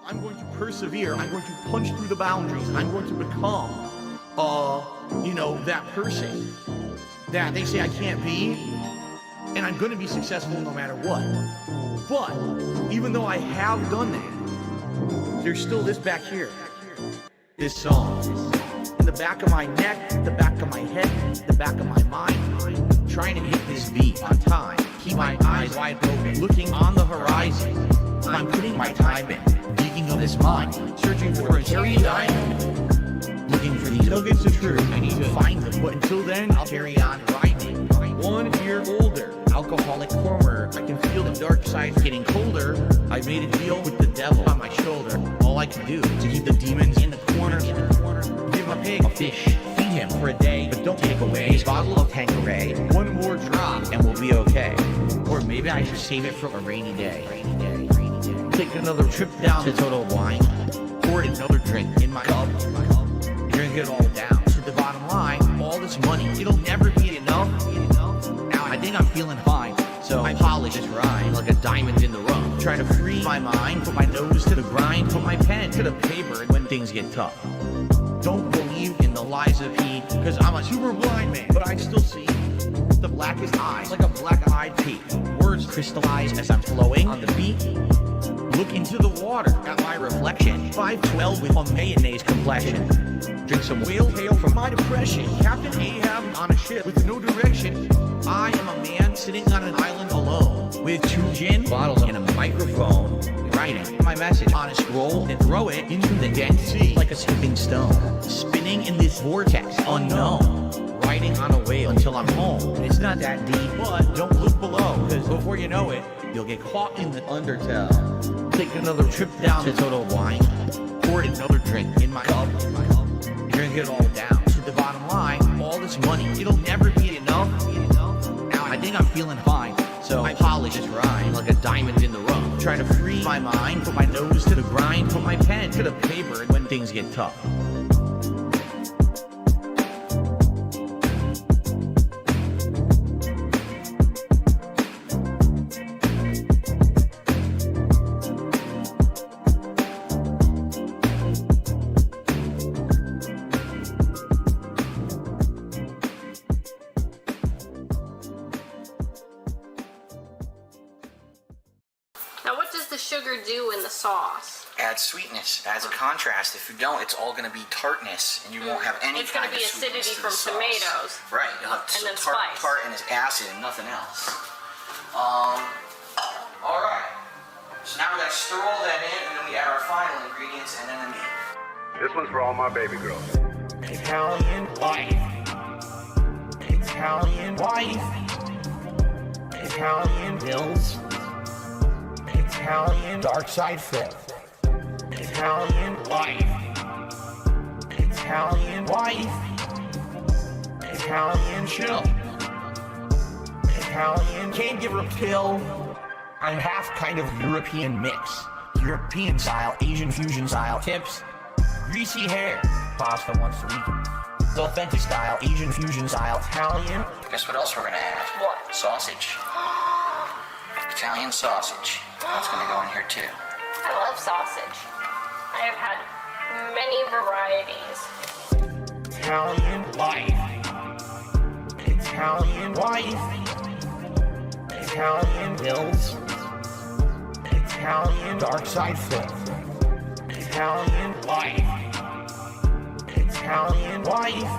I'm going to persevere. I'm going to punch through the boundaries. I'm going to become, that person that they say I can't be, and I'm going to be successful no matter what. But even though I have done that, there's still this back here, this song, in the back of my neck, the back of my head, the back of my mind, trying to hit this beat on time. Keep my eyes wide open, looking on the horizon. I'm putting my time in, digging up this mine, searching for a cherry diamond, looking for these nuggets of truth. I need to find them, but until then, I'll carry on grinding. 1 year older, alcoholic former. I can feel the dark side getting colder. I made a deal with the devil on my shoulder. All I can do to keep the demons in the corner. Give a pig a fish, feed him for a day, but don't take away his bottle of Tanqueray. 1 more drop and we'll be okay. Or maybe I should save it for a rainy day. Take another trip down to Total Wine. Pour another drink in my cup. Drink it all down to the bottom line. All this money, it'll never be enough. Now I think I'm feeling fine, so I polish this rhyme like a diamond in the rough. Try to free my mind, put my nose to the grind, put my pen to the paper when things get tough. Don't believe in the lies of he, cause I'm a super blind man, but I still see the blackest eyes like a black-eyed pea. Words crystallize as I'm flowing on the beat. Look into the water at my reflection. 5'12" with a mayonnaise complexion. Drink some whale tail from my depression. Captain Ahab on a ship with no direction. I am a man sitting on an island alone with 2 gin bottles and a microphone. Writing my message on a scroll and throw it into the Dead Sea like a skipping stone. Spinning in this vortex unknown. Riding on a whale until I'm home. It's not that deep, but don't look below, cause before you know it, you'll get caught in the undertow. Take another trip down to Total Wine. Pour another drink in my cup. Drink it all down to the bottom line. All this money, it'll never be enough. Now I think I'm feeling fine, so I polish this rhyme like a diamond in the rough. Try to free my mind, put my nose to the grind, put my pen to the paper when things get tough. Now what does the sugar do in the sauce? Adds sweetness, adds a contrast. If you don't, it's all going to be tartness, and you won't have any it's kind gonna of be sweetness acidity to from the sauce. tomatoes. Right, you'll have and then tart, spice. tart and its acid and nothing else. Alright, so now we got to stir all that in, and then we add our final ingredients, and then the meat. This one's for all my baby girls. Italian wife. Italian wife. Italian bills. Italian dark side flip. Italian wife. Italian wife. Italian chill. Italian can't give her a pill. I'm half kind of European mix. European style, Asian fusion style tips. Greasy hair. Pasta once a week. Authentic style, Asian fusion style, Italian. Guess what else we're going to add? What? Sausage. Italian sausage. That's going to go in here too. I love sausage. I have had many varieties. Italian wife. Italian wife. Italian bills. Italian dark side flip. Italian wife. Italian wife.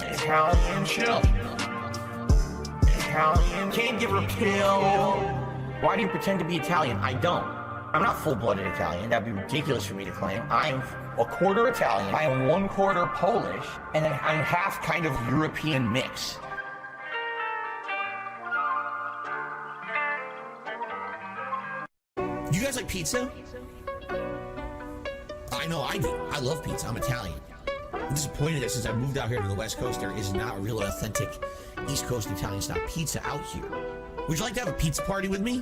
Italian chill. Italian can't give her a pill. Why do you pretend to be Italian? I don't. I'm not full-blooded Italian. That'd be ridiculous for me to claim. I'm a quarter Italian. I am 1/4 Polish, and then I'm half kind of European mix. You guys like pizza? I know I do. I love pizza. I'm Italian. I'm disappointed that since I moved out here to the West Coast, there is not a real authentic East Coast Italian style pizza out here. Would you like to have a pizza party with me?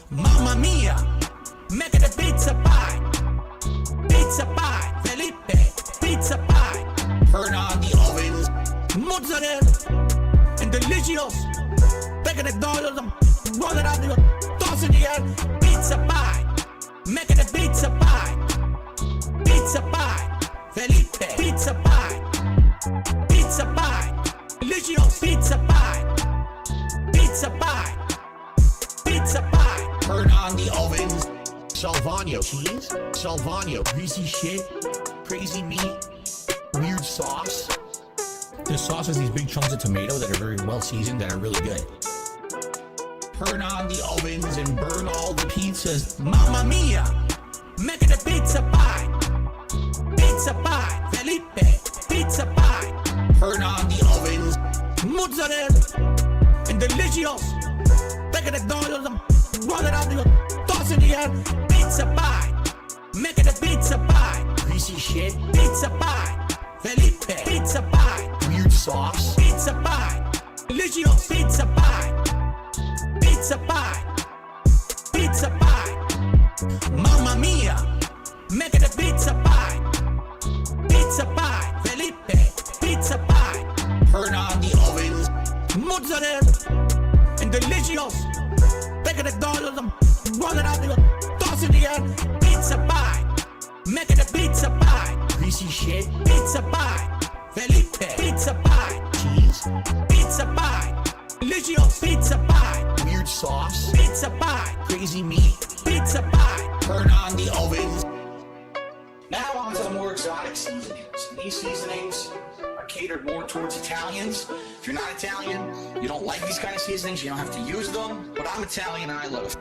Mamma mia! Make it a pizza pie! Pizza pie! Felipe! Pizza pie! Turn on the oven! Mozzarella! And delicious! Take the dollars and roll it out the sausage again! Pizza pie! Salvano cheese, Salvano greasy shit, crazy meat, weird sauce. The sauce has these big chunks of tomato that are very well seasoned, that are really good. Turn on the ovens and burn all the pizzas. Mamma mia! Make it a pizza pie! Pizza pie! Felipe! Pizza pie! Turn on the ovens. Mozzarella! And delicious! Make it a dollars and roll it out the toss in the air. Pizza pie! Make it a pizza pie! Greasy shit! Pizza pie! Felipe! Pizza pie! Weird sauce! Pizza pie! Delicious! Pizza pie! Pizza pie! Pizza pie! Mamma mia! Make it a pizza pie! Pizza pie! Felipe! Pizza pie! Turn on the ovens. Mozzarella! And delicious! Make it a dollars and roll it out the toss in the air. Pizza pie! Make it a pizza pie! Greasy shit! Pizza pie! Felipe! Pizza pie! Cheese! Pizza pie! Delicious! Pizza pie! Weird sauce! Pizza pie! Crazy meat! Pizza pie! Turn on the ovens. Now on to the more exotic seasonings. These seasonings are catered more towards Italians. If you're not Italian, you don't like these kind of seasonings, you don't have to use them. But I'm Italian and I love it.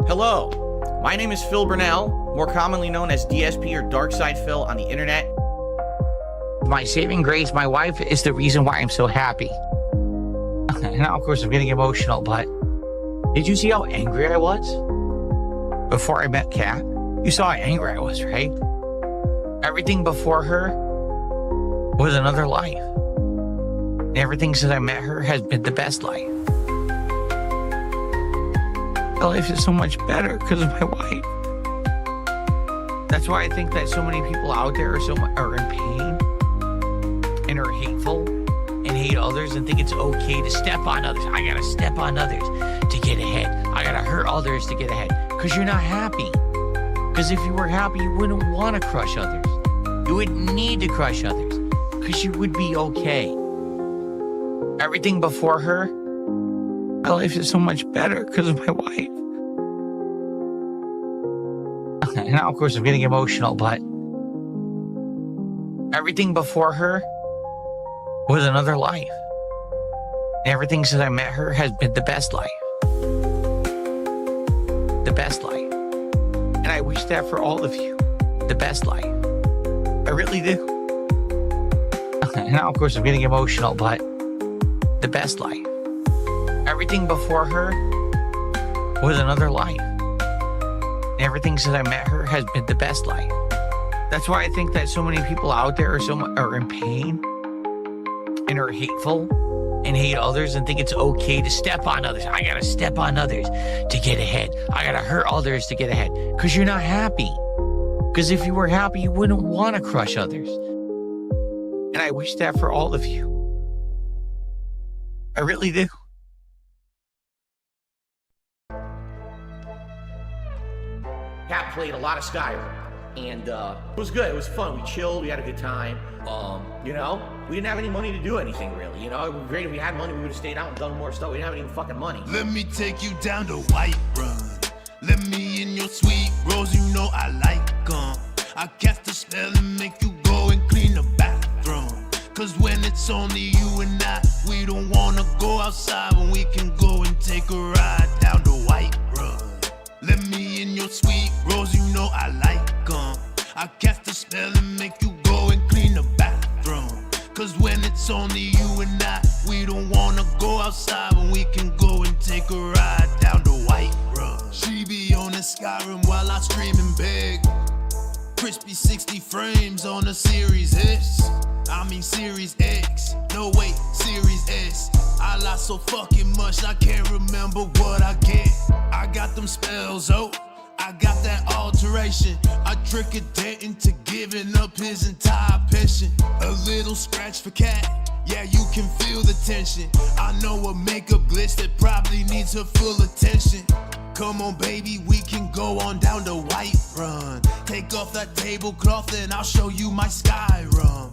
Hello, my name is Phil Burnell, more commonly known as DSP or Dark Side Phil on the internet. My saving grace, my wife, is the reason why I'm so happy. Now, of course, I'm getting emotional, but did you see how angry I was before I met Kat? You saw how angry I was, right? Everything before her was another life. Everything since I met her has been the best life. My life is so much better because of my wife. That's why I think that so many people out there are in pain and are hateful and hate others and think it's okay to step on others. I gotta step on others to get ahead. I gotta hurt others to get ahead. Because you're not happy. Because if you were happy, you wouldn't want to crush others. You wouldn't need to crush others. Because you would be okay. Everything before her, my life is so much better because of my wife. Now, of course, I'm getting emotional, but everything before her was another life. Everything since I met her has been the best life. The best life. And I wish that for all of you. The best life. I really do. Now, of course, I'm getting emotional, but the best life. Everything before her was another life. Everything since I met her has been the best life. That's why I think that so many people out there are in pain and are hateful and hate others and think it's okay to step on others. I gotta step on others to get ahead. I gotta hurt others to get ahead. Because you're not happy. Because if you were happy, you wouldn't want to crush others. And I wish that for all of you. I really do. Kat played a lot of Skyrim, and it was good. It was fun. We chilled. We had a good time. You know, we didn't have any money to do anything really. You know, it would be great if we had money. We would have stayed out and done more stuff. We didn't have any fucking money. Let me take you down to White Run. Let me in your sweet rose. You know I like 'em. I cast a spell and make you go and clean the bathroom. Cause when it's only you and I, we don't wanna go outside when we can go and take a ride down to White Run. Let me in your sweet rose, you know I like 'em. I cast a spell and make you go and clean the bathroom. Cause when it's only you and I, we don't wanna go outside when we can go and take a ride down to White Run. She be on the Skyrim while I scream and beg. Crispy 60 frames on the Series S. I mean Series X, no wait, Series S. I lost so fucking much, I can't remember what I get. I got them spells, oh, I got that alteration. I trick a dent into giving up his entire pension. A little scratch for Cat, yeah, you can feel the tension. I know a makeup glitch that probably needs her full attention. Come on, baby, we can go on down to White Run. Take off that tablecloth and I'll show you my Skyrim.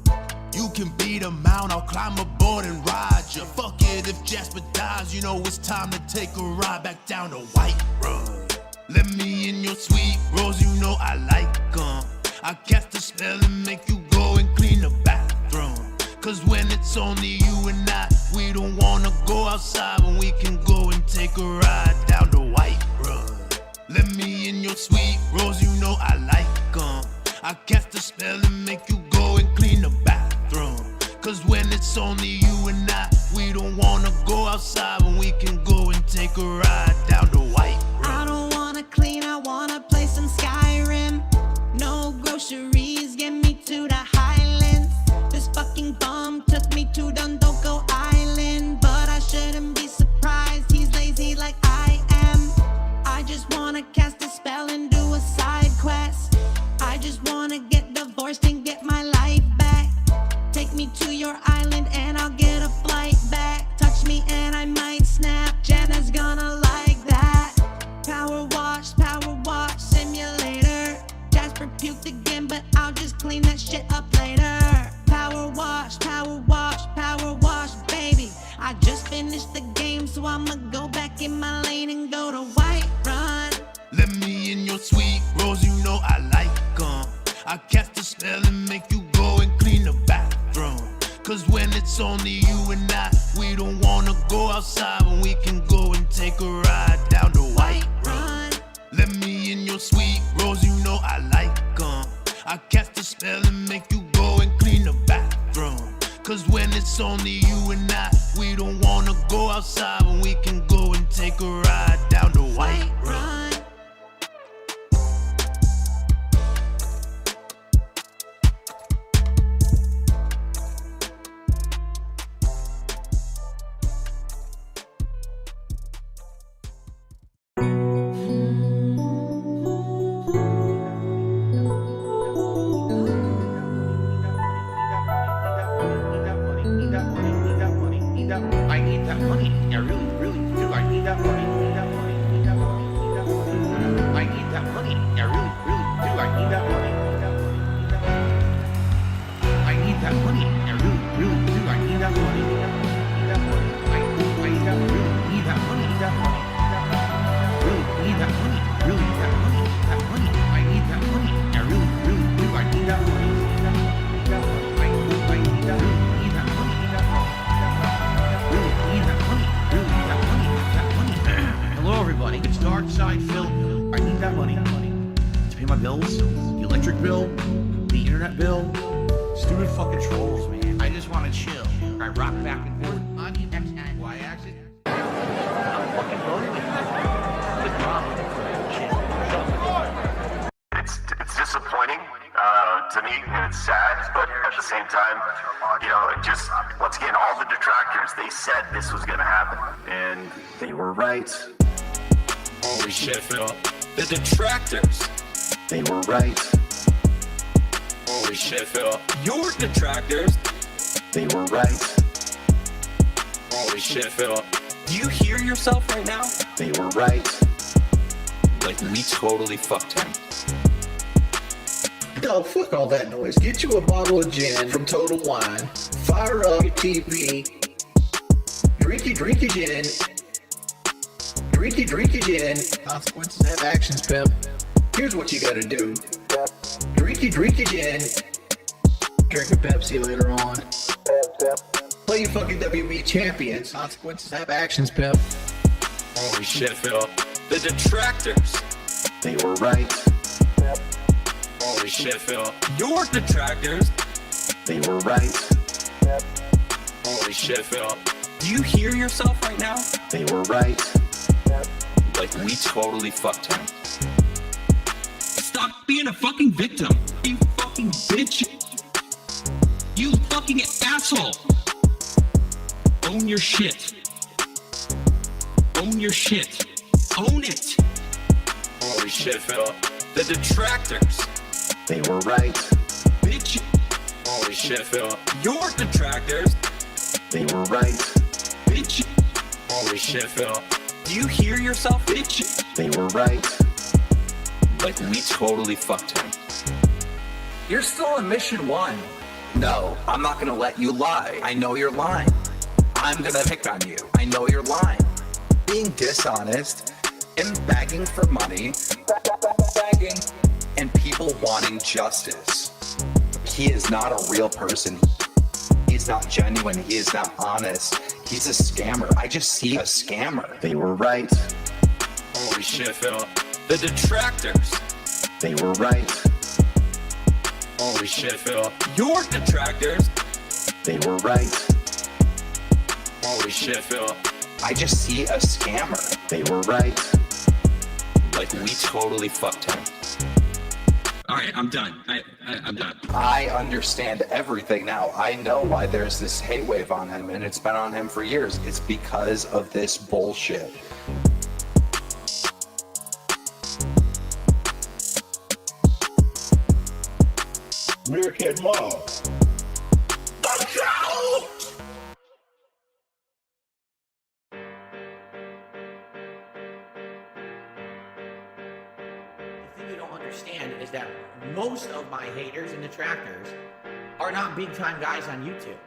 You can beat them out, I'll climb aboard and ride ya. Fuck it if Jasper dies, you know it's time to take a ride back down to White Run. Let me in your sweet rose, you know I like 'em. I cast a spell and make you go and clean the bathroom. Cause when it's only you and I, we don't wanna go outside when we can go and take a ride down the White Run. Let me in your sweet rose, you know I like 'em. I cast a spell and make you go and clean the bathroom. Cause when it's only you and I, we don't wanna go outside when we can go and take a ride down the White Run. I don't wanna clean, I wanna play some Skyrim. No groceries, get me to the Highlands. This fucking bum took me to Dundoko Island, but I shouldn't be surprised, he's lazy like I am. I just wanna cast a spell and do a side quest. I just wanna get divorced and get my life back. Take me to your island and I'll get a flight back. Touch me and I might snap, Jenna's gonna like that. Power wash simulator. Jasper puked again, but I'll just clean that shit up later. Power wash, baby. I just finished the game, so I'ma go back in my lane and go to White Run. Let me in your sweet rose, you know I like 'em. I cast a spell and make you go and clean the bathroom. Cause when it's only you and I, we don't wanna go outside when we can go and take a ride down the White Run. Let me in your sweet rose, you know I like 'em. I cast a spell and make you go and clean the bathroom. Cause when it's only you and I, we don't wanna go outside when we can go and take a ride down the White Run. I need that money. I really, really do. I need that money. I need that money. I really, really do. I need that money. I need that money. I really, really do. I need that money. I need that really need that money. Really need that money. Really need that money. That money. I need that money. I really, really do. I need that money. I need that really need that money. Hello everybody, it's Dark Side Phil. I need that money to pay my bills, the electric bill, the internet bill, stupid fucking trolls, man. I just want to chill. I rock back and forth on the y-axis. I'm fucking voting with you. What's the problem? It's disappointing to me, and it's sad, but at the same time, you know, it just, once again, all the detractors, they said this was gonna happen, and they were right. Holy shit, Phil. The detractors. They were right. Holy shit, Phil. Your detractors. They were right. Holy shit, Phil. Do you hear yourself right now? They were right. Like, we totally fucked him. Dog, fuck all that noise. Get you a bottle of gin from Total Wine. Fire up your TV. Drink your gin. Drink your gin. Consequences have actions, Pep. Here's what you gotta do. Drink your gin. Drink a Pepsi later on. Play your fucking WWE champions. Consequences have actions, Pep. Holy shit, Phil. The detractors. They were right. Holy shit, Phil. Your detractors. They were right. Holy shit, Phil. Do you hear yourself right now? They were right. Like, we totally fucked him. Stop being a fucking victim. You fucking bitch. You fucking asshole. Own your shit. Own your shit. Own it. Holy shit, Phil. The detractors. They were right. Bitch. Holy shit, Phil. Your detractors. They were right. Bitch. Holy shit, Phil. Do you hear yourself, bitch? They were right. Like, we totally fucked him. You're still on mission 1. No, I'm not gonna let you lie. I know you're lying. I'm gonna pick on you. I know you're lying. Being dishonest and begging for money, begging, and people wanting justice. He is not a real person. He's not genuine. He is not honest. He's a scammer. I just see a scammer. They were right. Holy shit, Phil. The detractors. They were right. Holy shit, Phil. Your detractors. They were right. Holy shit, Phil. I just see a scammer. They were right. Like, we totally fucked him. Alright, I'm done. I'm done. I understand everything now. I know why there's this hate wave on him, and it's been on him for years. It's because of this bullshit. Meerkat Mall. The thing you don't understand is that most of my haters and detractors are not big time guys on YouTube.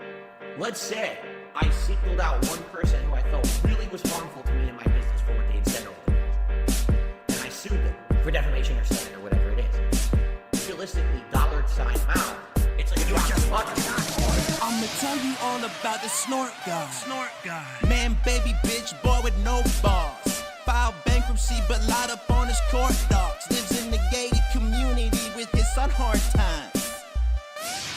Let's say I singled out one person who I felt really was harmful to me in my business for what they had said over the years, and I sued them for defamation or slander or whatever it is. Realistically, $sign amount, it's like a drop of butter. I'ma tell you all about the snort guy. Man, baby, bitch, boy with no balls. Filed bankruptcy, but lied up on his court docs. Lives in the gated community with his son hard times.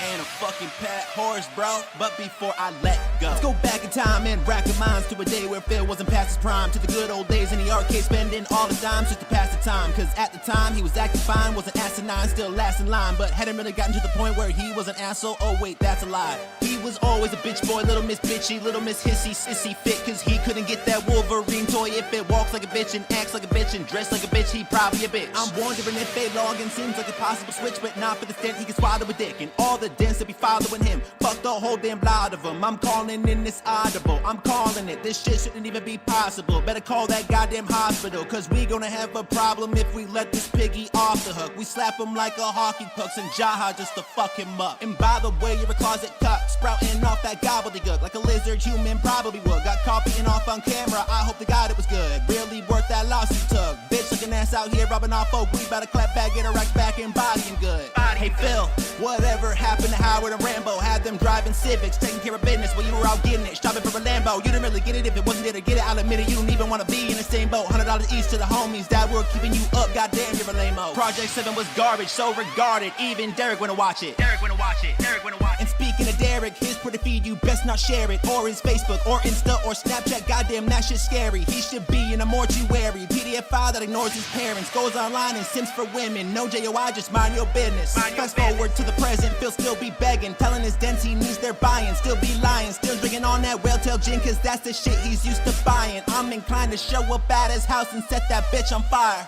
And a fucking pet horse, bro. But before I let go, let's go back in time and rack our minds to a day where Phil wasn't past his prime. To the good old days in the arcade, spending all his dimes just to pass the time. Cause at the time he was acting fine, wasn't asinine, still last in line. But hadn't really gotten to the point where he was an asshole. Oh wait, that's a lie. He was always a bitch boy, little miss bitchy, little miss hissy, sissy fit. Cause he couldn't get that Wolverine toy. If it walks like a bitch and acts like a bitch and dressed like a bitch, he probably a bitch. I'm wondering if they log in seems like a possible switch, but not for the stint he can swallow a dick. And all the dents that be following him, fuck the whole damn lot of them. I'm calling in this audible, I'm calling it. This shit shouldn't even be possible. Better call that goddamn hospital, cause we gonna have a problem if we let this piggy off the hook. We slap him like a hockey puck and jaha just to fuck him up. And by the way, you're a closet cuck, sprouting off that gobbledygook like a lizard human probably would. Got caught beating off on camera, I hope to God it was good. Really worth that loss you took. Bitch looking ass out here robbing off folk. We better clap back, get her right back and bodying good. Hey Phil, whatever happened to Howard and Rambo? Had them driving Civics, taking care of business while you were out getting it, shopping for a Lambo. You didn't really get it if it wasn't there to get it. I'll admit it, you don't even want to be in the same boat. $100 each to the homies that were keeping you up. Goddamn, you're a lame-o. Project 7 was garbage, so regarded. Even Derek wanna watch it. And speaking of Derek, his Twitter feed, you best not share it. Or his Facebook, or Insta, or Snapchat. Goddamn, that shit's scary. He should be in a mortuary. PDF file that ignores his parents. Goes online and sims for women. No JOI, just mind your business. Fast forward to the present, Phil still be begging. Telling his dents he needs their buying. Still be lying, still drinking on that whale-tail gin, cause that's the shit he's used to buying. I'm inclined to show up at his house and set that bitch on fire.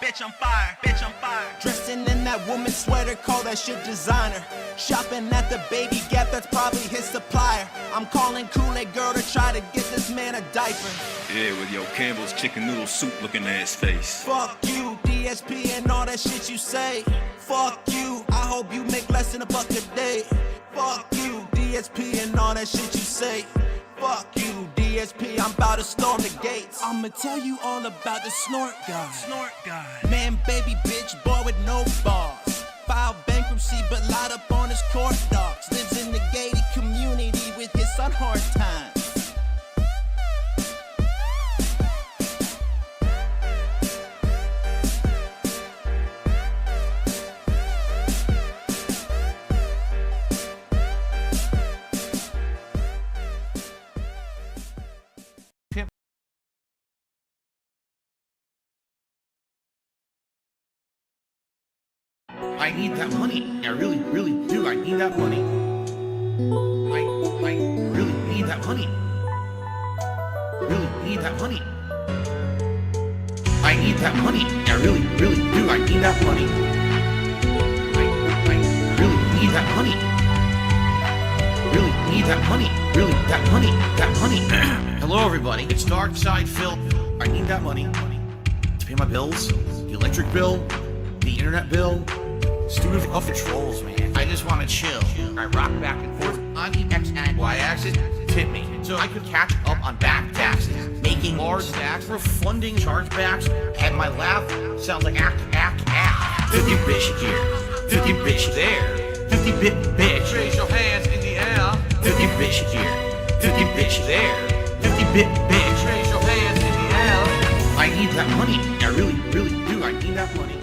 Dressing in that woman's sweater, call that shit designer. Shopping at the Baby Gap, that's probably his supplier. I'm calling Kool-Aid girl to try to get this man a diaper. Yeah, with your Campbell's chicken noodle soup looking at his face. Fuck you, DSP and all that shit you say. Fuck you, I hope you make less than $1 a day. Fuck you, DSP and all that shit you say. Fuck you, DSP, I'm about to storm the gates. I'ma tell you all about the snort guy. Man, baby, bitch, boy with no balls. Filed bankruptcy, but lied up on his court docs. Lives in the gated community with his son hard times. I need that money. I really, really do. I need that money. I really need that money. Really need that money. I need that money. I really, really do. I need that money. I really need that money. Really need that money. Really, that money. That money. Hello, everybody. It's Darkside Phil. I need that money to pay my bills, the electric bill, the internet bill. Student off the trolls, man. I just want to chill. I rock back and forth on the X and Y axis. Tip me so I could catch up on back taxes, making large stacks, refunding chargebacks, and my laugh sounds like act. 50 bitch here, 50 bitch there, 50 bit bitch. Raise your hands in the air. 50 bitch here, 50 bitch there, 50 bit bitch. Raise your hands in the air. I need that money. I really do. I need that money.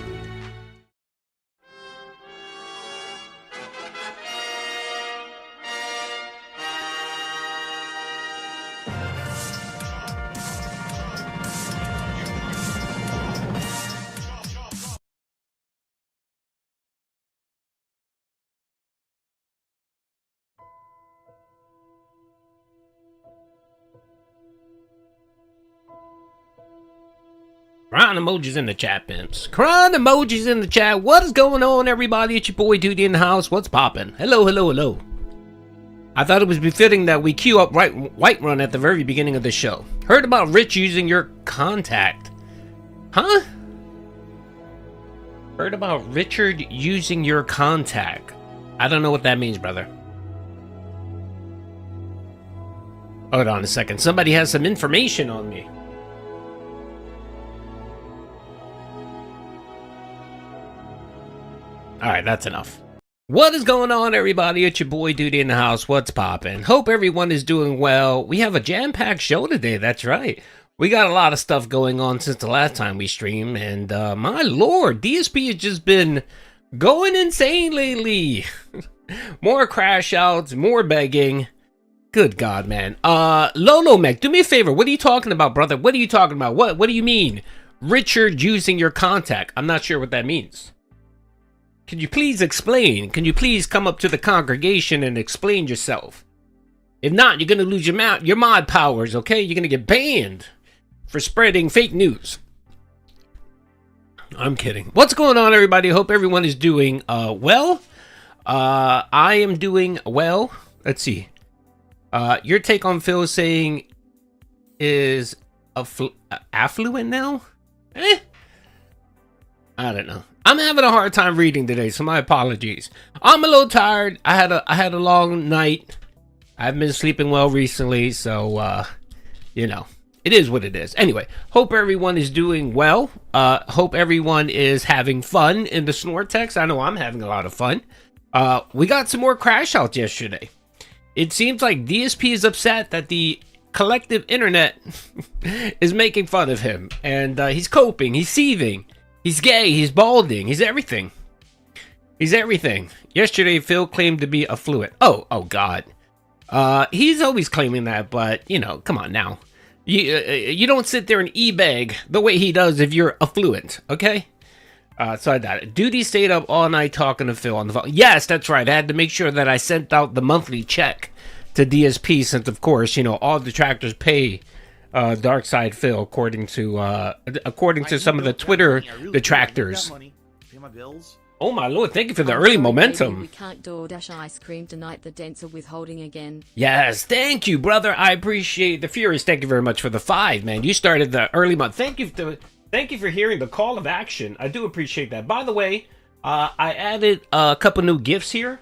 Crying emojis in the chat, pimps. Crying emojis in the chat. What is going on, everybody? It's your boy Doody in the house. What's poppin'? Hello. I thought it was befitting that we queue up Whiterun at the very beginning of the show. Heard about Rich using your contact. Huh? Heard about Richard using your contact. I don't know what that means, brother. Hold on a second. Somebody has some information on me. Alright, that's enough. What is going on, everybody? It's your boy Doody in the house. What's poppin'? Hope everyone is doing well. We have a jam-packed show today, that's right. We got a lot of stuff going on since the last time we streamed, and my lord, DSP has just been going insane lately. More crash outs, more begging. Good God, man. Lolo Mech, do me a favor. What are you talking about, brother? What are you talking about? What do you mean? Richard using your contact. I'm not sure what that means. Can you please explain? Can you please come up to the congregation and explain yourself? If not, you're going to lose your mod powers, okay? You're going to get banned for spreading fake news. I'm kidding. What's going on, everybody? Hope everyone is doing well. I am doing well. Let's see. Your take on Phil saying is affluent now? I don't know. I'm having a hard time reading today, so my apologies. I'm a little tired. I had a long night. I've been sleeping well recently, so you know, it is what it is. Anyway, hope everyone is doing well. Hope everyone is having fun in the Snortex. I know I'm having a lot of fun. We got some more crash outs yesterday. It seems like DSP is upset that the collective internet is making fun of him, and he's coping. He's seething. He's gay, he's balding, he's everything. He's everything. Yesterday, Phil claimed to be affluent. Oh God. He's always claiming that, but, you know, come on now. You don't sit there and e-beg the way he does if you're affluent, okay? So I doubt it. Doody stayed up all night talking to Phil on the phone. Yes, that's right. I had to make sure that I sent out the monthly check to DSP since, of course, you know, all detractors pay Dark Side Phil, according to some of the Twitter detractors. Oh my lord, thank you for the early momentum. We can't DoorDash ice cream tonight. The dents are withholding again. Yes, thank you, brother. I appreciate the Furies. Thank you very much for the 5, man. You started the early month. Thank you for hearing the call of action. I do appreciate that. By the way, I added a couple new gifts here.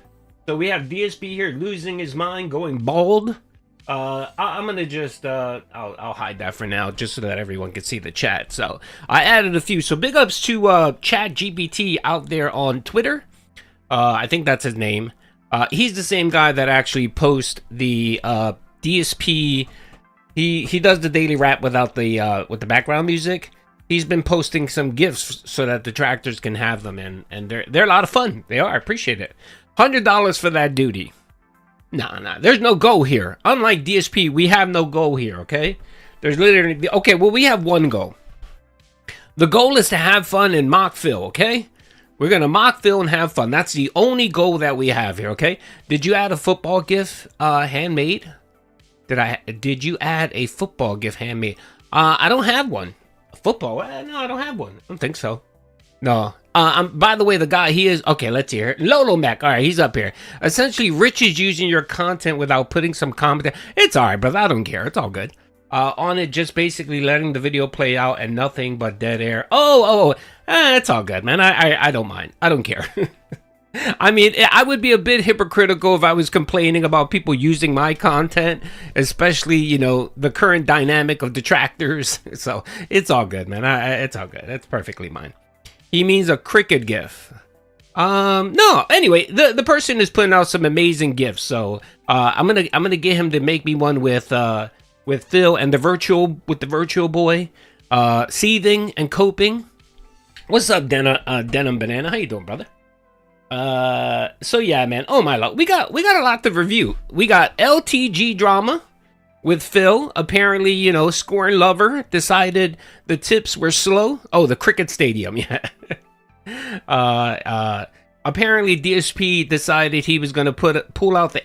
So we have DSP here losing his mind, going bald. I'm gonna just I'll hide that for now, just so that everyone can see the chat. So I added a few. So big ups to Chat GPT out there on Twitter. I think that's his name. He's the same guy that actually posts the DSP. He does the daily rap without the with the background music. He's been posting some gifts so that detractors can have them, and they're a lot of fun. They are. I appreciate it. $100 for that duty. Nah, there's no go here. Unlike DSP, we have no go here, okay? There's literally... Okay, well, we have one goal. The goal is to have fun and mock Phil, okay? We're going to mock Phil and have fun. That's the only goal that we have here, okay? Did you add a football gif handmade? Did you add a football gif handmade? I don't have one. A football? No, I don't have one. I don't think so. No. By the way, the guy, he is... Okay, let's hear it. Lolo Mac. All right, he's up here. Essentially, Rich is using your content without putting some comment. It's all right, brother. I don't care. It's all good. On it, just basically letting the video play out and nothing but dead air. It's all good, man. I don't mind. I don't care. I mean, I would be a bit hypocritical if I was complaining about people using my content, especially, you know, the current dynamic of detractors. So it's all good, man. It's all good. It's perfectly fine. He means a cricket gif. No. Anyway, the person is putting out some amazing gifs. So I'm gonna get him to make me one with Phil and the virtual boy, seething and coping. What's up, Denim Banana? How you doing, brother? So yeah, man. Oh my lord, we got a lot to review. We got LTG drama with Phil. Apparently, you know, scorn lover decided the tips were slow. Oh, the cricket stadium, yeah. Apparently DSP decided he was gonna pull out the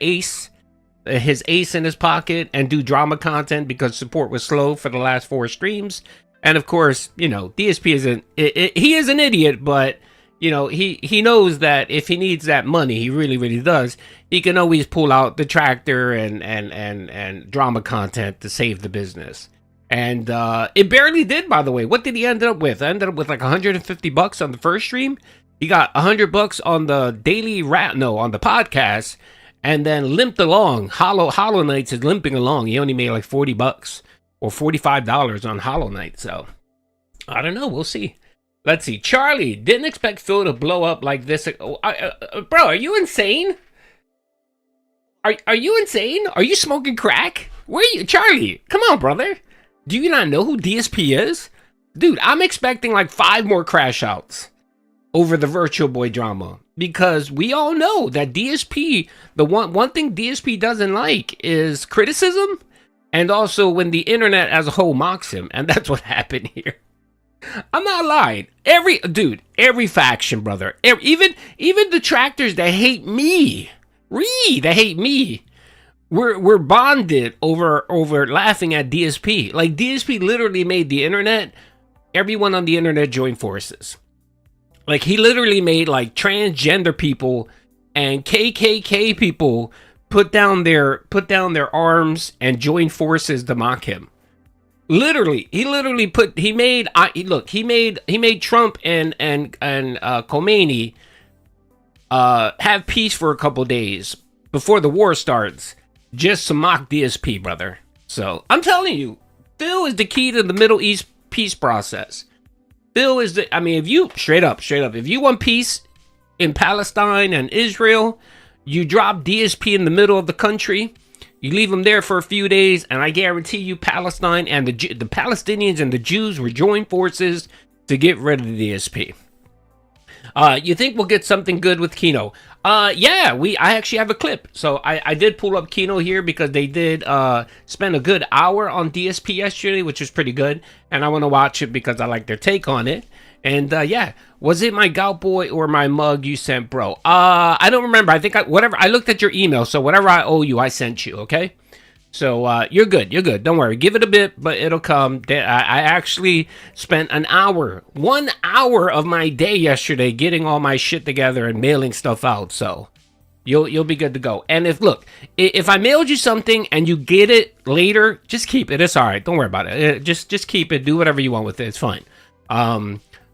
his ace in his pocket and do drama content because support was slow for the last 4 streams. And of course, you know, DSP he is an idiot, but you know, he knows that if he needs that money, he really does, he can always pull out the detractor and drama content to save the business. And it barely did, by the way. What did he end up with? I ended up with like $150 on the first stream. He got $100 on the daily on the podcast, and then limped along. Hollow Knights is limping along. He only made like $40 or $45 on Hollow Knight. So I don't know. We'll see. Let's see. Charlie, didn't expect Phil to blow up like this. Bro, are you insane? Are you insane? Are you smoking crack? Where are you? Charlie, come on, brother. Do you not know who DSP is? Dude, I'm expecting like 5 more crash outs over the Virtual Boy drama. Because we all know that DSP, the one thing DSP doesn't like is criticism. And also when the internet as a whole mocks him. And that's what happened here. I'm not lying. Every faction, brother. Even detractors that hate me. We're bonded over laughing at DSP. Like, DSP literally made the internet, everyone on the internet join forces. Like, he literally made like transgender people and KKK people put down their arms and join forces to mock him. Literally, he made Trump and Khomeini have peace for a couple days before the war starts, just to mock DSP, brother. So I'm telling you, Phil is the key to the Middle East peace process. Phil is if you straight up, if you want peace in Palestine and Israel, you drop DSP in the middle of the country. You leave them there for a few days, and I guarantee you Palestine and the Palestinians and the Jews will join forces to get rid of the DSP. You think we'll get something good with Kino? Yeah, I actually have a clip. So I did pull up Kino here because they did spend a good hour on DSP yesterday, which was pretty good. And I want to watch it because I like their take on it. And yeah, was it my Gout Boy or my mug you sent, bro? I don't remember. I think I looked at your email, so whatever I owe you, I sent you, okay? So you're good. Don't worry. Give it a bit, but it'll come. I actually spent 1 hour of my day yesterday getting all my shit together and mailing stuff out. So you'll be good to go. And if I mailed you something and you get it later, just keep it. It's all right. Don't worry about it. Just keep it. Do whatever you want with it. It's fine.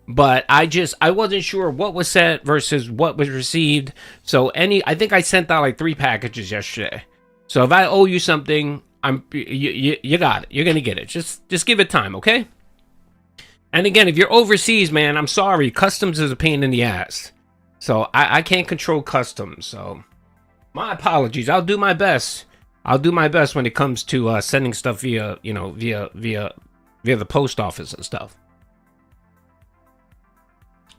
But I wasn't sure what was sent versus what was received. So I think I sent out like 3 packages yesterday. So if I owe you something, you got it. You're gonna get it. Just give it time, okay? And again, if you're overseas, man, I'm sorry. Customs is a pain in the ass. So I can't control customs. So my apologies. I'll do my best. When it comes to sending stuff via the post office and stuff.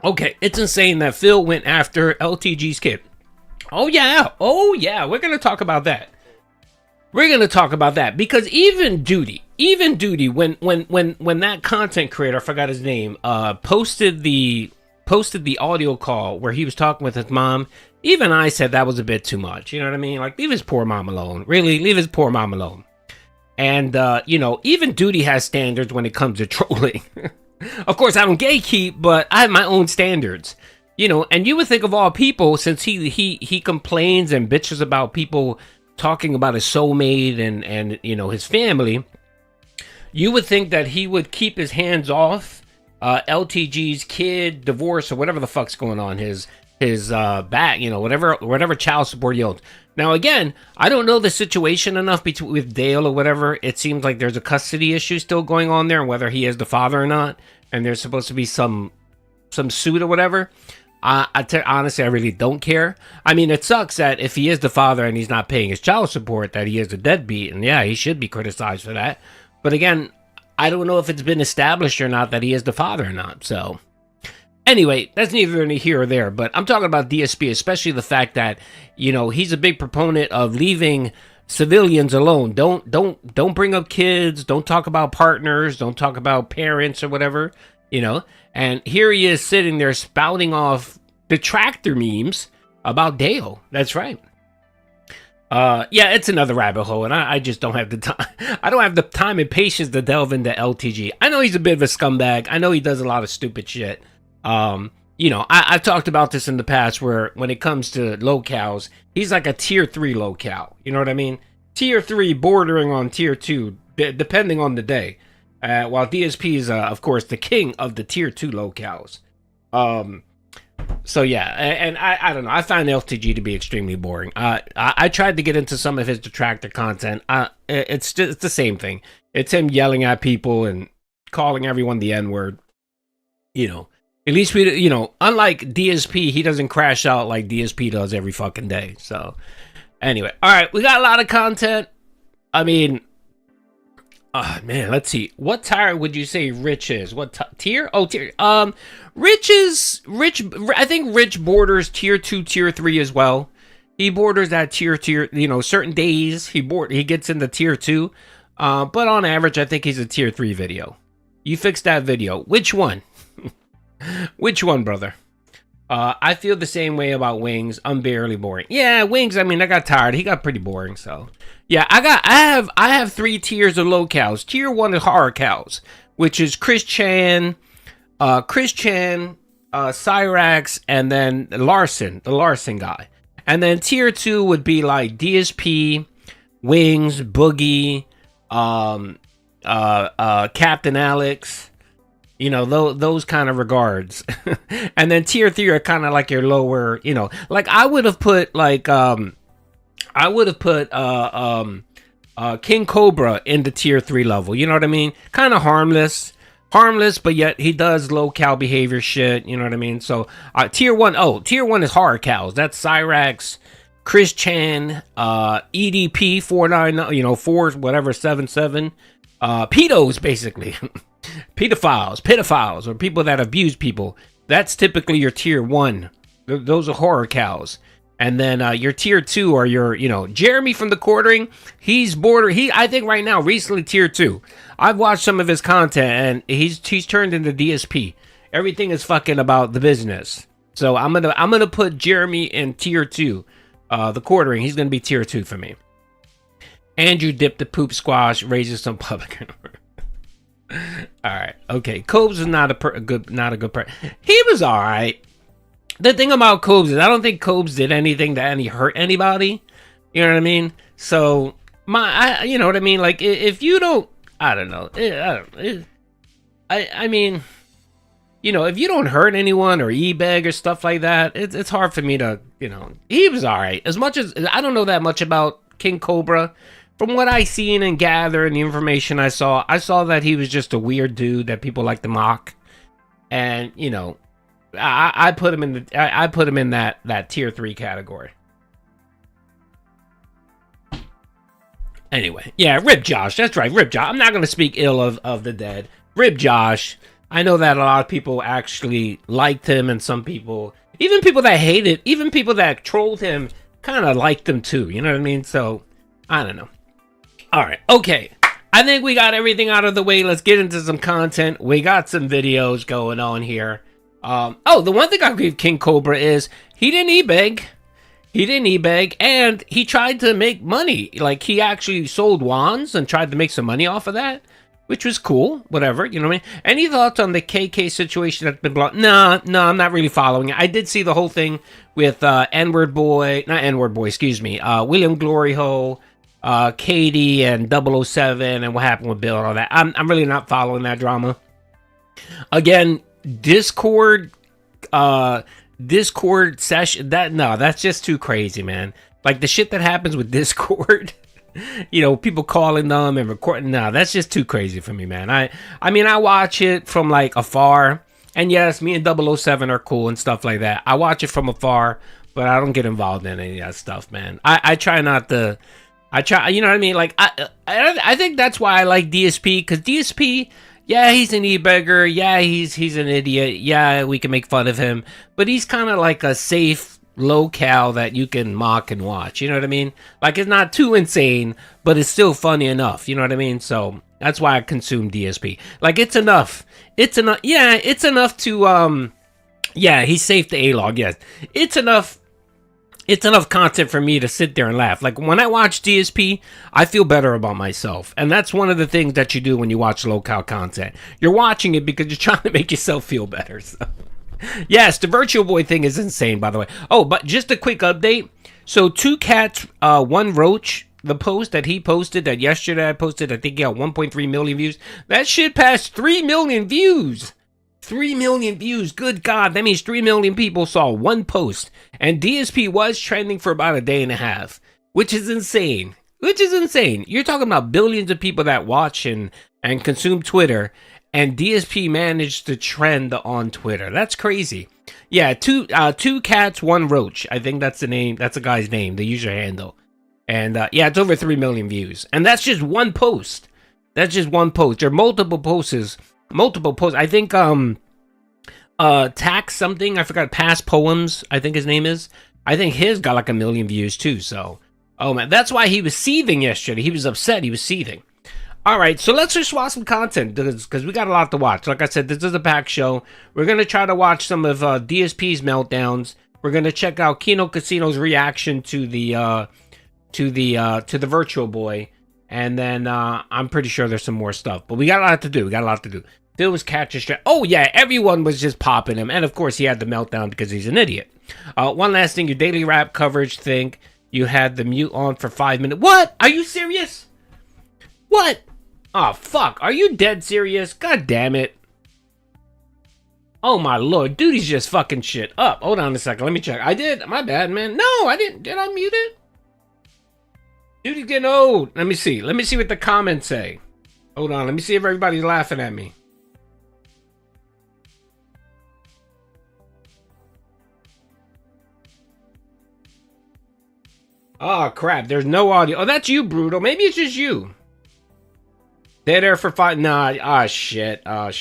Okay, it's insane that Phil went after LTG's kid. Oh yeah, we're gonna talk about that. Because even Doody, when that content creator, I forgot his name, posted the audio call where he was talking with his mom. Even I said that was a bit too much. You know what I mean? Like, leave his poor mom alone. Really, leave his poor mom alone. And even Doody has standards when it comes to trolling. Of course, I don't gatekeep, but I have my own standards. And you would think of all people, since he complains and bitches about people talking about his soulmate and his family, you would think that he would keep his hands off LTG's kid, divorce, or whatever the fuck's going on, his back, whatever child support he owes. Now again, I don't know the situation enough with Dale or whatever. It seems like there's a custody issue still going on there, and whether he is the father or not, and there's supposed to be some suit or whatever. Honestly, I really don't care. I mean, it sucks that if he is the father and he's not paying his child support, that he is a deadbeat, and yeah, he should be criticized for that. But again, I don't know if it's been established or not that he is the father or not. So anyway, that's neither here or there. But I'm talking about DSP, especially the fact that, he's a big proponent of leaving civilians alone. Don't bring up kids. Don't talk about partners. Don't talk about parents or whatever. And here he is sitting there spouting off detractor memes about Dale. That's right. Yeah, it's another rabbit hole, and I just don't have the time. I don't have the time and patience to delve into LTG. I know he's a bit of a scumbag. I know he does a lot of stupid shit. I've talked about this in the past, where when it comes to Lolcows, he's like a tier 3 Lolcow. You know what I mean? Tier 3 bordering on tier 2, depending on the day. While DSP is, of course, the king of the tier 2 Lolcows. So yeah, and I don't know. I find LTG to be extremely boring. I tried to get into some of his detractor content. It's the same thing. It's him yelling at people and calling everyone the N-word. At least unlike DSP, he doesn't crash out like DSP does every fucking day. So anyway, all right, we got a lot of content. I mean, man, let's see. What tier would you say Rich is? What tier? Oh, tier. Rich. I think Rich borders tier 2, tier 3 as well. He borders that tier. Certain days he gets into tier 2. But on average, I think he's a tier 3 video. You fixed that video. Which one? Which one, brother? I feel the same way about Wings. Unbearably boring. Yeah, Wings. I mean, I got tired. He got pretty boring. So yeah, I have 3 tiers of Lolcows. Tier 1 is horror cows, which is Chris Chan, Cyrax, and then Larson, the Larson guy. And then tier 2 would be like DSP, Wings, Boogie, Captain Alex. Those kind of regards. And then tier 3 are kind of like your lower, like I would have put King Cobra in the tier 3 level. You know what I mean? Kind of harmless, but yet he does low cow behavior shit. You know what I mean? So tier 1 is horror cows. That's Cyrax, Chris Chan, EDP 477, pedos basically. pedophiles, or people that abuse people. That's typically your tier 1. Those are horror cows. And then your tier 2 are your, Jeremy from the Quartering. He's I think right now, recently tier 2. I've watched some of his content, and he's turned into DSP. Everything is fucking about the business. So I'm gonna put Jeremy in tier 2. The Quartering, he's gonna be tier 2 for me. Andrew Dip the Poop Squash raises some public. All right, okay. Cobes is not a good person. He was all right. The thing about Cobes is I don't think Cobes did anything that hurt anybody. You know what I mean? So you know what I mean? Like if you don't, I don't know. I mean, if you don't hurt anyone or e-beg or stuff like that, it's hard for me to, He was all right. As much as I don't know that much about King Cobra. From what I seen and gathered and the information I saw that he was just a weird dude that people like to mock, and I put him in that tier 3 category. Anyway, yeah, Rip Josh. That's right, Rip Josh. I'm not gonna speak ill of the dead. Rip Josh. I know that a lot of people actually liked him, and some people, even people that hated, even people that trolled him, kind of liked him too. You know what I mean? So I don't know. All right, okay. I think we got everything out of the way. Let's get into some content. We got some videos going on here. The one thing I'll give King Cobra is he didn't e-beg. And he tried to make money. Like, he actually sold wands and tried to make some money off of that, which was cool. Whatever, you know what I mean? Any thoughts on the KK situation that's been blocked? No, I'm not really following it. I did see the whole thing with William Glory Hole, Katie and 007 and what happened with Bill and all that. I'm really not following that drama. Again, Discord Discord session, that's just too crazy, man. Like the shit that happens with Discord, you know, people calling them and recording. No, that's just too crazy for me, man. I mean, I watch it from like afar, and yes, me and 007 are cool and stuff like that. I watch it from afar, but I don't get involved in any of that stuff, man. I try not to. I try, you know what I mean? Like I think that's why I like DSP, because DSP, yeah, he's an e-beggar, yeah, he's an idiot, yeah, we can make fun of him, but he's kind of like a safe Lolcow that you can mock and watch, you know what I mean? Like, it's not too insane, but it's still funny enough, you know what I mean? So that's why I consume DSP. Like, it's enough to yeah, he's safe to A-log, yes, it's enough content for me to sit there and laugh. Like, when I watch DSP, I feel better about myself. And that's one of the things that you do when you watch Lolcow content. You're watching it because you're trying to make yourself feel better. So, yes, the Virtual Boy thing is insane, by the way. Oh, but just a quick update. So, 2 cats, 1 roach, the post that he posted, that yesterday I posted, I think he got 1.3 million views. That shit passed 3 million views. 3 million views. Good God. That means 3 million people saw one post. And DSP was trending for about a day and a half, which is insane. You're talking about billions of people that watch and consume Twitter, and DSP managed to trend on Twitter. That's crazy. Yeah, 2 cats, 1 roach. I think that's the name. That's the guy's name, the user handle. And yeah, it's over 3 million views. And that's just one post. There are multiple posts. I think Tax something, I forgot, Past Poems, I think his name is. I think his got like 1 million views too. So, oh man, that's why he was seething yesterday. He was upset, he was seething. All right, so let's just watch some content because we got a lot to watch. Like I said, this is a packed show. We're gonna try to watch some of DSP's meltdowns. We're gonna check out Kino Casino's reaction to the Virtual Boy. And then I'm pretty sure there's some more stuff. But we got a lot to do. Phil was catching straight. Oh, yeah, everyone was just popping him. And, of course, he had the meltdown because he's an idiot. One last thing, your daily rap coverage thing. You had the mute on for 5 minutes. What? Are you serious? What? Oh, fuck. Are you dead serious? God damn it. Oh, my Lord. Doody's just fucking shit up. Hold on a second. Let me check. I did. My bad, man. No, I didn't. Did I mute it? Doody's getting old. Let me see what the comments say. Hold on. Let me see if everybody's laughing at me. Oh, crap. There's no audio. Oh, that's you, Brutal. Maybe it's just you. They're there for 5. Nah. Oh, shit. All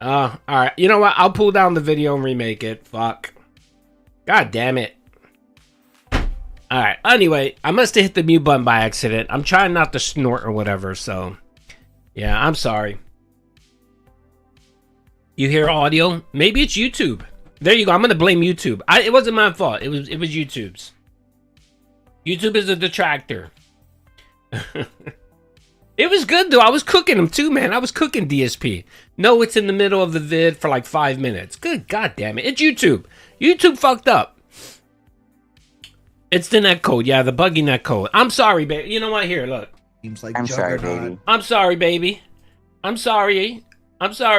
right. You know what? I'll pull down the video and remake it. Fuck. God damn it. Alright, anyway, I must have hit the mute button by accident. I'm trying not to snort or whatever, so... Yeah, I'm sorry. You hear audio? Maybe it's YouTube. There you go, I'm gonna blame YouTube. It wasn't my fault, it was YouTube's. YouTube is a detractor. It was good though, I was cooking them too, man. I was cooking DSP. No, it's in the middle of the vid for like 5 minutes. Good God damn it, it's YouTube. YouTube fucked up. It's the netcode, yeah, the buggy netcode. I'm sorry, baby. You know what? Here, look. Seems like I'm sorry, baby. I'm sorry, baby. I'm sorry,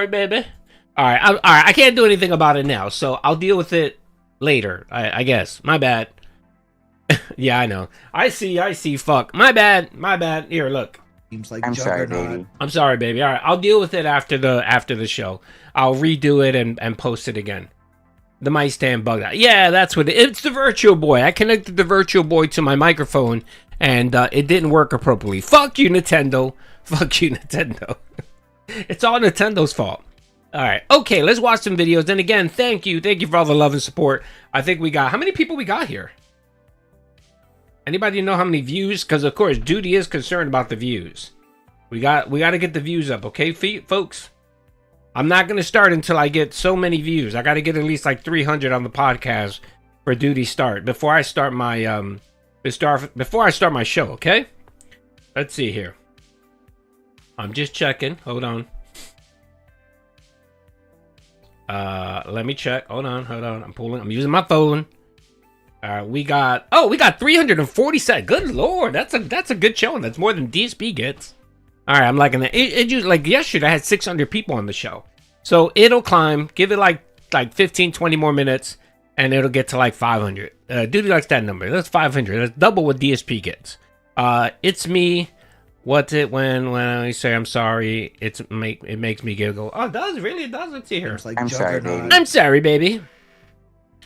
baby. All right, I can't do anything about it now, so I'll deal with it later. I guess. My bad. Yeah, I know. I see. Fuck. My bad. Here, look. Seems like I'm sorry, baby. I'm sorry, baby. All right, I'll deal with it after the show. I'll redo it and post it again. The mic stand bugged out. Yeah, that's what it's the Virtual Boy. I connected the Virtual Boy to my microphone, and it didn't work appropriately. Fuck you, Nintendo. It's all Nintendo's fault. All right, okay, let's watch some videos. And again, thank you for all the love and support. I think we got, how many people we got here? Anybody know how many views? Because of course, Doody is concerned about the views. We got to get the views up, okay, folks? I'm not going to start until I get so many views. I got to get at least like 300 on the podcast for Doody start before I start my before I start my show, okay? Let's see here. I'm just checking. Hold on. Let me check. Hold on. I'm using my phone. We got 347. Good Lord. That's a good showing. That's more than DSP gets. All right, I'm liking that. It like yesterday I had 600 people on the show. So it'll climb. Give it like 15, 20 more minutes, and it'll get to like 500. Doody likes that number. That's 500. That's double what DSP gets. It's me. What's it when I say I'm sorry? It makes me giggle. Oh, it does really? It does. Let's see here. I'm sorry, baby. I'm sorry, baby.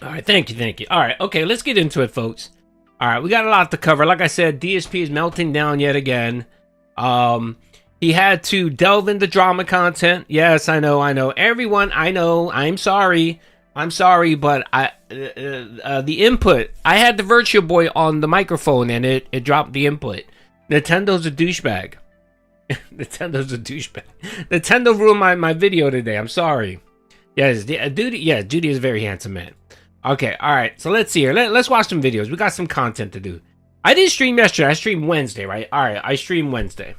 All right, thank you. All right, okay, let's get into it, folks. All right, we got a lot to cover. Like I said, DSP is melting down yet again. He had to delve into drama content. Yes, I know. Everyone, I know. I'm sorry, but the input. I had the Virtual Boy on the microphone, and it dropped the input. Nintendo's a douchebag. Nintendo ruined my video today. I'm sorry. Yes, Doody is a very handsome man. Okay, all right. So let's see here. Let's watch some videos. We got some content to do. I didn't stream yesterday. I streamed Wednesday, right? All right, I streamed Wednesday.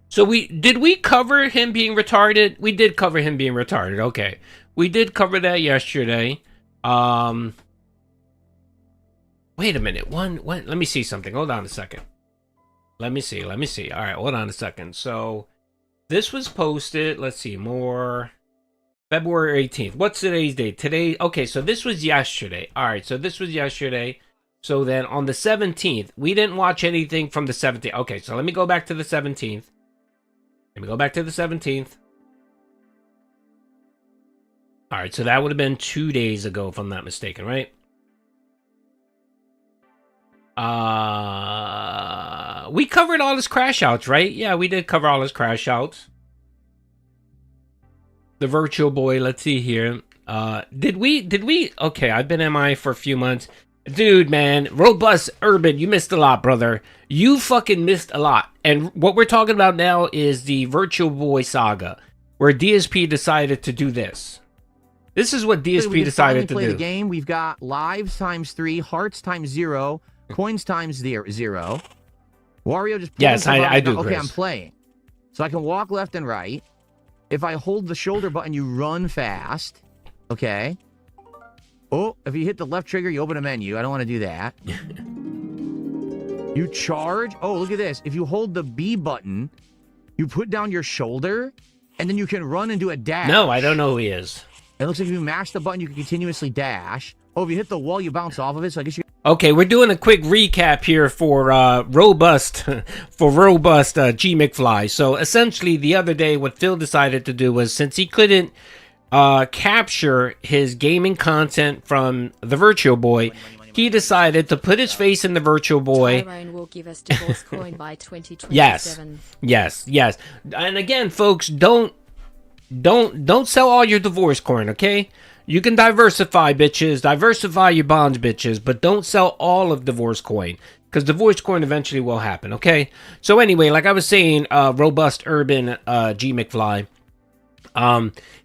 So did we cover him being retarded? We did cover him being retarded. Okay, we did cover that yesterday. Wait a minute. Let me see something. Hold on a second. Let me see. All right, hold on a second. So this was posted. Let's see more. February 18th. What's today's date? Okay, so this was yesterday. All right, so this was yesterday. So then on the 17th, we didn't watch anything from the 17th. Okay, so let me go back to the 17th. All right, so that would have been 2 days ago, if I'm not mistaken, right? We covered all his crash outs, right? Yeah, we did cover all his crash outs. The Virtual Boy, let's see here. Did we? Okay, I've been MI for a few months. Dude, man, Robust Urban, you missed a lot, brother. You fucking missed a lot. And what we're talking about now is the Virtual Boy saga, where DSP decided to do this. This is what DSP decided to do. The game, we've got lives times 3, hearts times 0, coins times 0. Wario just... Yes, I do, Okay, Chris. I'm playing. So I can walk left and right. If I hold the shoulder button, you run fast. Okay. Oh, if you hit the left trigger, you open a menu. I don't want to do that. You charge. Oh, look at this. If you hold the B button, you put down your shoulder, and then you can run and do a dash. No, I don't know who he is. It looks like if you mash the button, you can continuously dash. Oh, if you hit the wall, you bounce off of it. So I guess you... Okay, we're doing a quick recap here for robust G McFly. So essentially, the other day, what Phil decided to do was, since he couldn't capture his gaming content from the Virtual Boy, he decided to put his face in the Virtual Boy. Tyrone will give us divorce coin by 2027. Yes. And again, folks, don't sell all your divorce coin, okay? You can diversify, bitches. Diversify your bonds, bitches. But don't sell all of divorce coin, because divorce coin eventually will happen, okay? So anyway, like I was saying, Robust Urban G McFly,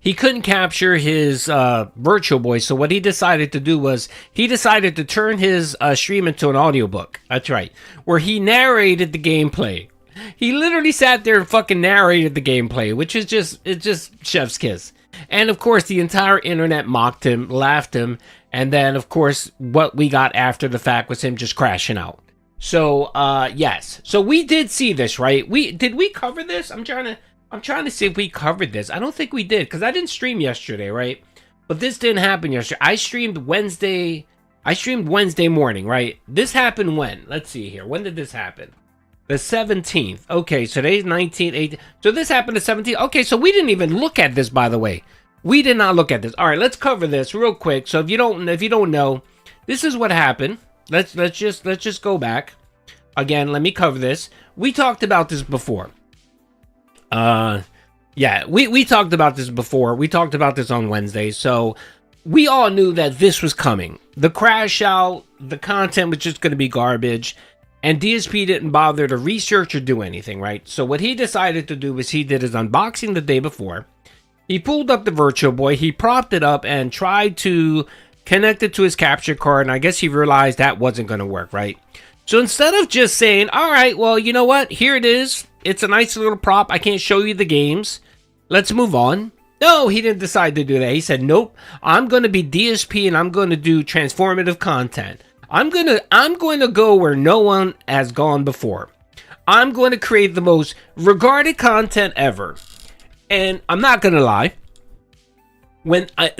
he couldn't capture his Virtual Boy, so what he decided to do was he decided to turn his stream into an audiobook. That's right, where he narrated the gameplay. He literally sat there and fucking narrated the gameplay, which is just chef's kiss. And of course, the entire internet mocked him, laughed him, and then of course, what we got after the fact was him just crashing out. So, yes. So we did see this, right? Did we cover this? I'm trying to see if we covered this. I don't think we did, because I didn't stream yesterday, right? But this didn't happen yesterday. I streamed Wednesday morning, right? This happened when? Let's see here. When did this happen? The 17th. Okay, so today's 19th, 18th. So this happened the 17th. Okay, so we didn't even look at this, by the way. We did not look at this. All right, let's cover this real quick. So if you don't know, this is what happened. Let's just go back. Again, let me cover this. We talked about this before. Yeah, we talked about this before. We talked about this on Wednesday. So we all knew that this was coming. The crash out, the content was just going to be garbage. And DSP didn't bother to research or do anything, right? So what he decided to do was he did his unboxing the day before. He pulled up the Virtual Boy, he propped it up and tried to connect it to his capture card. And I guess he realized that wasn't going to work, right? So instead of just saying, all right, well, you know what? Here it is. It's a nice little prop. I can't show you the games. Let's move on. No, he didn't decide to do that. He said, nope, I'm going to be DSP and I'm going to do transformative content. I'm going to go where no one has gone before. I'm going to create the most regarded content ever. And I'm not going to lie. when I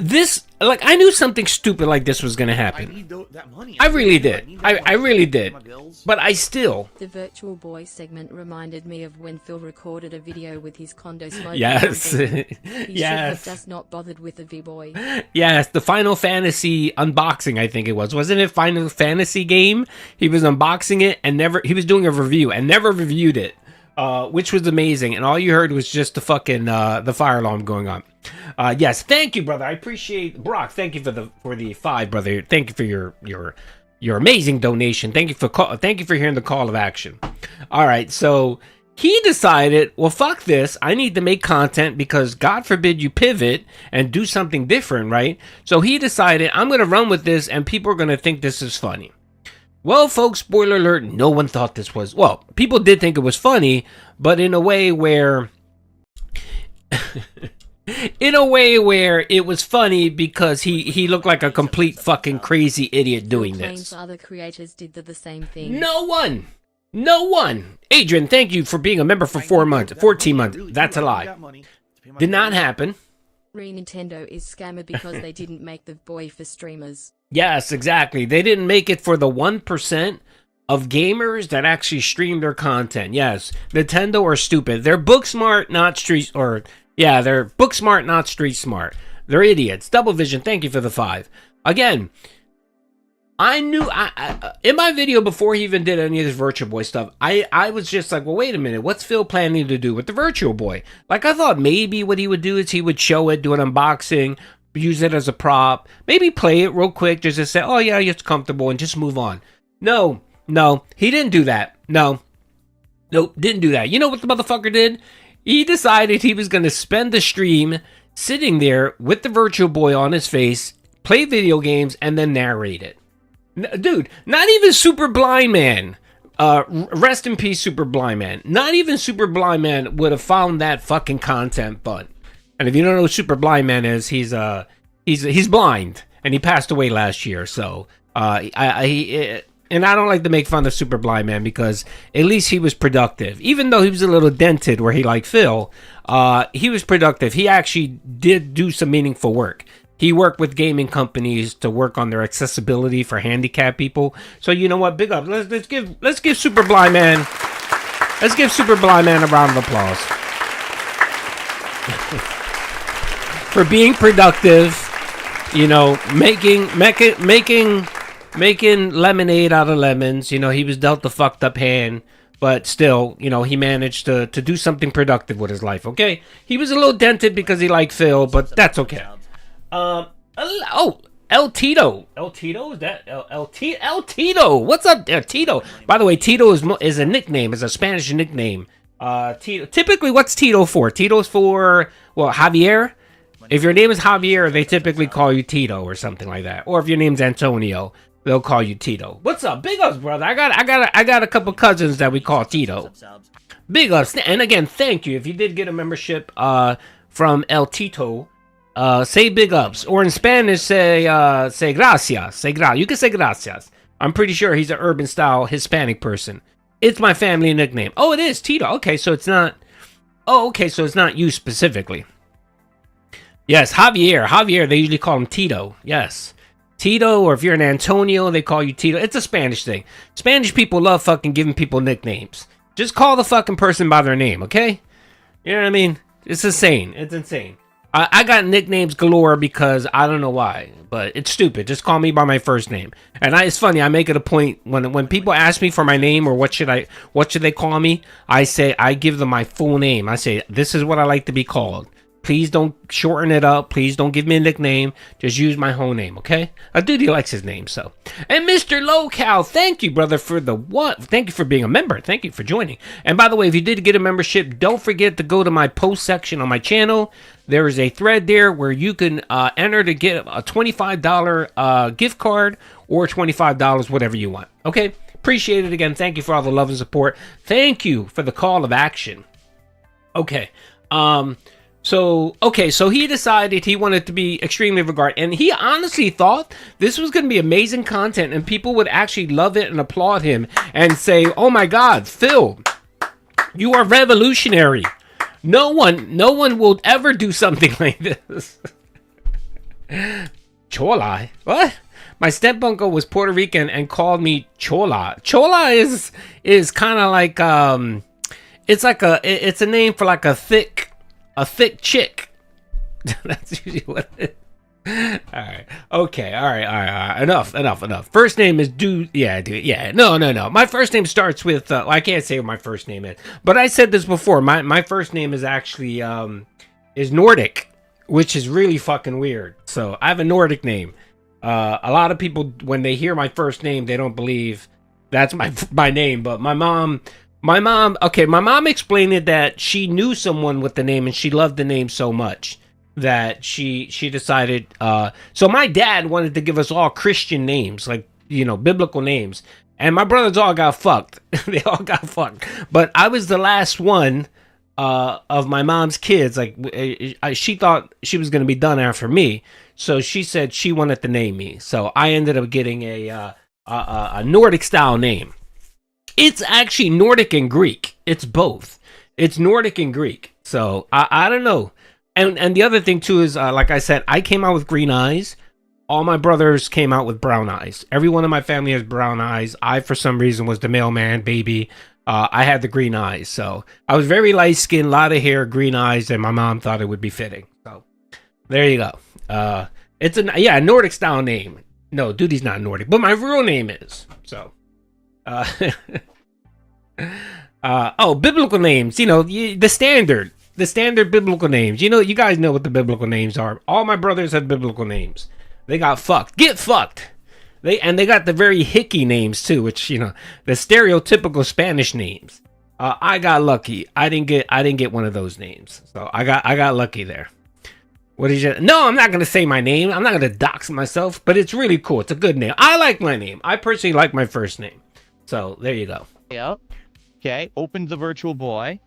knew something stupid like this was gonna happen. I need that money. I really did. need that I money really to pay did. my bills. But I still. The Virtual Boy segment reminded me of when Phil recorded a video with his condo smoking. Yes. He should Yes. have just not bothered with the V-Boy. Yes, the Final Fantasy unboxing, I think it was. Wasn't it Final Fantasy game? He was unboxing it and he was doing a review and never reviewed it. Which was amazing, and all you heard was just the fucking the fire alarm going on. Yes, thank you, brother. I appreciate Brock. Thank you for the 5, brother. Thank you for your amazing donation. Thank you for hearing the call of action. All right, so he decided, well, fuck this. I need to make content because God forbid you pivot and do something different, right? So he decided, I'm gonna run with this, and people are gonna think this is funny. Well, folks, spoiler alert, no one thought this was... Well, people did think it was funny, but in a way where... it was funny because he looked like a complete fucking crazy idiot doing Phil this. claims other creators did the same thing. No one! Adrian, thank you for being a member for 14 months. That's a lie. Did not happen. Nintendo is scammer because they didn't make the boy for streamers. Yes, exactly. They didn't make it for the 1% of gamers that actually stream their content. Yes, Nintendo are stupid. They're book smart, not street... they're book smart, not street smart. They're idiots. Double Vision, thank you for the 5. Again, I knew... in my video before he even did any of this Virtual Boy stuff, I was just like, well, wait a minute. What's Phil planning to do with the Virtual Boy? Like, I thought maybe what he would do is he would show it, do an unboxing... use it as a prop, maybe play it real quick, just to say, oh yeah, it's comfortable, and just move on. No, he didn't do that. Nope, didn't do that. You know what the motherfucker did? He decided he was going to spend the stream sitting there with the Virtual Boy on his face, play video games, and then narrate it. Dude, not even Super Blind Man. Rest in peace, Super Blind Man. Not even Super Blind Man would have found that fucking content fun. And if you don't know who Super Blind Man is, he's blind, and he passed away last year. So and I don't like to make fun of Super Blind Man because at least he was productive. Even though he was a little dented, where he like Phil, he was productive. He actually did do some meaningful work. He worked with gaming companies to work on their accessibility for handicapped people. So you know what? Big up. Let's give Super Blind Man. Let's give Super Blind Man a round of applause. For being productive, you know, making lemonade out of lemons. You know, he was dealt a fucked up hand, but still, you know, he managed to do something productive with his life. Okay, he was a little dented because he liked Phil, but that's okay. El Tito, is that El Tito? What's up, Tito? By the way, Tito is a nickname, is a Spanish nickname. Tito. Typically, what's Tito for? Tito's for, well, Javier. If your name is Javier, they typically call you Tito or something like that. Or if your name's Antonio, they'll call you Tito. What's up? Big ups, brother. I got a couple cousins that we call Tito. Big ups. And again, thank you. If you did get a membership from El Tito, say big ups. Or in Spanish, say gracias. You can say gracias. I'm pretty sure he's an urban style Hispanic person. It's my family nickname. Oh, it is Tito. Okay, so it's not. Oh, okay, so it's not you specifically. Yes, Javier, they usually call him Tito. Yes. Tito, or if you're an Antonio, they call you Tito. It's a Spanish thing. Spanish people love fucking giving people nicknames. Just call the fucking person by their name, okay? You know what I mean? It's insane. It's insane. I got nicknames galore because I don't know why, but it's stupid. Just call me by my first name. And it's funny, I make it a point when people ask me for my name or what should they call me, I give them my full name. I say, this is what I like to be called. Please don't shorten it up. Please don't give me a nickname. Just use my whole name, okay? Doody likes his name, so. And Mr. Lolcow, thank you, brother, for the what? Thank you for being a member. Thank you for joining. And by the way, if you did get a membership, don't forget to go to my post section on my channel. There is a thread there where you can enter to get a $25 gift card or $25, whatever you want, okay? Appreciate it again. Thank you for all the love and support. Thank you for the call of action. Okay, So he decided he wanted to be extremely regarded, and he honestly thought this was going to be amazing content, and people would actually love it and applaud him and say, "Oh my God, Phil, you are revolutionary. No one will ever do something like this." Chola? What? My step-uncle was Puerto Rican and called me Chola. Chola is kind of like it's a name for like a thick chick. That's usually what it is. All right. Okay. All right. Enough. First name is Dude. Yeah, dude. Yeah. No. My first name starts with. Well, I can't say what my first name is, but I said this before. My first name is actually is Nordic, which is really fucking weird. So I have a Nordic name. A lot of people, when they hear my first name, they don't believe that's my name. But my mom explained it that she knew someone with the name and she loved the name so much that she decided. So my dad wanted to give us all Christian names, like, you know, biblical names, and my brothers all got fucked. They all got fucked. But I was the last one of my mom's kids. Like, she thought she was going to be done after me, so she said she wanted to name me. So I ended up getting a Nordic style name. It's actually Nordic and Greek. It's both. It's Nordic and Greek. So I don't know. And the other thing too is, like I said, I came out with green eyes. All my brothers came out with brown eyes. Everyone in my family has brown eyes. I, for some reason, was the mailman baby. I had the green eyes. So I was very light skinned, a lot of hair, green eyes, and my mom thought it would be fitting. So there you go. It's a Nordic style name. No, Doody's not Nordic, but my real name is. So biblical names, you know, the standard biblical names. You know, you guys know what the biblical names are. All my brothers have biblical names. They got fucked. Get fucked. They got the very hickey names too, which, you know, the stereotypical Spanish names. I got lucky. I didn't get one of those names. So I got lucky there. What did you? No, I'm not gonna say my name. I'm not gonna dox myself, but it's really cool. It's a good name. I like my name. I personally like my first name. So there you go. Yep. Okay. Open the virtual boy.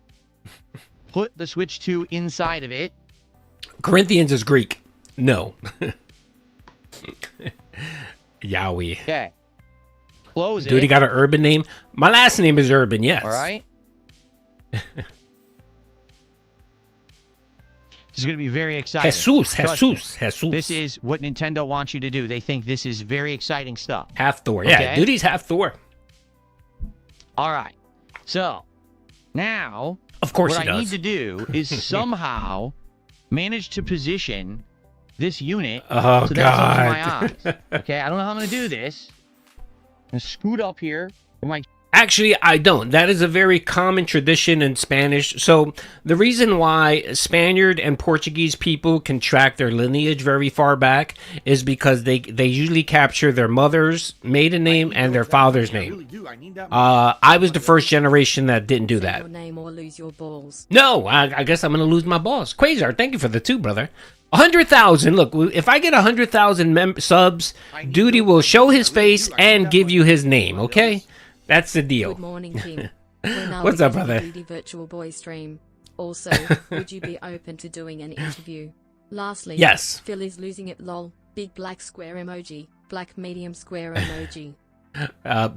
Put the Switch 2 inside of it. Corinthians is Greek. No. Yahweh. Okay. Close it. Dude, he got an urban name. My last name is Urban, yes. All right. This is going to be very exciting. Jesus. This is what Nintendo wants you to do. They think this is very exciting stuff. Half Thor. Yeah, okay? Dude, he's half Thor. All right. So, now, of course what he does. I need to do is somehow manage to position this unit so that it's up to my eyes. Okay, I don't know how I'm going to do this. I'm going to scoot up here with my... Actually, I don't. That is a very common tradition in Spanish. So the reason why Spaniard and Portuguese people can track their lineage very far back is because they usually capture their mother's maiden name and their father's name. I was the first generation that didn't do that. Your name or lose your balls. No, I guess I'm going to lose my balls. Quasar, thank you for the 2, brother. 100,000. Look, if I get 100,000 subs, Doody will show his face and give you his name, okay? That's the deal. Good morning, King. What's up, brother? Virtual boy stream. Also, would you be open to doing an interview? Lastly, yes. Phil is losing it, lol. Big black square emoji. Black medium square emoji.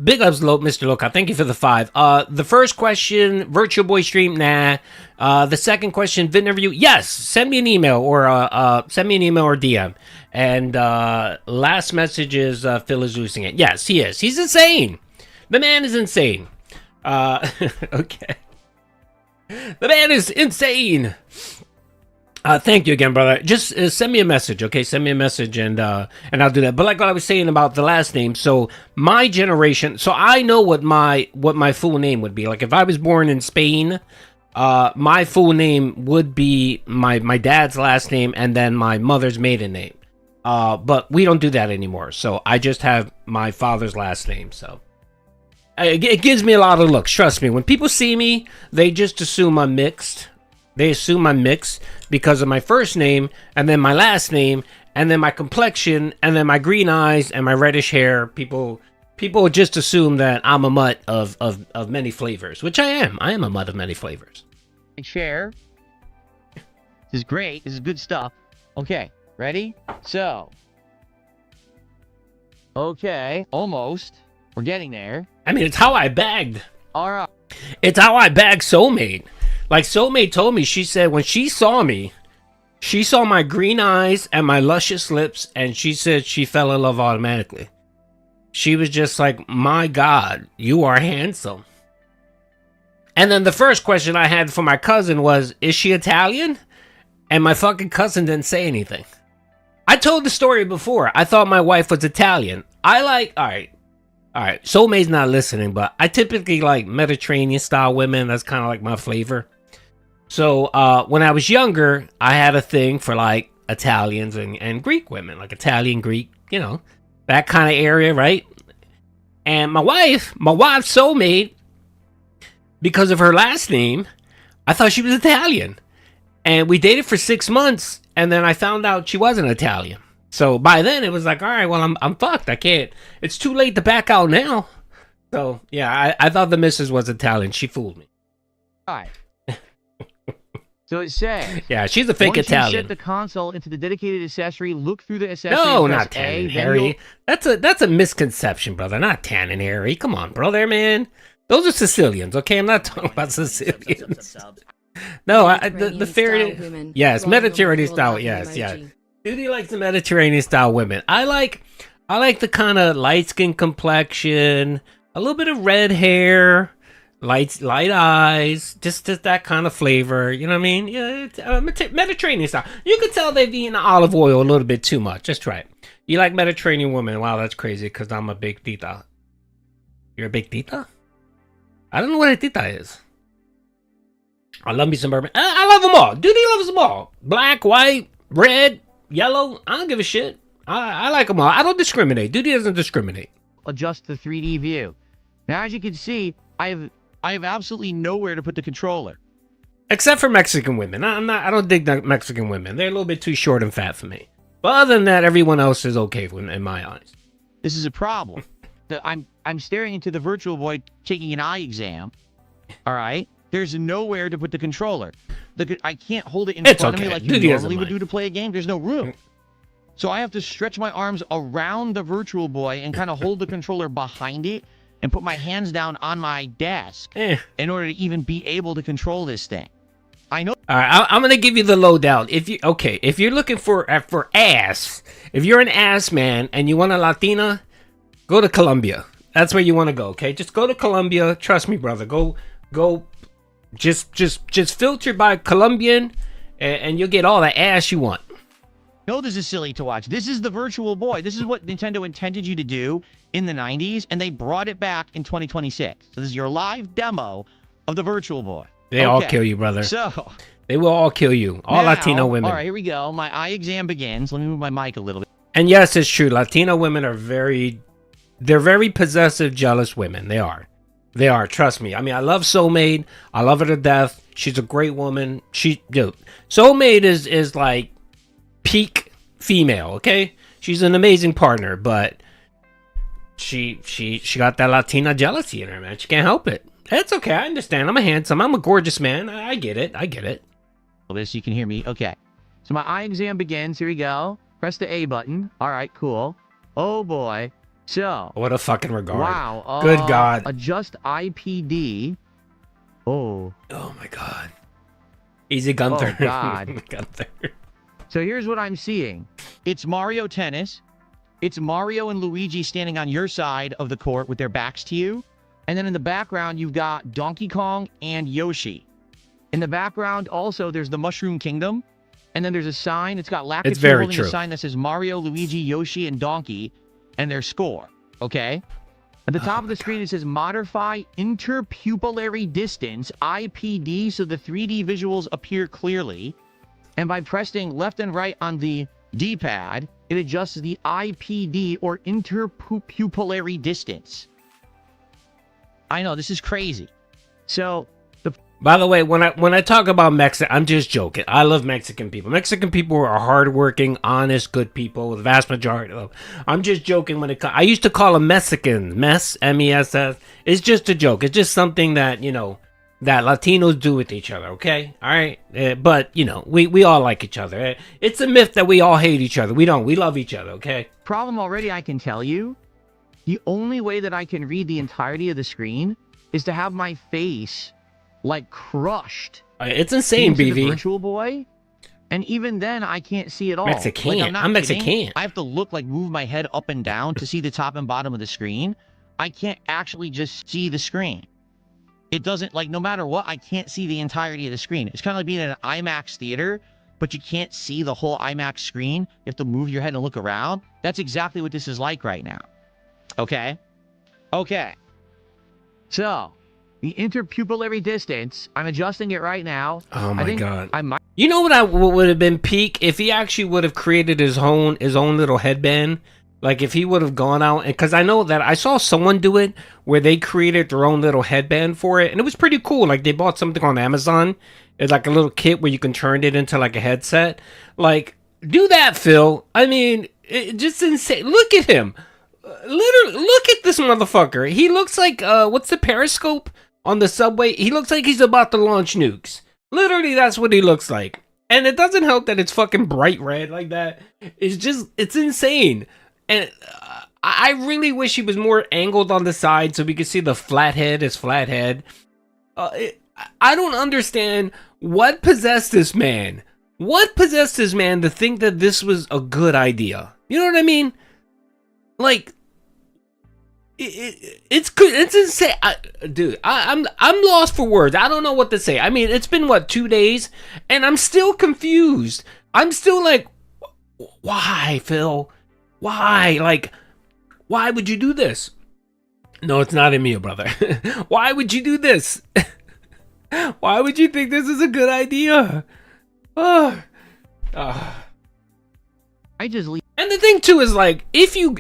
Big ups, Mr. Lolcow. Thank you for the 5. The first question, virtual boy stream, nah. The second question, vid interview, yes. Send me an email or DM. And last message is Phil is losing it. Yes, he is. He's insane. The man is insane. Okay. The man is insane. Thank you again, brother. Just send me a message, okay? Send me a message and I'll do that. But like what I was saying about the last name, so my generation, so I know what my full name would be. Like if I was born in Spain, my full name would be my dad's last name and then my mother's maiden name. But we don't do that anymore. So I just have my father's last name, so it gives me a lot of looks. Trust me, when people see me, they just assume I'm mixed. They assume I'm mixed because of my first name and then my last name and then my complexion and then my green eyes and my reddish hair. People just assume that I'm a mutt of many flavors, which I am. I am a mutt of many flavors. Share. This is great. This is good stuff. Okay, ready? So. Okay, almost. We're getting there. I mean, it's how I bagged. All right. It's how I bagged Soulmate. Like, Soulmate told me, she said when she saw me, She saw my green eyes and my luscious lips, and she said she fell in love automatically. She was just like, my God, you are handsome. And then the first question I had for my cousin was, is she Italian? And my fucking cousin didn't say anything. I told the story before. I thought my wife was Italian. I like, all right. Soulmate's not listening, but I typically like Mediterranean style women. That's kind of like my flavor. So when I was younger, I had a thing for like Italians and Greek women, like Italian, Greek, you know, that kind of area, right? And my wife's soulmate, because of her last name, I thought she was Italian. And we dated for 6 months, and then I found out she wasn't Italian. So by then it was like, all right, well, I'm fucked. I can't. It's too late to back out now. So yeah, I thought the missus was Italian. She fooled me. All right. So it says, yeah, she's a fake once Italian. You set the console into the dedicated accessory, look through the accessory. No, and not press Tan A, and then Harry. That's a misconception, brother. Not Tan and Harry. Come on, brother, man. Those are Sicilians, okay? I'm not talking about Sicilians. No, the fair. Yes, Mediterranean style. Yes, yeah. Doody likes the Mediterranean style women. I like the kind of light skin complexion, a little bit of red hair, light eyes, just that kind of flavor. You know what I mean? Yeah, it's, Mediterranean style. You can tell they've eaten olive oil a little bit too much. Just try it. You like Mediterranean women? Wow, that's crazy. Because I'm a big tita. You're a big tita? I don't know what a tita is. I love me some bourbon. I love them all. Doody loves them all. Black, white, red, yellow. I don't give a shit. I like them all. I don't discriminate. Doody doesn't discriminate. Adjust the 3D view. Now, as you can see, I have absolutely nowhere to put the controller. Except for Mexican women. I don't dig Mexican women. They're a little bit too short and fat for me. But other than that, everyone else is okay in my eyes. This is a problem. I'm staring into the Virtual Boy taking an eye exam. All right. There's nowhere to put the controller. I can't hold it in front of me like you normally would do to play a game. There's no room. So I have to stretch my arms around the Virtual Boy and kind of hold the controller behind it and put my hands down on my desk in order to even be able to control this thing. I know. All right, I'm gonna give you the lowdown. If you're looking for ass, if you're an ass man and you want a Latina, go to Colombia. That's where you want to go. Okay, just go to Colombia. Trust me, brother. Go. Just filter by Colombian, and you'll get all the ass you want. No, this is silly to watch. This is the Virtual Boy. This is what Nintendo intended you to do in the 90s, and they brought it back in 2026. So this is your live demo of the Virtual Boy. They all kill you, brother. So they will all kill you. All now, Latino women. All right, here we go. My eye exam begins. Let me move my mic a little bit. And yes, it's true. Latino women are they're very possessive, jealous women. They are. They are. Trust me. I mean, I love Soulmate. I love her to death. She's a great woman. Soulmate is like peak female. Okay, she's an amazing partner, but she got that Latina jealousy in her, man. She can't help it. That's okay. I understand. I'm a gorgeous man. I get it. This, you can hear me. Okay. So my eye exam begins. Here we go. Press the A button. All right, cool. Oh boy. So. What a fucking regard. Wow. Good God. Adjust IPD. Oh. Oh my God. Easy Gunther. Oh God. Gunther. So here's what I'm seeing. It's Mario Tennis. It's Mario and Luigi standing on your side of the court with their backs to you. And then in the background, you've got Donkey Kong and Yoshi. In the background, also, there's the Mushroom Kingdom. And then there's a sign. It's got Lakitu holding a sign that says Mario, Luigi, Yoshi, and Donkey, and their score. Okay? At the top of the screen, it says Modify Interpupillary Distance, IPD, so the 3D visuals appear clearly. And by pressing left and right on the D-pad, it adjusts the IPD, or interpupillary distance. I know, this is crazy. So, by the way, when I talk about Mexican, I'm just joking. I love Mexican people. Mexican people are hardworking, honest, good people. The vast majority of them. I'm just joking when it comes. I used to call them Mexicans, MESS. It's just a joke. It's just something that that Latinos do with each other. Okay, all right. But we all like each other. It's a myth that we all hate each other. We don't. We love each other. Okay. Problem already. I can tell you, the only way that I can read the entirety of the screen is to have my face like crushed. It's insane, BV. The Virtual Boy. And even then, I can't see it all. Mexican. Like, I'm Mexican. Kidding. I have to look, like, move my head up and down to see the top and bottom of the screen. I can't actually just see the screen. It doesn't, like, no matter what, I can't see the entirety of the screen. It's kind of like being in an IMAX theater, but you can't see the whole IMAX screen. You have to move your head and look around. That's exactly what this is like right now. Okay? Okay. So, the interpupillary distance, I'm adjusting it right now. Oh my God. I might. You know what would have been peak? If he actually would have created his own little headband. Like if he would have gone out, because I know that I saw someone do it where they created their own little headband for it, and it was pretty cool. Like they bought something on Amazon. It's like a little kit where you can turn it into like a headset. Like, do that, Phil. I mean, just insane. Look at him. Literally, look at this motherfucker. He looks like, what's the Periscope on the subway? He looks like he's about to launch nukes. Literally, that's what he looks like. And it doesn't help that it's fucking bright red like that. It's insane. And I really wish he was more angled on the side so we could see the flathead, his flathead. I don't understand what possessed this man. What possessed this man to think that this was a good idea? You know what I mean? Like, it's good. It's insane, dude. I'm lost for words. I don't know what to say. I mean, it's been what, 2 days, and I'm still confused. I'm still like, why, Phil? Why? Like, why would you do this? No, it's not Emil, brother. Why would you do this? Why would you think this is a good idea? I just leave. And the thing too is like, if you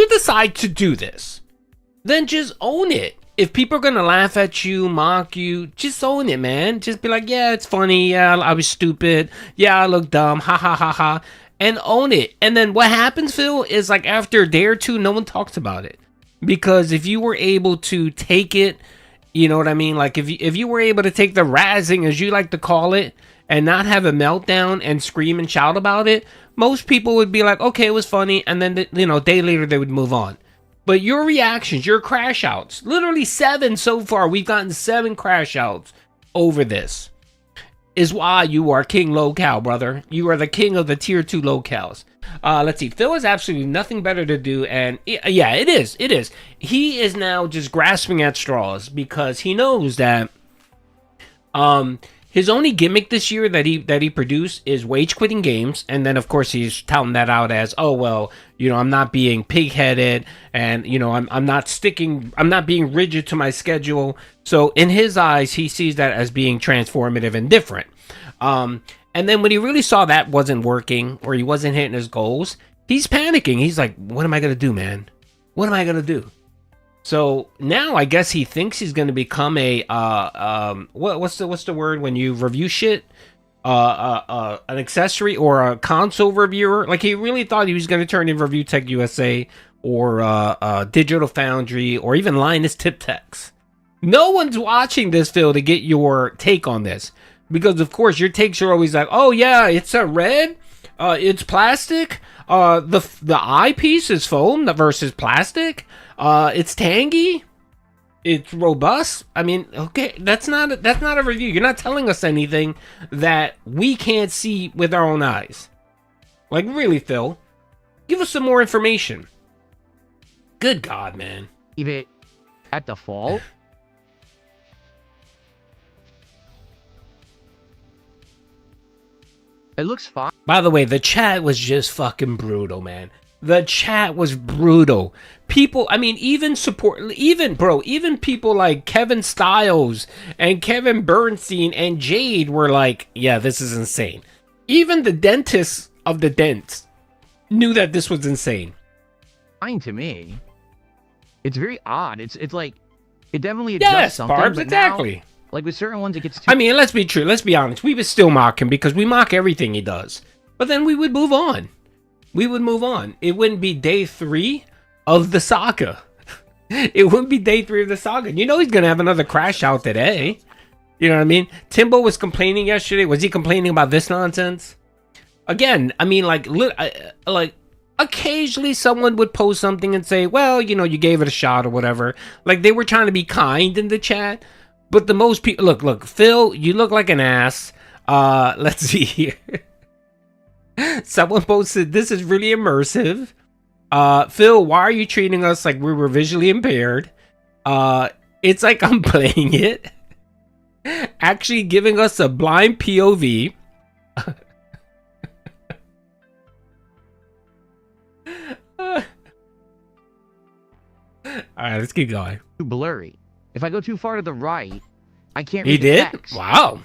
decide to do this, then just own it. If people are gonna laugh at you, mock you, just own it, man. Just be like, yeah, it's funny. Yeah, I was stupid. Yeah, I look dumb. Ha ha ha ha. And own it. And then what happens, Phil, is like after a day or two, no one talks about it. Because if you were able to take it, you know what I mean? Like if you were able to take the razzing, as you like to call it, and not have a meltdown and scream and shout about it, most people would be like, okay, it was funny. And then, a day later they would move on. But your reactions, your crash outs, literally 7 so far. We've gotten 7 crash outs over this. Is why you are King Lolcow, brother. You are the king of the tier 2 locals. Let's see. Phil has absolutely nothing better to do, and yeah, it is. He is now just grasping at straws because he knows that his only gimmick this year that he produced is wage quitting games, and then of course he's touting that out as, oh well, I'm not being pig-headed, and I'm not being rigid to my schedule. So in his eyes, he sees that as being transformative and different. And then when he really saw that wasn't working, or he wasn't hitting his goals, he's panicking. He's like, what am I gonna do, man? What am I gonna do? So now I guess he thinks he's gonna become a what's the word when you review shit? An accessory or a console reviewer. Like he really thought he was gonna turn in Review Tech USA or Digital Foundry or even Linus Tip Techs. No one's watching this, Phil, to get your take on this. Because, of course, your takes are always like, oh, yeah, it's a red, it's plastic, the eyepiece is foam versus plastic, it's tangy, it's robust. I mean, okay, that's not a review. You're not telling us anything that we can't see with our own eyes. Like, really, Phil, give us some more information. Good God, man. Leave it at default. It looks fine. By the way, the chat was just fucking brutal, man. The chat was brutal. People, I mean, even people like Kevin Stiles and Kevin Bernstein and Jade were like, yeah, this is insane. Even the dentists of the dents knew that this was insane. Fine to me. It's very odd. It's like, it definitely adjusts something. Barbs, exactly. Now, like with certain ones, it gets too... I mean, let's be true. Let's be honest. We would still mock him because we mock everything he does. But then we would move on. It wouldn't be day 3 of the saga. It wouldn't be day 3 of the saga. He's going to have another crash out today. You know what I mean? Timbo was complaining yesterday. Was he complaining about this nonsense? Again, I mean, like occasionally someone would post something and say, well, you gave it a shot or whatever. Like they were trying to be kind in the chat. But the most people, look, Phil, you look like an ass. Let's see here. Someone posted, this is really immersive. Phil, why are you treating us like we were visually impaired? It's like I'm playing it. Actually giving us a blind POV. Alright, let's keep going. Too blurry. If I go too far to the right, I can't He read the did? text. Wow.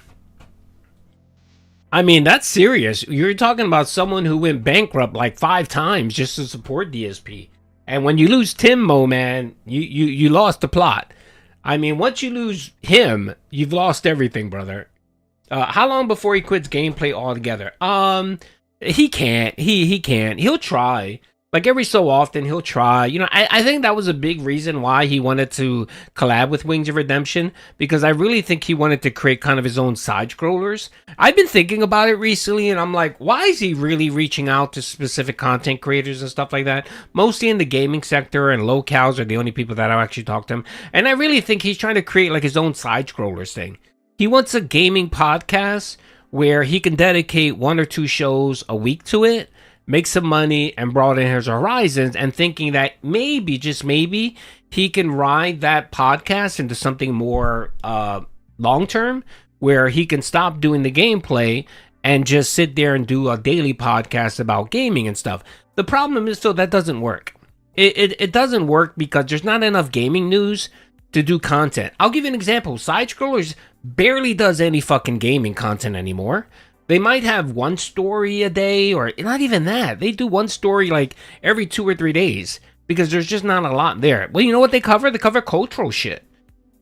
I mean, that's serious. You're talking about someone who went bankrupt like 5 times just to support DSP. And when you lose Timmo, man, you lost the plot. I mean, once you lose him, you've lost everything, brother. How long before he quits gameplay altogether? He can't. He can't. He'll try. Like every so often, he'll try. You know, I think that was a big reason why he wanted to collab with Wings of Redemption, because I really think he wanted to create kind of his own side scrollers. I've been thinking about it recently, and I'm like, why is he really reaching out to specific content creators and stuff like that? Mostly in the gaming sector, and Lolcows are the only people that I'll actually talk to him. And I really think he's trying to create like his own side scrollers thing. He wants a gaming podcast where he can dedicate 1 or 2 shows a week to it, make some money, and broaden his horizons, and thinking that maybe, just maybe, he can ride that podcast into something more long-term, where he can stop doing the gameplay and just sit there and do a daily podcast about gaming and stuff. The problem is, though, that doesn't work. It doesn't work because there's not enough gaming news to do content. I'll give you an example. Side Scrollers barely does any fucking gaming content anymore. They might have 1 story a day, or not even that. They do 1 story like every 2 or 3 days because there's just not a lot there. Well, you know what they cover? They cover cultural shit.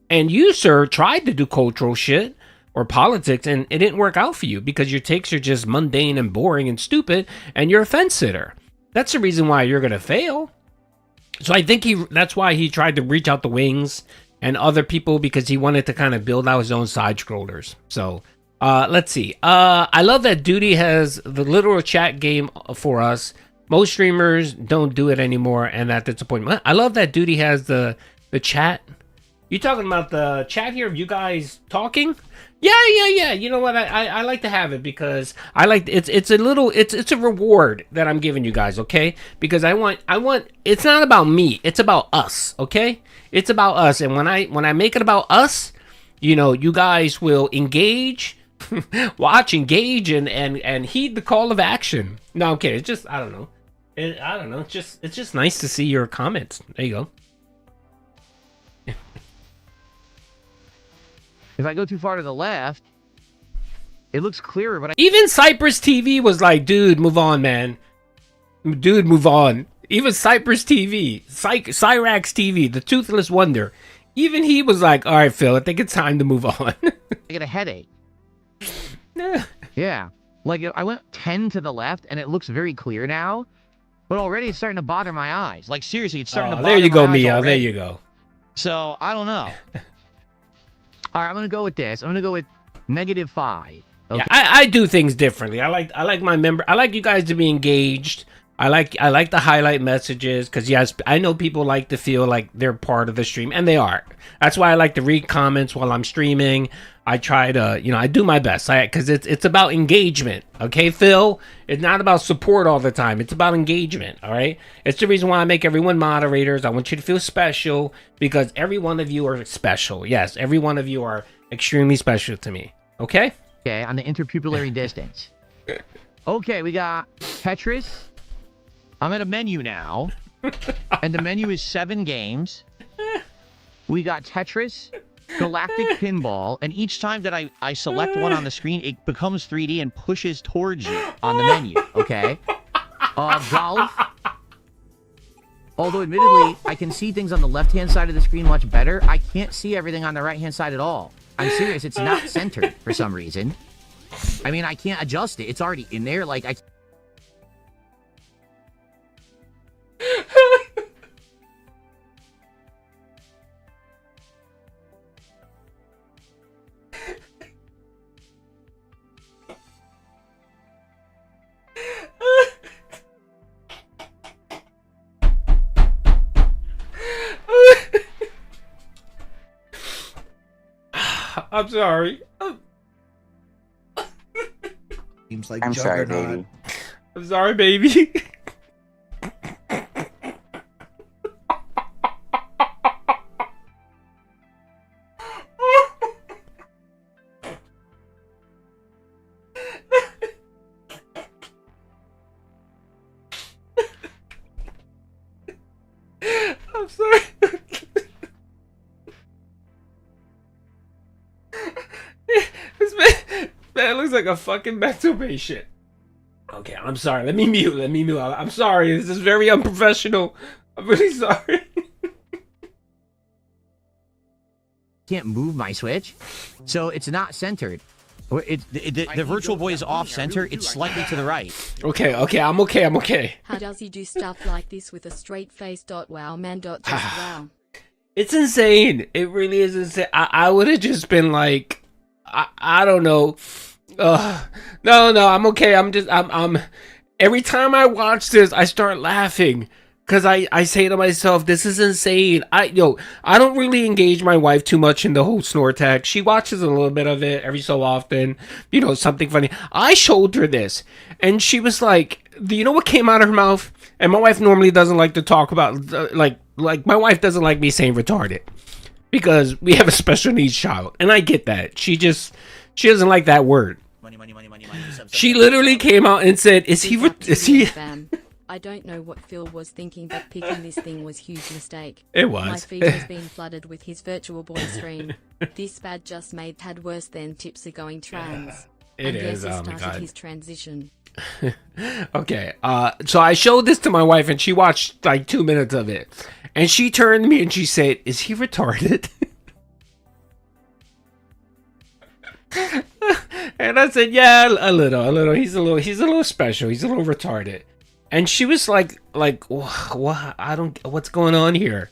And you, sir, tried to do cultural shit or politics, and it didn't work out for you because your takes are just mundane and boring and stupid, and you're a fence sitter. That's the reason why you're going to fail. So I think that's why he tried to reach out to Wings and other people, because he wanted to kind of build out his own side scrollers. So let's see. I love that Doody has the literal chat game for us. Most streamers don't do it anymore, and that disappointment. I love that Doody has the chat. You talking about the chat here of you guys talking? Yeah. You know what? I like to have it because I like it's a reward that I'm giving you guys, okay? Because I want it's not about me, it's about us, okay? It's about us, and when I make it about us, you know, you guys will engage, watch, engage, and heed the call of action. No, I'm kidding. It's just I don't know. It's just nice to see your comments. There you go. If I go too far to the left, it looks clearer, but Even Cypress TV was like, dude, move on, man. Dude, move on. Even Cypress TV, Cyrax TV, the Toothless Wonder, even he was like, all right, Phil, I think it's time to move on. I get a headache. Yeah. Like, I went 10 to the left, and it looks very clear now, but already it's starting to bother my eyes. Like, seriously, it's starting to bother my eyes. There you go, Mia. already. There you go. So, I don't know. All right, I'm going to go with this. I'm going to go with -5. Okay. Yeah, I do things differently. I like my member. I like you guys to be engaged. I like the highlight messages because, yes, I know people like to feel like they're part of the stream, and they are. That's why I like to read comments while I'm streaming. I try to, I do my best because it's about engagement. Okay, Phil? It's not about support all the time. It's about engagement, all right? It's the reason why I make everyone moderators. I want you to feel special because every one of you are special. Yes, every one of you are extremely special to me. Okay? Okay, on the interpupillary distance. Okay, we got Tetris. I'm at a menu now, and the menu is 7 games. We got Tetris, Galactic Pinball, and each time that I select one on the screen, it becomes 3D and pushes towards you on the menu, okay? Golf. Although, admittedly, I can see things on the left-hand side of the screen much better, I can't see everything on the right-hand side at all. I'm serious, it's not centered for some reason. I mean, I can't adjust it. It's already in there, like, I... I'm sorry. names like I'm sorry, Juggernaut. baby. I'm sorry, baby. I'm sorry. Man looks like a fucking mental patient. Okay, I'm sorry. Let me mute. I'm sorry. This is very unprofessional. I'm really sorry. Can't move my Switch, so it's not centered. The Virtual Boy is off center. It's slightly to the right. Okay, I'm okay. How does he do stuff like this with a straight face? Wow, man. Just wow. It's insane. It really is insane. I would have just been like, I don't know. No, I'm okay. I'm every time I watch this, I start laughing. Cause I say to myself, this is insane. I don't really engage my wife too much in the whole snore tech. She watches a little bit of it every so often, something funny. I showed her this and she was like, do you know what came out of her mouth? And my wife normally doesn't like to talk about, like my wife doesn't like me saying retarded because we have a special needs child. And I get that. She doesn't like that word. Money. She literally came out and said, is he? I don't know what Phil was thinking, but picking this thing was a huge mistake. It was. My feed has been flooded with his Virtual Boy stream. This bad just made Tad worse than tips are going trans. It is. Yes, Oh my God. his transition. Okay. So I showed this to my wife and she watched like 2 minutes of it. And she turned to me and she said, is he retarded? And I said, yeah, a little. He's a little special. He's a little retarded. And she was like, what? What's going on here?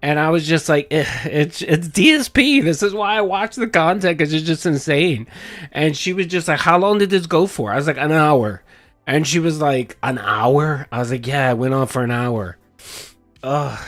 And I was just like, it's DSP. This is why I watch the content, because it's just insane. And she was just like, how long did this go for? I was like, an hour. And she was like, an hour? I was like, yeah, it went on for an hour. Ugh.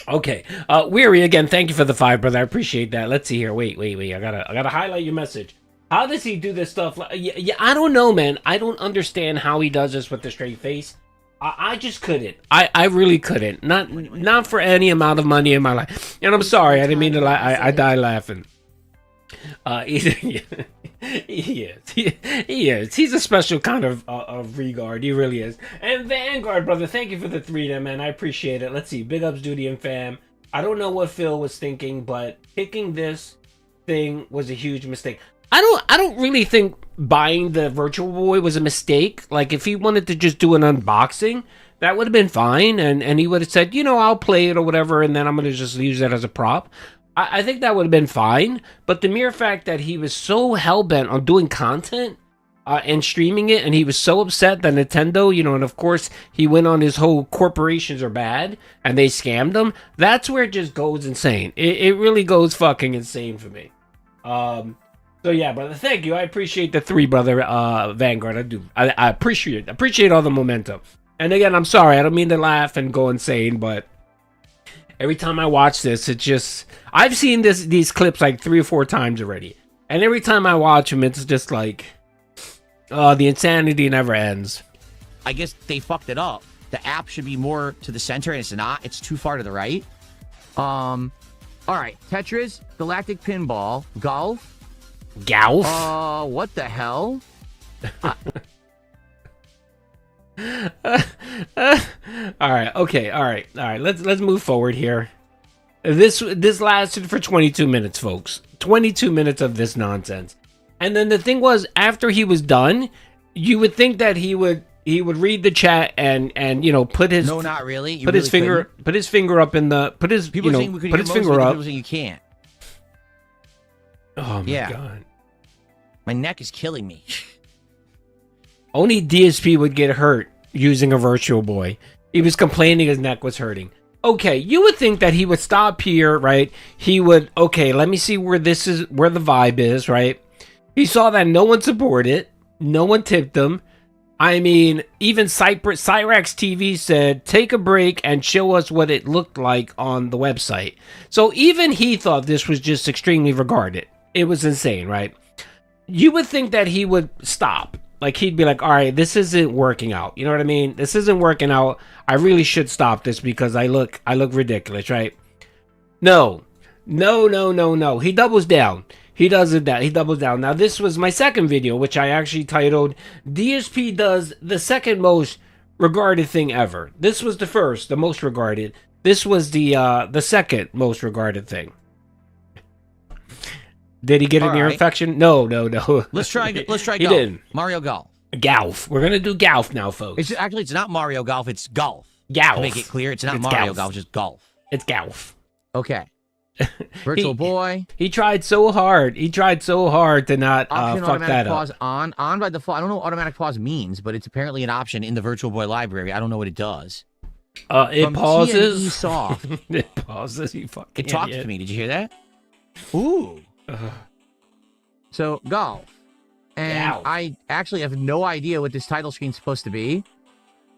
Okay. Weary, again, thank you for the 5, brother. I appreciate that. Let's see here. Wait. I gotta highlight your message. How does he do this stuff? Yeah, I don't know, man. I don't understand how he does this with the straight face. I just couldn't. I really couldn't. Not for any amount of money in my life. And I'm sorry. I didn't mean to lie. I died laughing. He is. He's a special kind of regard. He really is. And Vanguard, brother, thank you for the 3 there, man. I appreciate it. Let's see. Big ups, Doody and fam. I don't know what Phil was thinking, but picking this thing was a huge mistake. I don't really think buying the Virtual Boy was a mistake. Like, if he wanted to just do an unboxing, that would have been fine. And he would have said, I'll play it or whatever, and then I'm going to just use that as a prop. I think that would have been fine. But the mere fact that he was so hell-bent on doing content and streaming it, and he was so upset that Nintendo, and of course, he went on his whole corporations are bad, and they scammed him, that's where it just goes insane. It really goes fucking insane for me. So yeah, brother, thank you. I appreciate the 3, brother, Vanguard. I do. I appreciate all the momentum. And again, I'm sorry. I don't mean to laugh and go insane, but every time I watch this, it just... I've seen these clips like 3 or 4 times already. And every time I watch them, it's just like... the insanity never ends. I guess they fucked it up. The app should be more to the center, and it's not. It's too far to the right. All right. Tetris, Galactic Pinball, Golf. Golf? What the hell? All right. Let's move forward here. This lasted for 22 minutes, folks. 22 minutes of this nonsense. And then the thing was, after he was done, you would think that he would read the chat and put his No, not really. You put really his finger couldn't. put his finger up in the put his People saying we could put hear his most finger of it, up. people saying you can't. Oh my Yeah. God. My neck is killing me. Only DSP would get hurt using a Virtual Boy. He was complaining his neck was hurting. Okay, you would think that he would stop here, right? He would, okay, let me see where the vibe is, right? He saw that no one supported, no one tipped him. I mean, even Cyrax TV said, take a break and show us what it looked like on the website. So even he thought this was just extremely regarded. It was insane, right? You would think that he would stop like he'd be like, all right, this isn't working out. You know what I mean? This isn't working out. I really should stop this because I look ridiculous, right? No. He doubles down. He does it that. He doubles down. Now, this was my second video, which I actually titled, DSP does the second most regarded thing ever. This was the first, the most regarded. This was the second most regarded thing. Did he get an ear infection? No. Let's try He golf. didn't. Mario Golf. Golf. We're gonna do golf now, folks. It's not Mario Golf. It's golf. Golf. To make it clear, it's not Mario Golf. It's just golf. It's golf. Okay. Virtual boy. He tried so hard. He tried so hard to not Option fuck automatic that pause up. on by default. I don't know what automatic pause means, but it's apparently an option in the Virtual Boy library. I don't know what it does. It From pauses. TNE Soft. It pauses. You fucking It talked idiot. to me. Did you hear that? Ooh. So golf, and Golf. I actually have no idea what this title screen's supposed to be.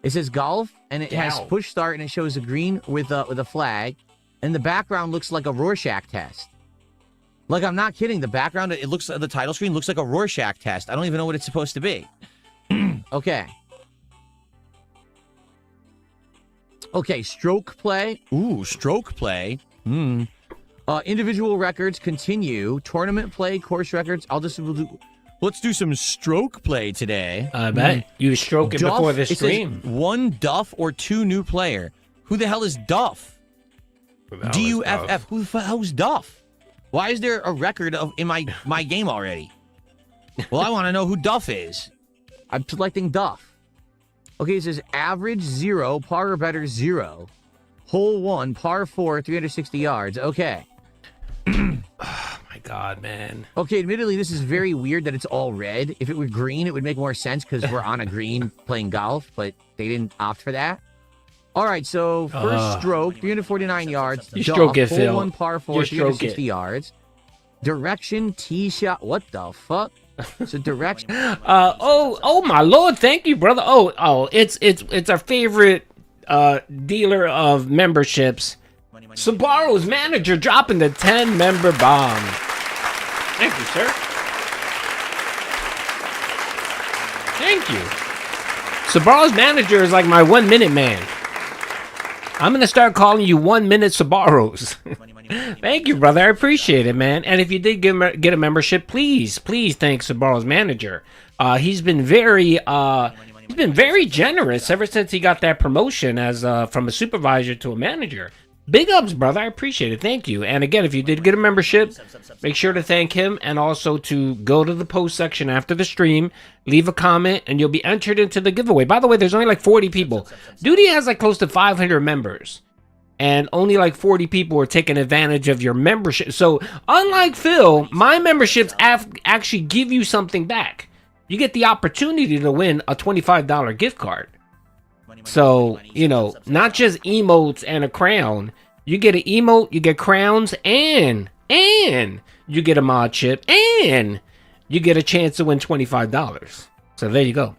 It says golf, and it has Golf. push start, and it shows a green with a flag, and the background looks like a Rorschach test. Like, I'm not kidding. The background, the title screen looks like a Rorschach test. I don't even know what it's supposed to be. Okay. Okay, stroke play. Ooh, stroke play. Individual records continue. Tournament play, course records. Let's do some stroke play today. I bet you stroke it before the It says stream. one Duff or two new player. Who the hell is Duff? Duff. Who the hell's Duff? Why is there a record in my game already? Well, I want to know who Duff is. I'm selecting Duff. Okay, it says average 0, par or better 0. Hole 1, par 4, 360 yards. Okay. Oh my god, man. Okay, admittedly, this is very weird that it's all red. If it were green, it would make more sense because we're on a green playing golf, but they didn't opt for that. All right, so first stroke, 349 yards. You stroke it, Hole Phil. 1, par 4, You stroke 360 it. yards. Direction, tee shot. What the fuck? So direction. Oh my lord, thank you, brother. It's our favorite dealer of memberships. Sabaro's manager dropping the 10-member bomb. Thank you, sir. Thank you. Sabaro's manager is like my 1-minute man. I'm gonna start calling you 1-minute Sabaros. Thank you, brother. I appreciate it, man. And if you did get a membership, please thank Sabaro's manager. He's been very generous ever since he got that promotion as from a supervisor to a manager. Big ups, brother. I appreciate it. Thank you. And again, if you did get a membership, make sure to thank him and also to go to the post section after the stream, leave a comment, and you'll be entered into the giveaway. By the way, there's only like 40 people. Doody has like close to 500 members. And only like 40 people are taking advantage of your membership. So, unlike Phil, my memberships actually give you something back. You get the opportunity to win a $25 gift card. So, you know, not just emotes and a crown. You get an emote, you get crowns, and you get a mod chip, and you get a chance to win $25. So there you go.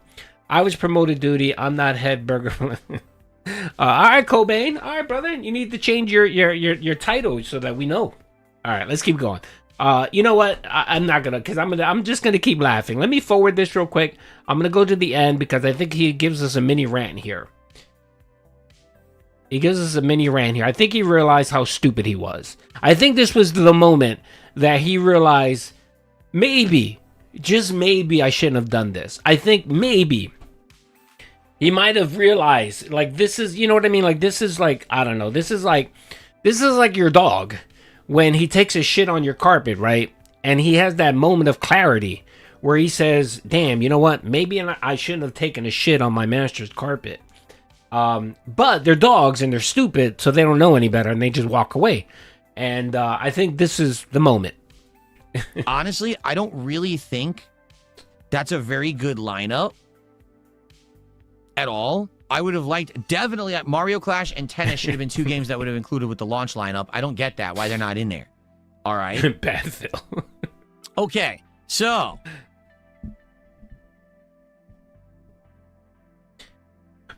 I was promoted, Doody. I'm not head burger. All right, Cobain. All right, brother. You need to change your title so that we know. All right, let's keep going. You know what? I'm not gonna, because I'm just gonna keep laughing. Let me forward this real quick. I'm gonna go to the end because I think he gives us a mini rant here. He gives us a mini rant here. I think he realized how stupid he was. I think this was the moment that he realized maybe, just maybe, I shouldn't have done this. I think maybe he might have realized, like, this is, you know what I mean? Like, this is like, I don't know. This is like your dog when he takes a shit on your carpet, right? And he has that moment of clarity where he says, damn, you know what? Maybe I shouldn't have taken a shit on my master's carpet. But they're dogs and they're stupid, so they don't know any better and they just walk away. And I think this is the moment. Honestly, I don't really think that's a very good lineup at all. I would have liked, definitely, Mario Clash and Tennis should have been two games that would have included with the launch lineup. I don't get that, why they're not in there. All right. Bad Phil. Okay, so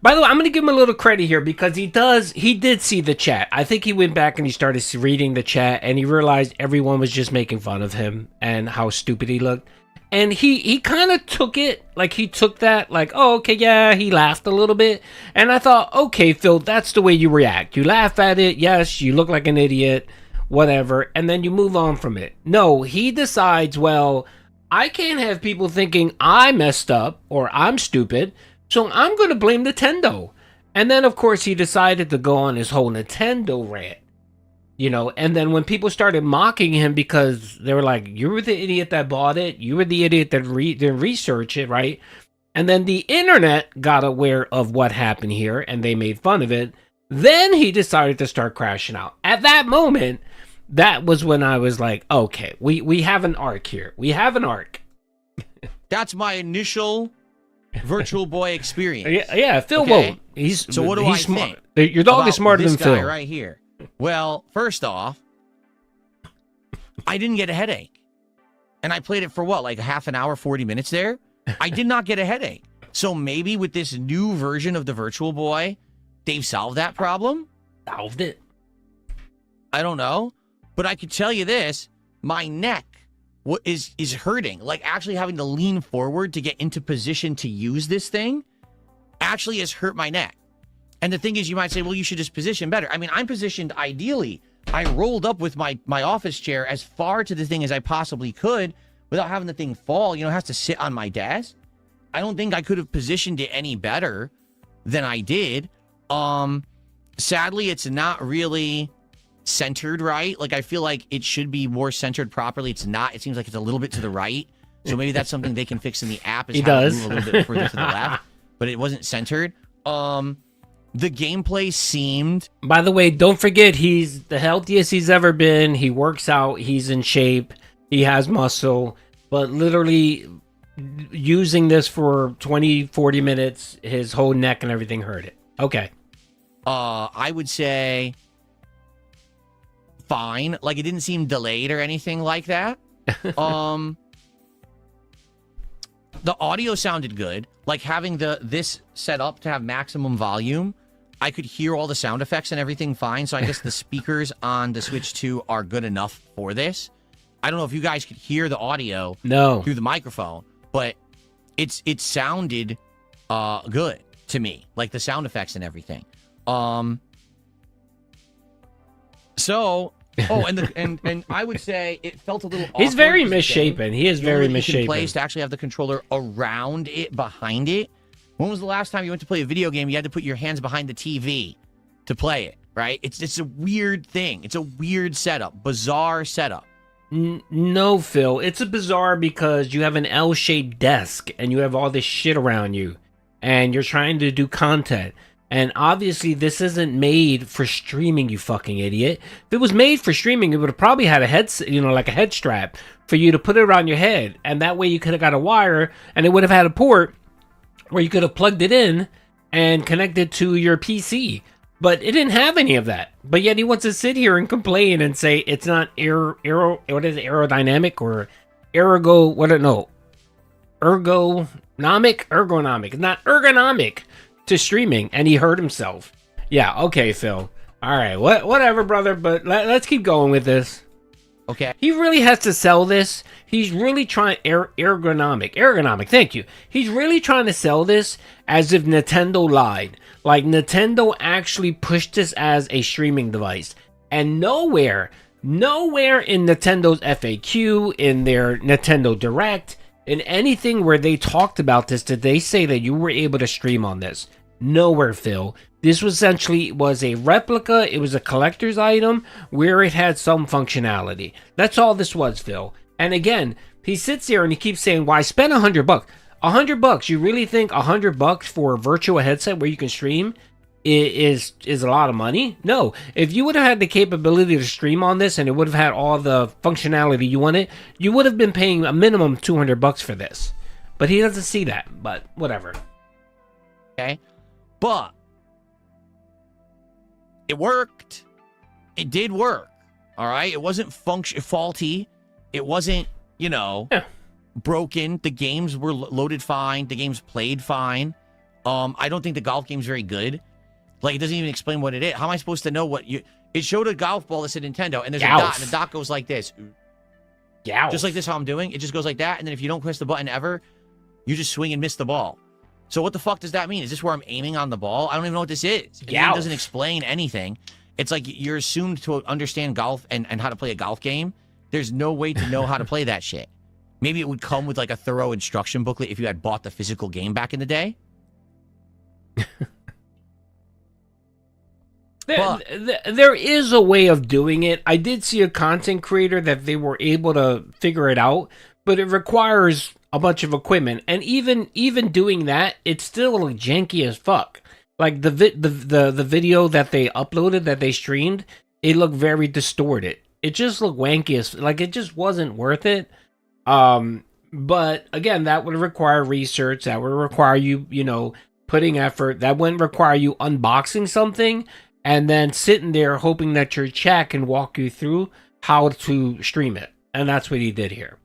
by the way, I'm going to give him a little credit here because he did see the chat. I think he went back and he started reading the chat and he realized everyone was just making fun of him and how stupid he looked. And he kind of took it, like he took that, like, oh, okay, yeah, he laughed a little bit. And I thought, okay, Phil, that's the way you react. You laugh at it, yes, you look like an idiot, whatever, and then you move on from it. No, he decides, well, I can't have people thinking I messed up or I'm stupid, so I'm going to blame Nintendo. And then, of course, he decided to go on his whole Nintendo rant. You know, and then when people started mocking him because they were like, you were the idiot that bought it, you were the idiot that didn't research it, right? And then the internet got aware of what happened here and they made fun of it. Then he decided to start crashing out. At that moment, that was when I was like, okay, we have an arc here. We have an arc. That's my initial Virtual Boy experience. Yeah, Phil okay? won't. So what do I smart. think? Your dog is smarter than Phil. Right here. Well, first off, I didn't get a headache. And I played it for what, like half an hour, 40 minutes there? I did not get a headache. So maybe with this new version of the Virtual Boy, they've solved that problem? Solved it? I don't know. But I could tell you this, my neck is hurting. Like actually having to lean forward to get into position to use this thing actually has hurt my neck. And the thing is, you might say, well, you should just position better. I mean, I'm positioned ideally. I rolled up with my office chair as far to the thing as I possibly could without having the thing fall. You know, it has to sit on my desk. I don't think I could have positioned it any better than I did. Sadly, it's not really centered right. Like, I feel like it should be more centered properly. It's not. It seems like it's a little bit to the right. So maybe that's something they can fix in the app. Is he how does. To move a little bit further to the left. But it wasn't centered. The gameplay seemed... By the way, don't forget, he's the healthiest he's ever been. He works out. He's in shape. He has muscle. But literally, using this for 20, 40 minutes, his whole neck and everything hurt it. Okay. I would say... fine. Like, it didn't seem delayed or anything like that. The audio sounded good. Like, having this set up to have maximum volume... I could hear all the sound effects and everything fine, so I guess the speakers on the Switch 2 are good enough for this. I don't know if you guys could hear the audio through the microphone, but it sounded good to me, like the sound effects and everything. And I would say it felt a little awkward. He's very misshapen. He is very misshapen. Place to actually have the controller around it, behind it. When was the last time you went to play a video game, you had to put your hands behind the TV to play it, right? It's a weird thing. It's a weird setup. Bizarre setup. No, Phil. It's a bizarre because you have an L-shaped desk and you have all this shit around you and you're trying to do content. And obviously this isn't made for streaming, you fucking idiot. If it was made for streaming, it would have probably had a headset, you know, like a head strap for you to put it around your head. And that way you could have got a wire and it would have had a port where you could have plugged it in and connected to your PC. But it didn't have any of that. But yet he wants to sit here and complain and say it's not aerodynamic or ergonomic. It's not ergonomic to streaming. And he hurt himself. Yeah, okay, Phil. All right, whatever, brother. But let's keep going with this. Okay. He really has to sell this. He's really trying ergonomic. Thank you. He's really trying to sell this as if Nintendo lied. Like Nintendo actually pushed this as a streaming device. And nowhere in Nintendo's FAQ, in their Nintendo Direct, in anything where they talked about this, did they say that you were able to stream on this? Nowhere, Phil. This was essentially a replica. It was a collector's item where it had some functionality. That's all this was, Phil. And again, he sits there and he keeps saying, "Well, I spent $100. $100. You really think $100 for a virtual headset where you can stream is a lot of money?" No. If you would have had the capability to stream on this and it would have had all the functionality you wanted, you would have been paying a minimum $200 for this. But he doesn't see that. But whatever. Okay. But it worked. It did work. All right. It wasn't faulty. It wasn't, broken. The games were loaded fine. The games played fine. I don't think the golf game's very good. Like, it doesn't even explain what it is. How am I supposed to know what it showed a golf ball that said Nintendo, and there's a dot, and the dot goes like this. Yeah. Just like this, how I'm doing. It just goes like that, and then if you don't press the button ever, you just swing and miss the ball. So what the fuck does that mean? Is this where I'm aiming on the ball? I don't even know what this is. The game doesn't explain anything. It's like you're assumed to understand golf and how to play a golf game. There's no way to know how to play that shit. Maybe it would come with like a thorough instruction booklet if you had bought the physical game back in the day. There is a way of doing it. I did see a content creator that they were able to figure it out, but it requires a bunch of equipment, and even doing that, it's still like janky as fuck. Like the video that they uploaded, that they streamed, it looked very distorted. It just looked wanky as like it just wasn't worth it. But again, that would require research. That would require you putting effort. That wouldn't require you unboxing something and then sitting there hoping that your chat can walk you through how to stream it. And that's what he did here.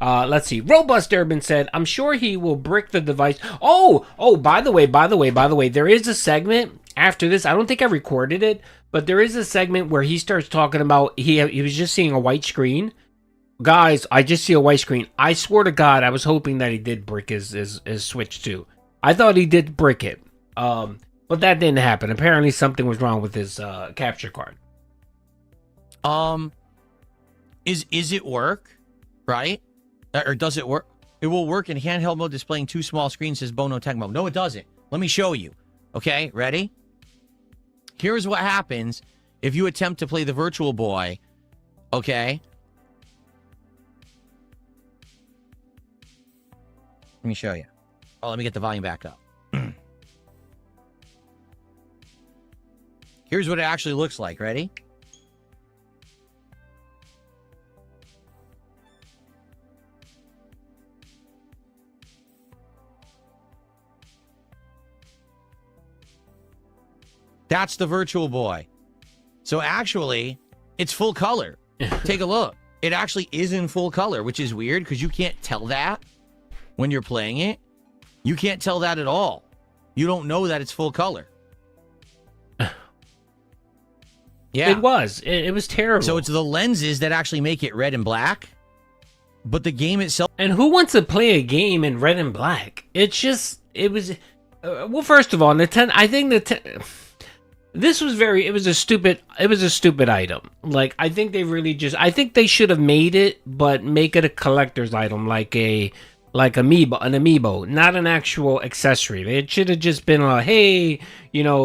Let's see. Robust Urban said, I'm sure he will brick the device. Oh, by the way, there is a segment after this. I don't think I recorded it, but there is a segment where he starts talking about he was just seeing a white screen. Guys, I just see a white screen. I swear to God, I was hoping that he did brick his Switch too. I thought he did brick it. But that didn't happen. Apparently something was wrong with his capture card. Is it work? Right? Or does it work? It will work in handheld mode displaying two small screens, says Bono Tecmo. No, it doesn't. Let me show you. Okay, ready? Here's what happens if you attempt to play the Virtual Boy. Okay? Let me show you. Oh, let me get the volume back up. Here's what it actually looks like. Ready? That's the Virtual Boy. So actually, it's full color. Take a look. It actually is in full color, which is weird because you can't tell that when you're playing it. You can't tell that at all. You don't know that it's full color. Yeah. It was. It was terrible. So it's the lenses that actually make it red and black, but the game itself... And who wants to play a game in red and black? It's just... It was... well, first of all, Nintendo... I think this was very... It was a stupid item. Like, I think they really just... I think they should have made it, but make it a collector's item, like an amiibo, not an actual accessory. It should have just been like, hey,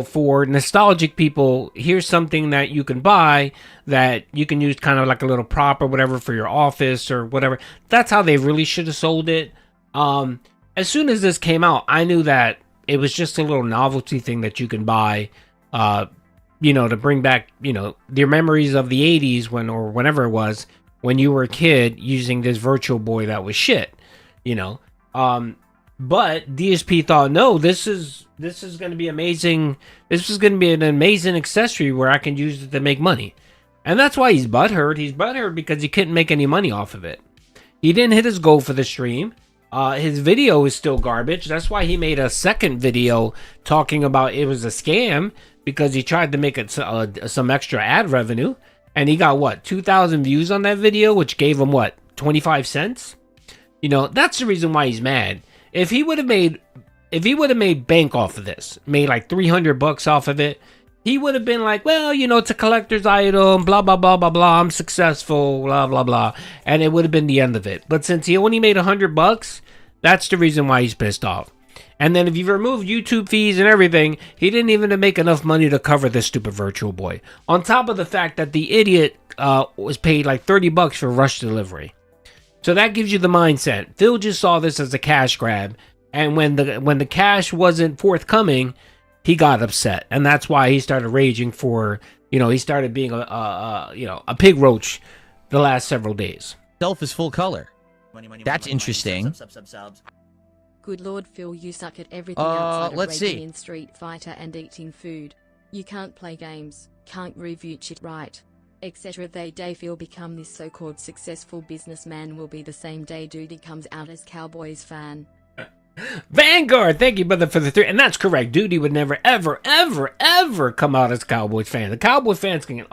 for nostalgic people, here's something that you can buy that you can use kind of like a little prop or whatever for your office or whatever. That's how they really should have sold it. As soon as this came out, I knew that it was just a little novelty thing that you can buy, to bring back, your memories of the 80s or whenever it was when you were a kid using this Virtual Boy that was shit. But DSP thought, no, this is going to be amazing. This is going to be an amazing accessory where I can use it to make money. And that's why he's butthurt. He's butthurt because he couldn't make any money off of it. He didn't hit his goal for the stream. His video is still garbage. That's why he made a second video talking about it was a scam because he tried to make it some extra ad revenue. And he got 2,000 views on that video, which gave him 25 cents? That's the reason why he's mad. If he would have made bank off of this, made like $300 off of it, he would have been like, well, it's a collector's item, blah, blah, blah, blah, blah, I'm successful, blah, blah, blah. And it would have been the end of it. But since he only made $100, that's the reason why he's pissed off. And then if you remove YouTube fees and everything, he didn't even make enough money to cover this stupid Virtual Boy. On top of the fact that the idiot was paid like $30 for rush delivery. So that gives you the mindset. Phil just saw this as a cash grab, and when the cash wasn't forthcoming, he got upset, and that's why he started raging for, he started being a pig roach the last several days. Self is full color. That's interesting. Good Lord, Phil, you suck at everything outside of let's raging see. in Street Fighter and eating food. You can't play games, can't review shit right, etc. The day Phil become this so-called successful businessman will be the same day Doody comes out as Cowboys fan. Vanguard, thank you, brother, for the 3. And that's correct. Doody would never, ever, ever, ever come out as Cowboys fan. The Cowboy fans can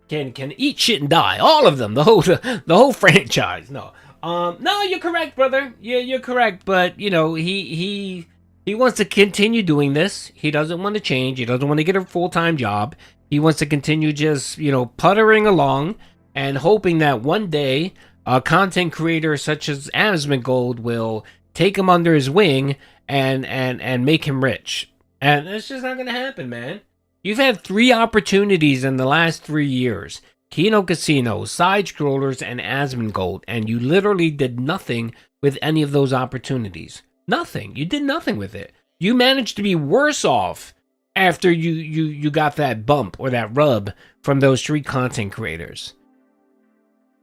can eat shit and die. All of them, the whole franchise. No, you're correct, brother. Yeah, you're correct. But you know, he wants to continue doing this. He doesn't want to change. He doesn't want to get a full-time job. He wants to continue just, you know, puttering along and hoping that one day a content creator such as Asmongold will take him under his wing and make him rich. And it's just not going to happen, man. You've had 3 opportunities in the last 3 years. Kino Casino, Side Scrollers, and Asmongold, and you literally did nothing with any of those opportunities. Nothing. You did nothing with it. You managed to be worse off after you got that bump or that rub from those 3 content creators.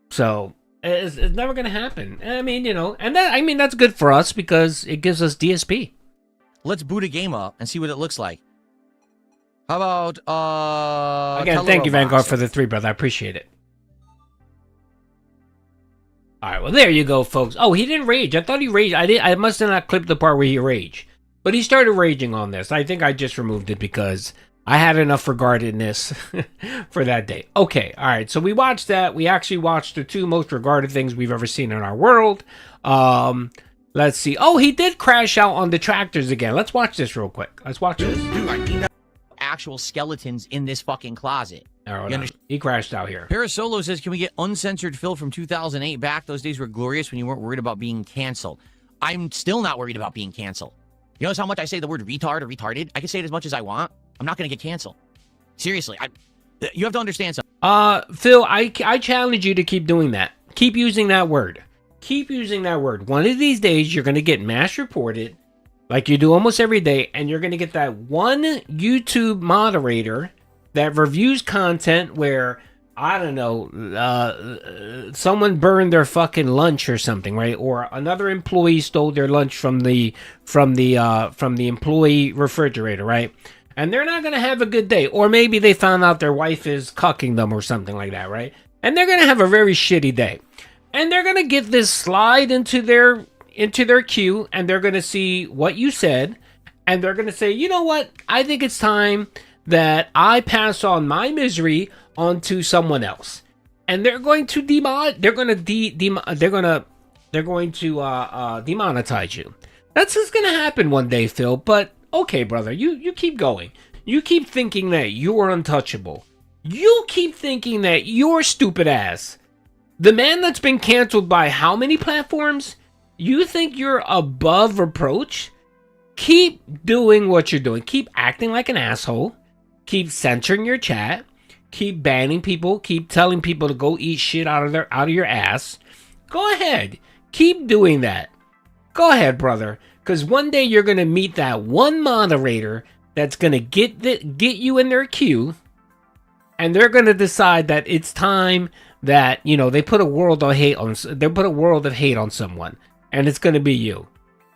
So it's never going to happen. I mean, you know, and that's good for us because it gives us DSP. Let's boot a game up and see what it looks like. How about again? Thank you, Vanguard, for the 3, brother. I appreciate it. All right, well, there you go, folks. Oh, he didn't rage. I thought he raged. I must have not clipped the part where he raged. But he started raging on this. I think I just removed it because I had enough regardedness for that day. Okay, all right. So we watched that. We actually watched the 2 most regarded things we've ever seen in our world. Let's see. Oh, he did crash out on detractors again. Let's watch this real quick. Let's watch this. Actual skeletons in this fucking closet. He crashed out here. Parasolo says, can we get uncensored Phil from 2008 back? Those days were glorious when you weren't worried about being canceled. I'm still not worried about being canceled. You notice how much I say the word retard or retarded? I can say it as much as I want. I'm not going to get canceled. Seriously, you have to understand something. Phil, I challenge you to keep doing that. Keep using that word. Keep using that word. One of these days, you're going to get mass reported, like you do almost every day, and you're going to get that one YouTube moderator that reviews content where, I don't know, someone burned their fucking lunch or something, right? Or another employee stole their lunch from the employee refrigerator, right? And they're not going to have a good day. Or maybe they found out their wife is cucking them or something like that, right? And they're going to have a very shitty day. And they're going to get this slide into their queue, and they're going to see what you said, and they're going to say, you know what? I think it's time that I pass on my misery onto someone else. And they're going to demonetize you. That's just going to happen one day, Phil. But okay, brother, you keep going. You keep thinking that you're untouchable. You keep thinking that you're stupid ass. The man that's been canceled by how many platforms? You think you're above reproach? Keep doing what you're doing. Keep acting like an asshole. Keep censoring your chat. Keep banning people. Keep telling people to go eat shit out of your ass. Go ahead. Keep doing that. Go ahead, brother. Because one day you're going to meet that one moderator that's going to get you in their queue. And they're going to decide that it's time that, you know, they put a world of hate on someone. And it's going to be you.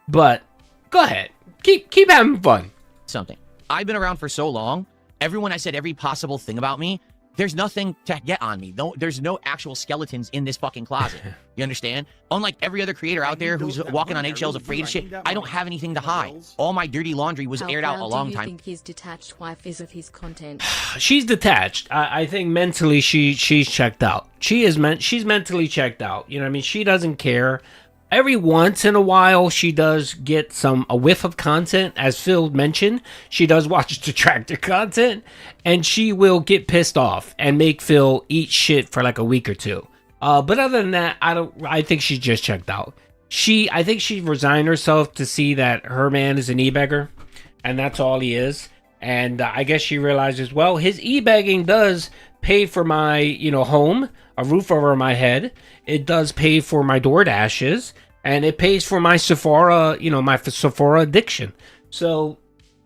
But go ahead. Keep having fun. Something. I've been around for so long. Everyone has said every possible thing about me. There's nothing to get on me. No, there's no actual skeletons in this fucking closet. You understand? Unlike every other creator out there who's walking on eggshells afraid of shit, I don't have anything to hide. All my dirty laundry was aired out a long time. How do you think his detached wife is of his content? She's detached. I think mentally she's checked out. She's mentally checked out. You know what I mean? She doesn't care. Every once in a while, she does get a whiff of content. As Phil mentioned, she does watch detractor content, and she will get pissed off and make Phil eat shit for like a week or 2. But other than that, I think she's just checked out. I think she resigned herself to see that her man is an e-beggar, and that's all he is. And I guess she realizes, well, his e-begging does pay for my, home, a roof over my head. It does pay for my DoorDashes, and it pays for my Sephora, my Sephora addiction. So,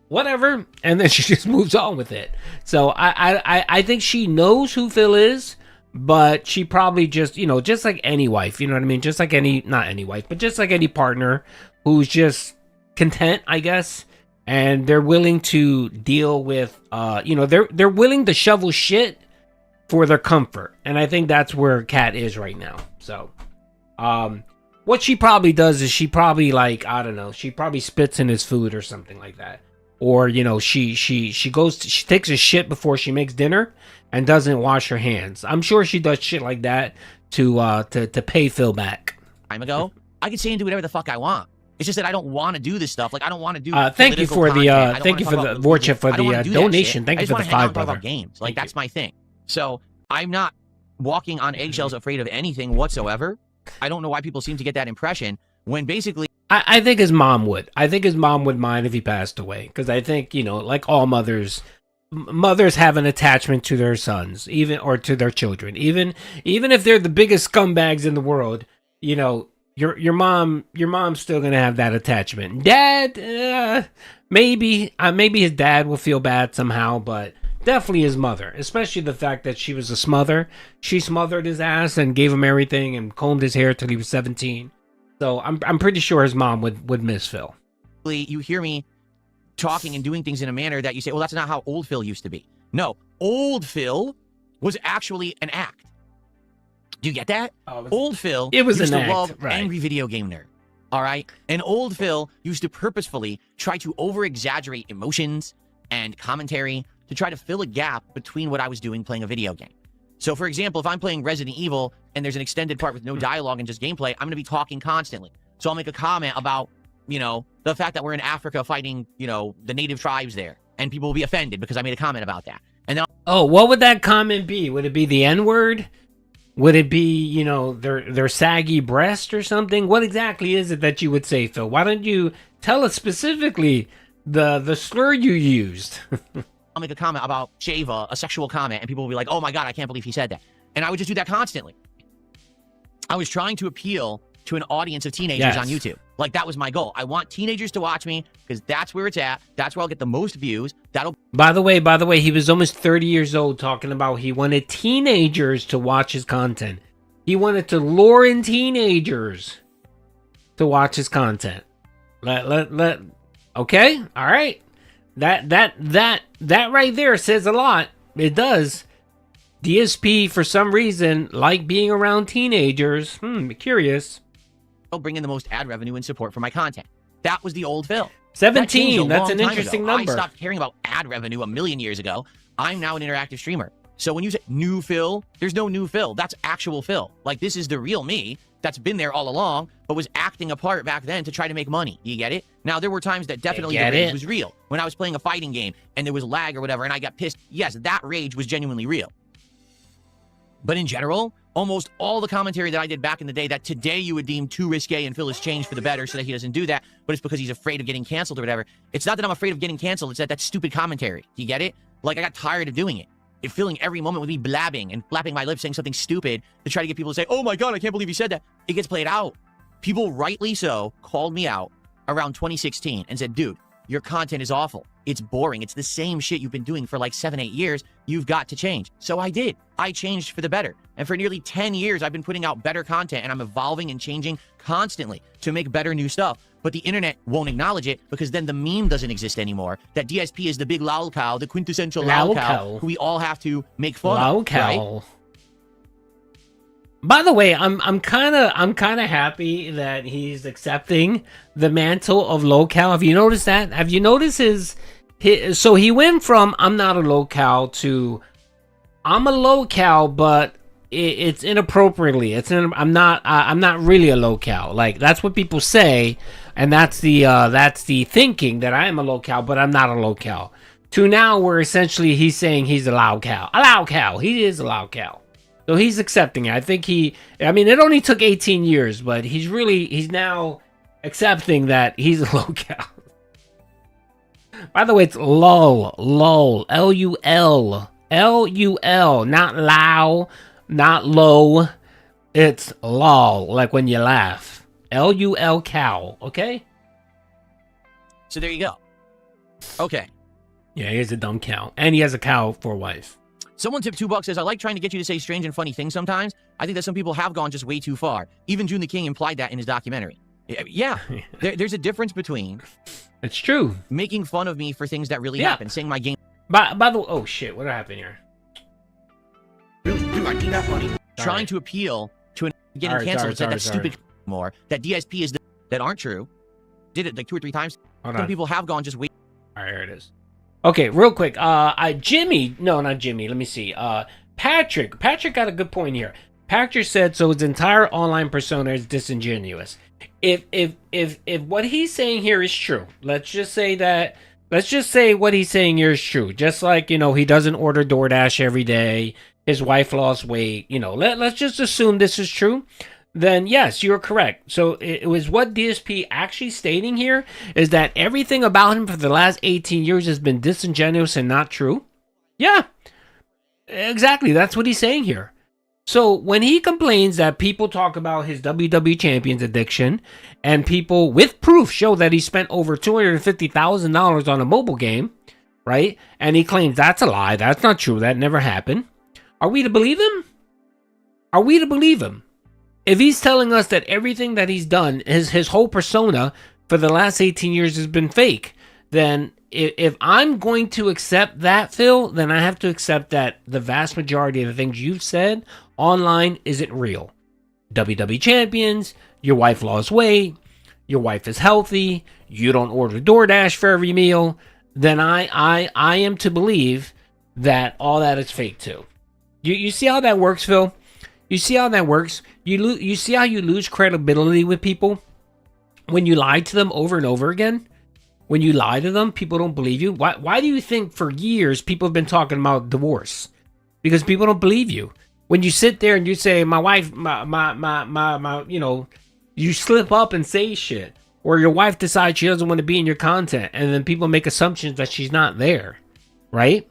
whatever. And then she just moves on with it. So, I think she knows who Phil is, but she probably just, just like any wife, you know what I mean? Just like not any wife, but just like any partner who's just content, I guess. And they're willing to deal with, they're willing to shovel shit for their comfort. And I think that's where Kat is right now. So, what she probably does is she probably she probably spits in his food or something like that. or you know, she takes a shit before she makes dinner and doesn't wash her hands. I'm sure she does shit like that to pay Phil back. Time ago, I could say and do whatever the fuck I want. It's just that I don't want to do this stuff. Like I don't want to do. Thank you for the thank you for the Warchip for the donation. Thank you for the $5, brother. Games like that's my thing. So I'm not walking on eggshells, afraid of anything whatsoever. I don't know why people seem to get that impression when basically. I think his mom would. I think his mom would mind if he passed away because I think, you know, like all mothers have an attachment to their sons, even or to their children, even if they're the biggest scumbags in the world. You know, your mom's still gonna have that attachment. Dad, maybe his dad will feel bad somehow, but definitely his mother, especially the fact that she was a smother. She smothered his ass and gave him everything and combed his hair till he was 17. So I'm pretty sure his mom would miss Phil. You hear me talking and doing things in a manner that you say, well, that's not how old Phil used to be. No, old Phil was actually an act. Do you get that? Old Phil was used an to act, love right. angry video game nerd. All right? And old Phil used to purposefully try to over-exaggerate emotions and commentary to try to fill a gap between what I was doing playing a video game. So, for example, if I'm playing Resident Evil and there's an extended part with no dialogue and just gameplay, I'm going to be talking constantly. So I'll make a comment about, you know, the fact that we're in Africa fighting, you know, the native tribes there. And people will be offended because I made a comment about that. And then what would that comment be? Would it be the N-word? Would it be, you know, their saggy breast or something? What exactly is it that you would say, Phil? Why don't you tell us specifically the slur you used? I'll make a comment about Shava, a sexual comment, and people will be like, oh my God, I can't believe he said that. And I would just do that constantly. I was trying to appeal to an audience of teenagers on YouTube. Like, that was my goal. I want teenagers to watch me because that's where it's at. That's where I'll get the most views. By the way, he was almost 30 years old talking about he wanted teenagers to watch his content. He wanted to lure in teenagers to watch his content. Okay? All right. That right there says a lot. It does. DSP, for some reason, like being around teenagers. Curious. I'll bring in the most ad revenue and support for my content. That was the old Phil. 17. That's an interesting number. I stopped caring about ad revenue a million years ago. I'm now an interactive streamer. So when you say new Phil, there's no new Phil. That's actual Phil. Like, this is the real me that's been there all along, but was acting a part back then to try to make money. You get it? Now, there were times that definitely the rage was real. When I was playing a fighting game and there was lag or whatever and I got pissed, yes, that rage was genuinely real. But in general, almost all the commentary that I did back in the day that today you would deem too risque and Phil has changed for the better so that he doesn't do that, but it's because he's afraid of getting canceled or whatever. It's not that I'm afraid of getting canceled. It's that that's stupid commentary. Do you get it? Like, I got tired of doing it. Filling every moment with me blabbing and flapping my lips saying something stupid to try to get people to say, oh my God, I can't believe you said that. It gets played out. People, rightly so, called me out around 2016 and said, dude, your content is awful. It's boring. It's the same shit you've been doing for like 7-8 years. You've got to change. So I did. I changed for the better. And for nearly 10 years, I've been putting out better content and I'm evolving and changing constantly to make better new stuff. But the internet won't acknowledge it because then the meme doesn't exist anymore. That DSP is the big Lolcow, the quintessential Lolcow, who we all have to make fun of. Right? By the way, I'm kind of happy that he's accepting the mantle of Lolcow. Have you noticed that? Have you noticed his so he went from I'm not a Lolcow to I'm a Lolcow, but it's inappropriately. I'm not really a Lolcow. Like, that's what people say, and that's the thinking that I am a Lolcow, but I'm not a Lolcow. To now, where essentially he's saying he's a Lolcow. A Lolcow. He is a Lolcow. So he's accepting it. I think I mean, it only took 18 years, but he's now accepting that he's a Lolcow. By the way, it's lol, L-U-L, not low, not low. It's lol, like when you laugh. L-U-L cow, okay? So there you go. Okay. Yeah, he has a dumb cow. And he has a cow for a wife. Someone tipped $2 says, I like trying to get you to say strange and funny things sometimes. I think that some people have gone just way too far. Even June the King implied that in his documentary. Yeah, there's a difference between... It's true. Making fun of me for things that really happen. Saying my game... By the way... Oh, shit. What happened here? Really, dude, I need that money. Trying to appeal to an... Getting canceled. Said that stupid more. That DSP is... That aren't true. Did it like 2 or 3 times. Some people have gone just way... All right, here it is. Okay, real quick. Jimmy. No, not Jimmy. Let me see. Patrick. Patrick got a good point here. Patrick said so. His entire online persona is disingenuous. If what he's saying here is true, let's just say that. Let's just say what he's saying here is true. Just like, he doesn't order DoorDash every day. His wife lost weight. Let's just assume this is true. Then yes, you're correct. So it was what DSP actually stating here is that everything about him for the last 18 years has been disingenuous and not true. Yeah, exactly. That's what he's saying here. So when he complains that people talk about his WWE Champions addiction and people with proof show that he spent over $250,000 on a mobile game, right? And he claims that's a lie. That's not true. That never happened. Are we to believe him? Are we to believe him? If he's telling us that everything that he's done, his whole persona for the last 18 years has been fake, then if I'm going to accept that, Phil, then I have to accept that the vast majority of the things you've said online isn't real. WWE Champions, your wife lost weight, your wife is healthy, you don't order DoorDash for every meal, then I am to believe that all that is fake too. You see how that works, Phil? You see how that works? You see how you lose credibility with people when you lie to them over and over again? When you lie to them, people don't believe you. Why do you think for years people have been talking about divorce? Because people don't believe you. When you sit there and you say, my wife, you slip up and say shit. Or your wife decides she doesn't want to be in your content. And then people make assumptions that she's not there. Right?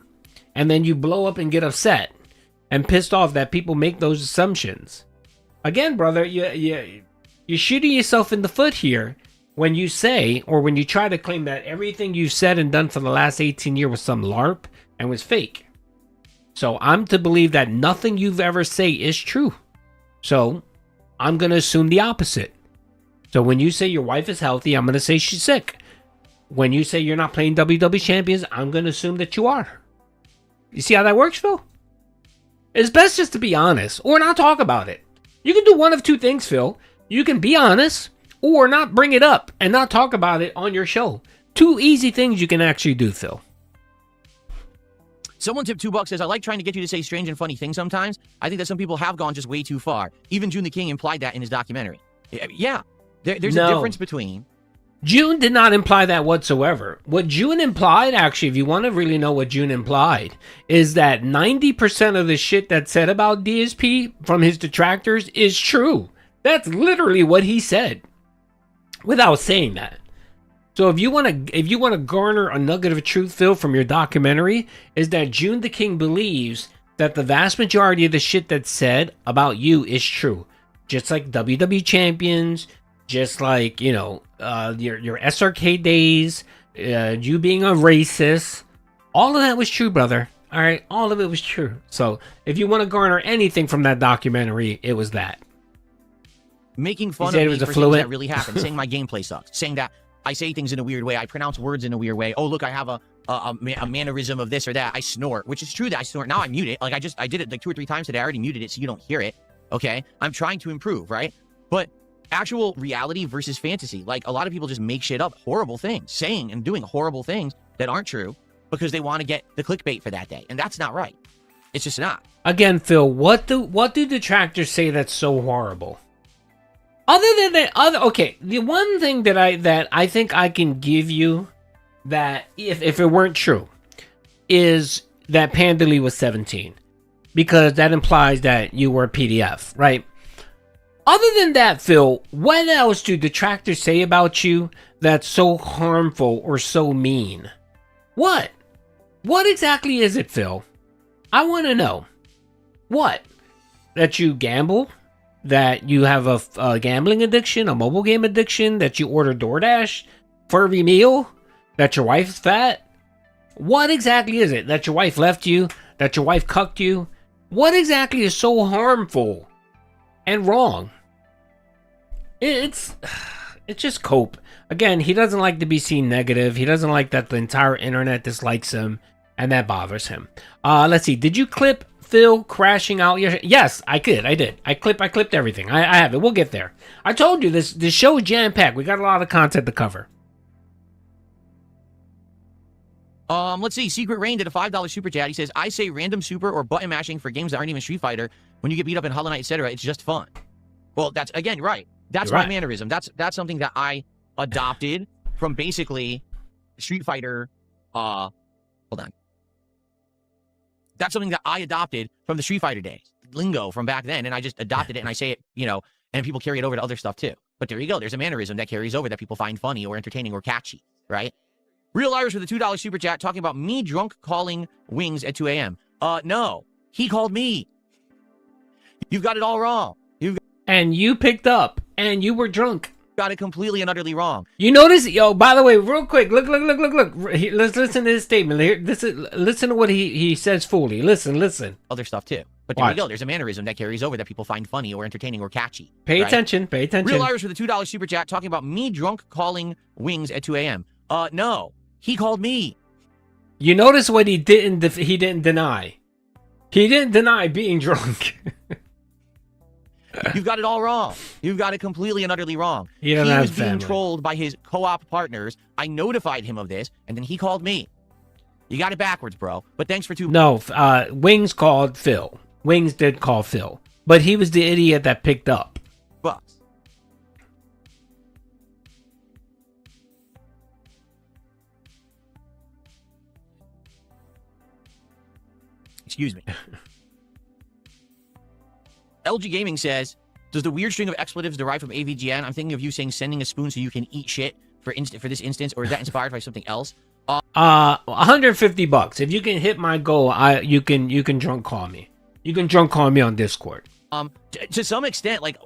And then you blow up and get upset. And pissed off that people make those assumptions. Again, brother, you're shooting yourself in the foot here. When you say, or when you try to claim that everything you've said and done for the last 18 years was some LARP and was fake. So I'm to believe that nothing you've ever say is true. So I'm going to assume the opposite. So when you say your wife is healthy, I'm going to say she's sick. When you say you're not playing WWE Champions, I'm going to assume that you are. You see how that works, Phil? It's best just to be honest or not talk about it. You can do one of two things, Phil. You can be honest or not bring it up and not talk about it on your show. Two easy things you can actually do, Phil. Someone tipped $2 says, I like trying to get you to say strange and funny things sometimes. I think that some people have gone just way too far. Even June the King implied that in his documentary. Yeah, there's a difference between... June did not imply that whatsoever. What June implied, actually, if you want to really know what June implied, is that 90% of the shit that's said about DSP from his detractors is true. That's literally what he said, without saying that. So if you want to garner a nugget of truth, Phil, from your documentary, is that June the King believes that the vast majority of the shit that's said about you is true. Just like WWE Champions, just like, your SRK days, you being a racist, all of that was true, brother. All right, all of it was true. So if you want to garner anything from that documentary, it was that. Making fun of me for things that really happened, saying my gameplay sucks, saying that I say things in a weird way, I pronounce words in a weird way. Oh, look, I have a mannerism of this or that. I snort, which is true that I snort. Now I mute it. Like I did it like 2 or 3 times today. I already muted it so you don't hear it. Okay, I'm trying to improve, right? But actual reality versus fantasy. Like, a lot of people just make shit up, horrible things, saying and doing horrible things that aren't true because they want to get the clickbait for that day. And that's not right. It's just not. Again, Phil, what do detractors say that's so horrible? Other than that, okay, the one thing that I think I can give you that if it weren't true is that Pandely was 17. Because that implies that you were a PDF, right? Other than that, Phil, what else do detractors say about you that's so harmful or so mean? What? What exactly is it, Phil? I want to know. What? That you gamble? That you have a gambling addiction, a mobile game addiction? That you order DoorDash for every meal? That your wife's fat? What exactly is it? That your wife left you? That your wife cucked you? What exactly is so harmful and wrong? It's just cope. Again, he doesn't like to be seen negative. He doesn't like that the entire internet dislikes him, and that bothers him. Let's see. Did you clip Phil crashing out? Yes, I did. I clipped everything. I have it. We'll get there. I told you this show is jam-packed. We got a lot of content to cover. Let's see. Secret Rain did a $5 super chat. He says, I say random super or button mashing for games that aren't even Street Fighter. When you get beat up in Hollow Knight, etc., it's just fun. Well, that's, again, you're right. That's my mannerism. That's something that I adopted from basically Street Fighter. Hold on. That's something that I adopted from the Street Fighter days. Lingo from back then, and I just adopted it, and I say it, you know, and people carry it over to other stuff too. But there you go. There's a mannerism that carries over that people find funny or entertaining or catchy, right? Real Irish with a $2 super chat talking about me drunk calling Wings at 2 a.m. No. He called me. You've got it all wrong. And you picked up, and you were drunk. Got it completely and utterly wrong. You notice, yo, by the way, real quick, look. Let's listen to his statement. Here, listen to what he says fully. Listen. Other stuff too. But there you go. There's a mannerism that carries over that people find funny or entertaining or catchy. Pay right? attention. Real Irish with a $2 super chat talking about me drunk calling Wings at 2 a.m. No. He called me. You notice what he didn't deny. He didn't deny being drunk. You've got it all wrong. You've got it completely and utterly wrong. He was being trolled by his co-op partners. I notified him of this, and then he called me. You got it backwards, bro. But thanks for No, Wings called Phil. Wings did call Phil. But he was the idiot that picked up. Bucks. Excuse me. LG Gaming says, does the weird string of expletives derive from AVGN? I'm thinking of you saying sending a spoon so you can eat shit for this instance, or is that inspired by something else? $150. If you can hit my goal, you can drunk call me. You can drunk call me on Discord. To some extent, like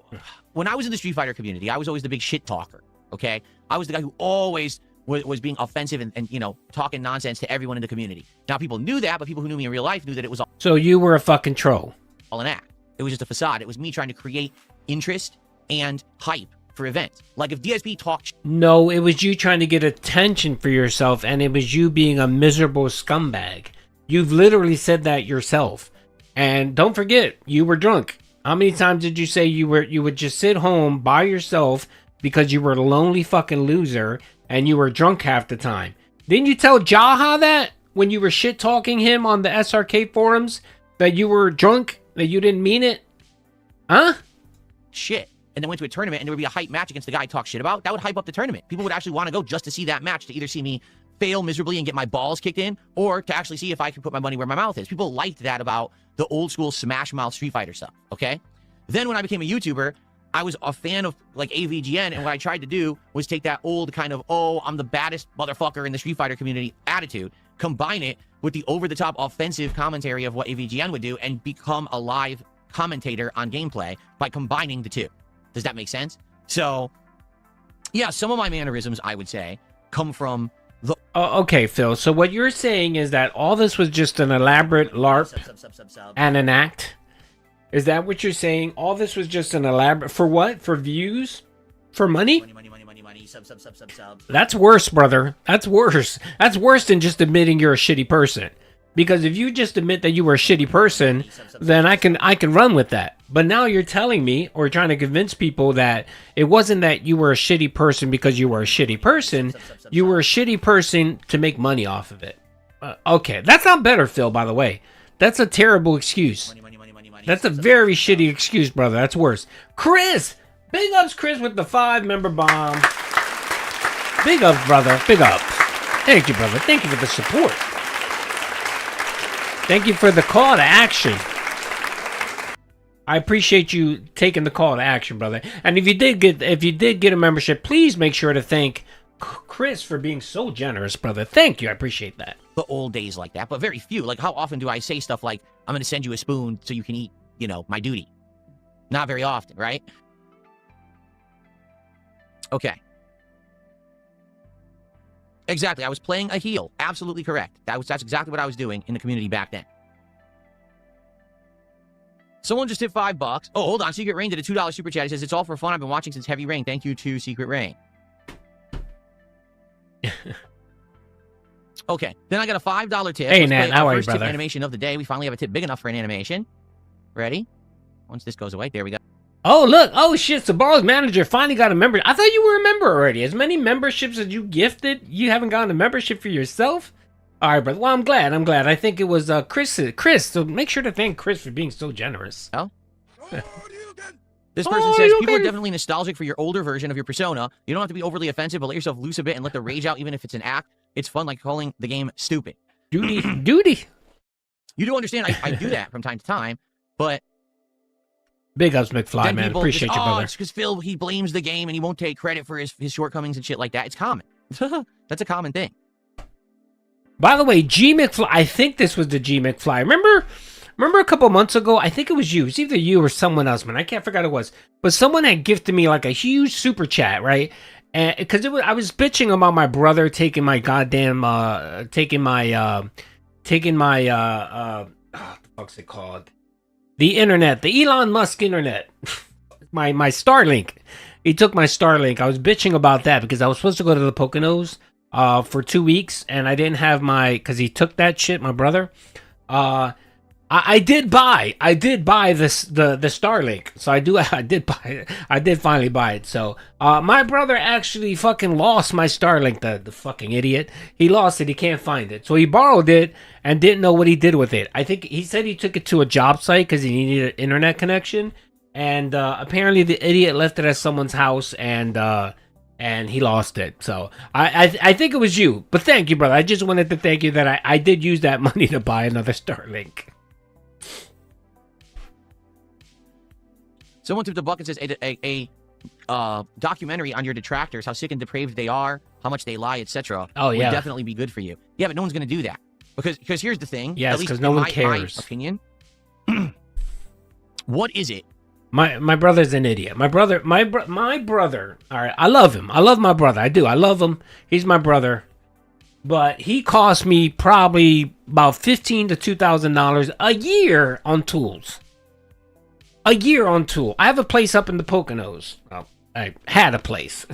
when I was in the Street Fighter community, I was always the big shit talker. Okay, I was the guy who always was being offensive and you know, talking nonsense to everyone in the community. Now people knew that, but people who knew me in real life knew that it was all. So you were a fucking troll. All an act. It was just a facade. It was me trying to create interest and hype for events. Like if DSP talked. No, it was you trying to get attention for yourself, and it was you being a miserable scumbag. You've literally said that yourself. And don't forget, you were drunk. How many times did you say you would just sit home by yourself because you were a lonely fucking loser and you were drunk half the time? Didn't you tell Jaha that when you were shit talking him on the SRK forums that you were drunk, that you didn't mean it? Huh? Shit. And then went to a tournament and there would be a hype match against the guy I talk shit about. That would hype up the tournament. People would actually want to go just to see that match, to either see me fail miserably and get my balls kicked in, or to actually see if I can put my money where my mouth is. People liked that about the old school Smash Mouth Street Fighter stuff, okay? Then when I became a YouTuber, I was a fan of like AVGN, and what I tried to do was take that old kind of, oh, I'm the baddest motherfucker in the Street Fighter community attitude, combine it with the over-the-top offensive commentary of what AVGN would do, and become a live commentator on gameplay by combining the two. Does that make sense? So, yeah, some of my mannerisms, I would say, come from the... Okay, Phil. So what you're saying is that all this was just an elaborate LARP and an act? Is that what you're saying? All this was just an elaborate... For what? For views? For money? Money, sub. That's worse, brother. That's worse. That's worse than just admitting you're a shitty person. Because if you just admit that you were a shitty person, then I can run with that. But now you're telling me, or trying to convince people, that it wasn't that you were a shitty person because you were a shitty person. You were a shitty person to make money off of it. Okay, that's not better, Phil, by the way. That's a terrible excuse. That's a very shitty excuse, brother. That's worse. Chris! Big ups, Chris, with the 5-member bomb. Big ups, brother. Big ups. Thank you, brother. Thank you for the support. Thank you for the call to action. I appreciate you taking the call to action, brother. And if you did get a membership, please make sure to thank Chris for being so generous, brother. Thank you. I appreciate that. The old days like that, but very few. Like, how often do I say stuff like, I'm going to send you a spoon so you can eat, you know, my Doody? Not very often, right? Okay. Exactly. I was playing a heel. Absolutely correct. That's exactly what I was doing in the community back then. Someone just hit $5. Oh, hold on. Secret Rain did a $2 super chat. He says, it's all for fun. I've been watching since Heavy Rain. Thank you to Secret Rain. Okay. Then I got a $5 tip. Hey, Nat. How are you, first tip brother? Animation of the day. We finally have a tip big enough for an animation. Ready? Once this goes away. There we go. Oh, look. Oh, shit. Sabaro's manager finally got a member. I thought you were a member already. As many memberships as you gifted, you haven't gotten a membership for yourself? All right, brother. Well, I'm glad. I think it was Chris. So make sure to thank Chris for being so generous. Oh. This person says, people are definitely nostalgic for your older version of your persona. You don't have to be overly offensive, but let yourself loose a bit and let the rage out, even if it's an act. It's fun, like calling the game stupid. Doody. You do understand, I do that from time to time, but... Big ups, McFly, man. Appreciate you, brother. It's because Phil, he blames the game and he won't take credit for his shortcomings and shit like that. It's common. That's a common thing. By the way, G McFly, I think this was the G McFly. Remember a couple months ago, I think it was you. It was either you or someone else, man. I can't forget who it was. But someone had gifted me like a huge super chat, right? And because I was bitching about my brother taking my goddamn what the fuck's it called? The internet, the Elon Musk internet. my Starlink. He took my Starlink. I was bitching about that because I was supposed to go to the Poconos for 2 weeks and I didn't have because he took that shit, my brother. I did buy this the Starlink, so I did finally buy it. So my brother actually fucking lost my Starlink, the fucking idiot. He lost it. He can't find it, so he borrowed it and didn't know what he did with it. I think he said he took it to a job site because he needed an internet connection, and apparently the idiot left it at someone's house and he lost it. So I think it was you, but thank you, brother. I just wanted to thank you that I did use that money to buy another Starlink. Someone tipped a bucket says a documentary on your detractors, how sick and depraved they are, how much they lie, etc. Oh, yeah. Would definitely be good for you. Yeah, but no one's going to do that. Because here's the thing. Yes, because no one cares. My opinion. What is it? My brother's an idiot. My brother. All right, I love him. I love my brother. I do. I love him. He's my brother. But he cost me probably about $1,500 to $2,000 a year on tools. A year on tool. I have a place up in the Poconos. Well, I had a place.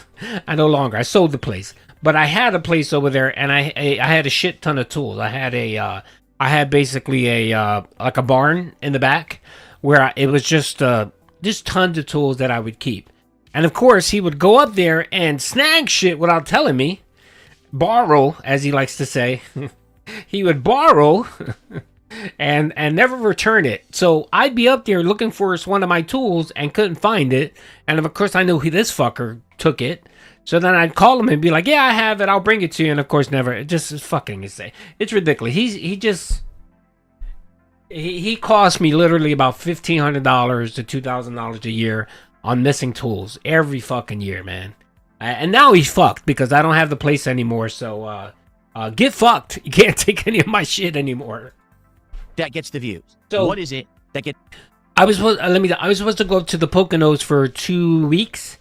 I no longer. I sold the place, but I had a place over there, and I had a shit ton of tools. I had basically a like a barn in the back where it was just tons of tools that I would keep. And of course, he would go up there and snag shit without telling me. Borrow, as he likes to say. He would borrow and never return it. So I'd be up there looking for one of my tools and couldn't find it. And of course, I knew this fucker took it. So then I'd call him and be like, "Yeah, I have it. I'll bring it to you." And of course, never. It just is fucking insane. It's ridiculous. He cost me literally about $1,500 to $2,000 a year on missing tools every fucking year, man. And now he's fucked because I don't have the place anymore. So get fucked. You can't take any of my shit anymore. That gets the views. So what is it that get? I was supposed to go to the Poconos for 2 weeks,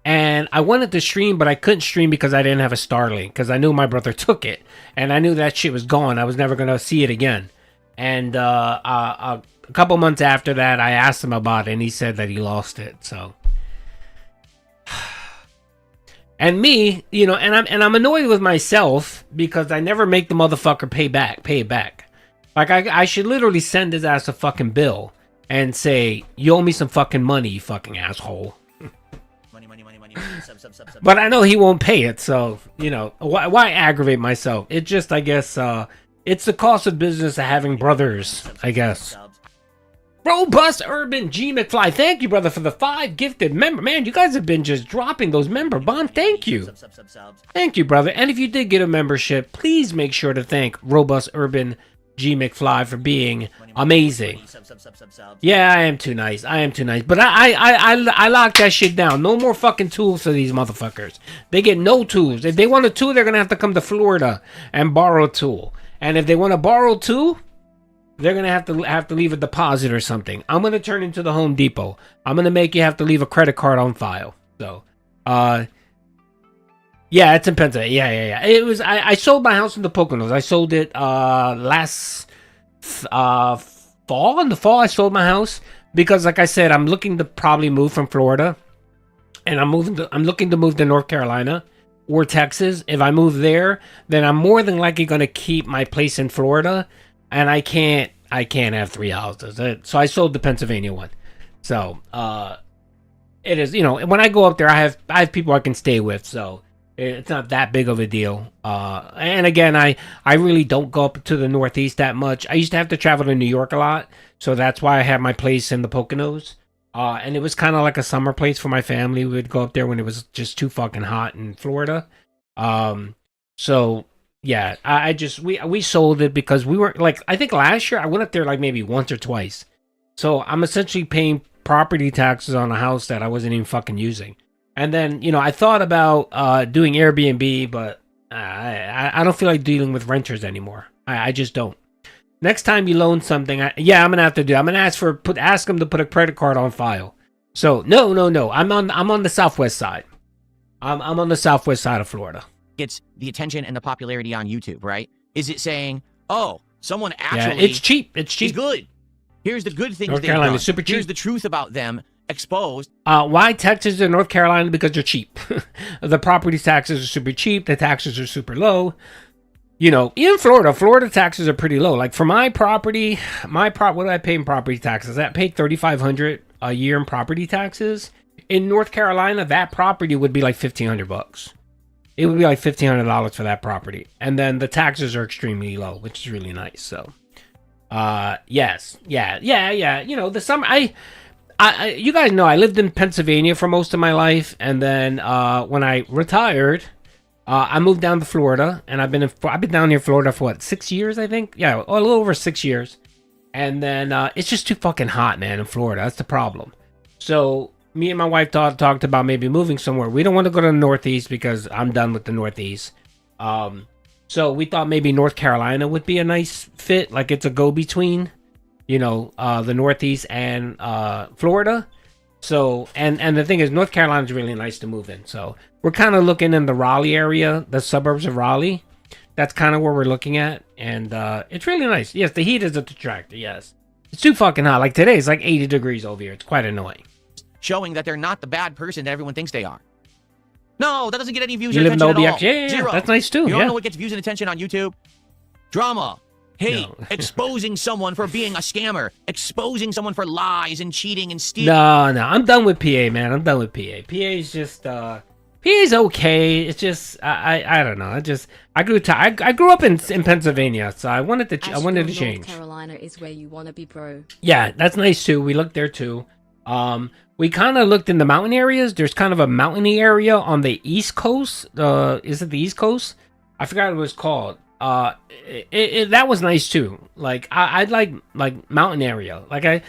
and I wanted to stream, but I couldn't stream because I didn't have a Starlink because I knew my brother took it, and I knew that shit was gone. I was never gonna see it again. And a couple months after that, I asked him about it, and he said that he lost it. So. And me, and I'm annoyed with myself because I never make the motherfucker pay it back. Like I should literally send his ass a fucking bill and say, "You owe me some fucking money, you fucking asshole." Money. Sub. But I know he won't pay it, so why aggravate myself? It just, I guess, it's the cost of business of having brothers, I guess. Robust Urban G McFly, thank you, brother, for the 5 gifted member. Man, you guys have been just dropping those member bonds. Thank you. Thank you, brother. And if you did get a membership, please make sure to thank Robust Urban G McFly for being amazing. Yeah, I am too nice. But I locked that shit down. No more fucking tools for these motherfuckers. They get no tools. If they want a tool, they're gonna have to come to Florida and borrow a tool. And if they want to borrow a tool, they're gonna have to leave a deposit or something. I'm gonna turn into the Home Depot. I'm gonna make you have to leave a credit card on file. So, yeah, it's in Pennsylvania. Yeah. It was. I sold my house in the Poconos. I sold it last fall. In the fall, I sold my house because, like I said, I'm looking to probably move from Florida, and I'm looking to move to North Carolina or Texas. If I move there, then I'm more than likely gonna keep my place in Florida. And I can't have 3 houses. So I sold the Pennsylvania one. So it is, when I go up there, I have people I can stay with. So It's not that big of a deal. And again, I really don't go up to the Northeast that much. I used to have to travel to New York a lot, so that's why I have my place in the Poconos. And it was kind of like a summer place for my family. We would go up there when it was just too fucking hot in Florida. So yeah, we sold it because we were like, I think last year I went up there like maybe once or twice. So I'm essentially paying property taxes on a house that I wasn't even fucking using. And then, you know, I thought about doing Airbnb, but I don't feel like dealing with renters anymore. I just don't. Next time you loan something, I'm gonna have to do. I'm gonna ask them to put a credit card on file. So no. I'm on the southwest side. I'm on the southwest side of Florida. Gets the attention and the popularity on YouTube, right? Is it saying, oh, someone actually... Yeah, it's cheap. It's cheap. It's good. Here's the good things North they've Carolina done. is super cheap. Here's the truth about them exposed. Why Texas and North Carolina? Because they're cheap. The property taxes are super cheap. The taxes are super low. You know, even Florida taxes are pretty low. Like for my property, what do I pay in property taxes? I pay $3,500 a year in property taxes. In North Carolina, that property would be like $1,500. It would be like $1,500 for that property, and then the taxes are extremely low, which is really nice. So, yes, yeah. You know, the summer, you guys know I lived in Pennsylvania for most of my life, and then when I retired, I moved down to Florida, and I've been down here in Florida for what, 6 years, I think? Yeah, a little over 6 years. And then it's just too fucking hot, man, in Florida. That's the problem. So me and my wife talked about maybe moving somewhere. We don't want to go to the Northeast because I'm done with the Northeast. So we thought maybe North Carolina would be a nice fit. Like it's a go-between, you know, the Northeast and Florida. So, and the thing is, North Carolina is really nice to move in. So we're kind of looking in the Raleigh area, the suburbs of Raleigh. That's kind of where we're looking at. And it's really nice. Yes, the heat is a detractor, yes. It's too fucking hot. Like today, it's like 80 degrees over here. It's quite annoying. Showing that they're not the bad person that everyone thinks they are. No, that doesn't get any views You or live in attention the at all. OBX? Yeah, Zero. that's nice too. You Yeah. don't know what gets views and attention on YouTube? Drama, hate, exposing someone for being a scammer, exposing someone for lies and cheating and stealing. No, I'm done with PA, man. I'm done with PA. PA's just PA's okay. It's just I don't know. I grew up in Pennsylvania, so I wanted to change. North Carolina is where you want to be, bro. Yeah, that's nice too. We looked there too. We kind of looked in the mountain areas. There's kind of a mountainy area on the East Coast. Is it the East Coast? I forgot what it was called. That was nice too. Like I'd like mountain area. I'm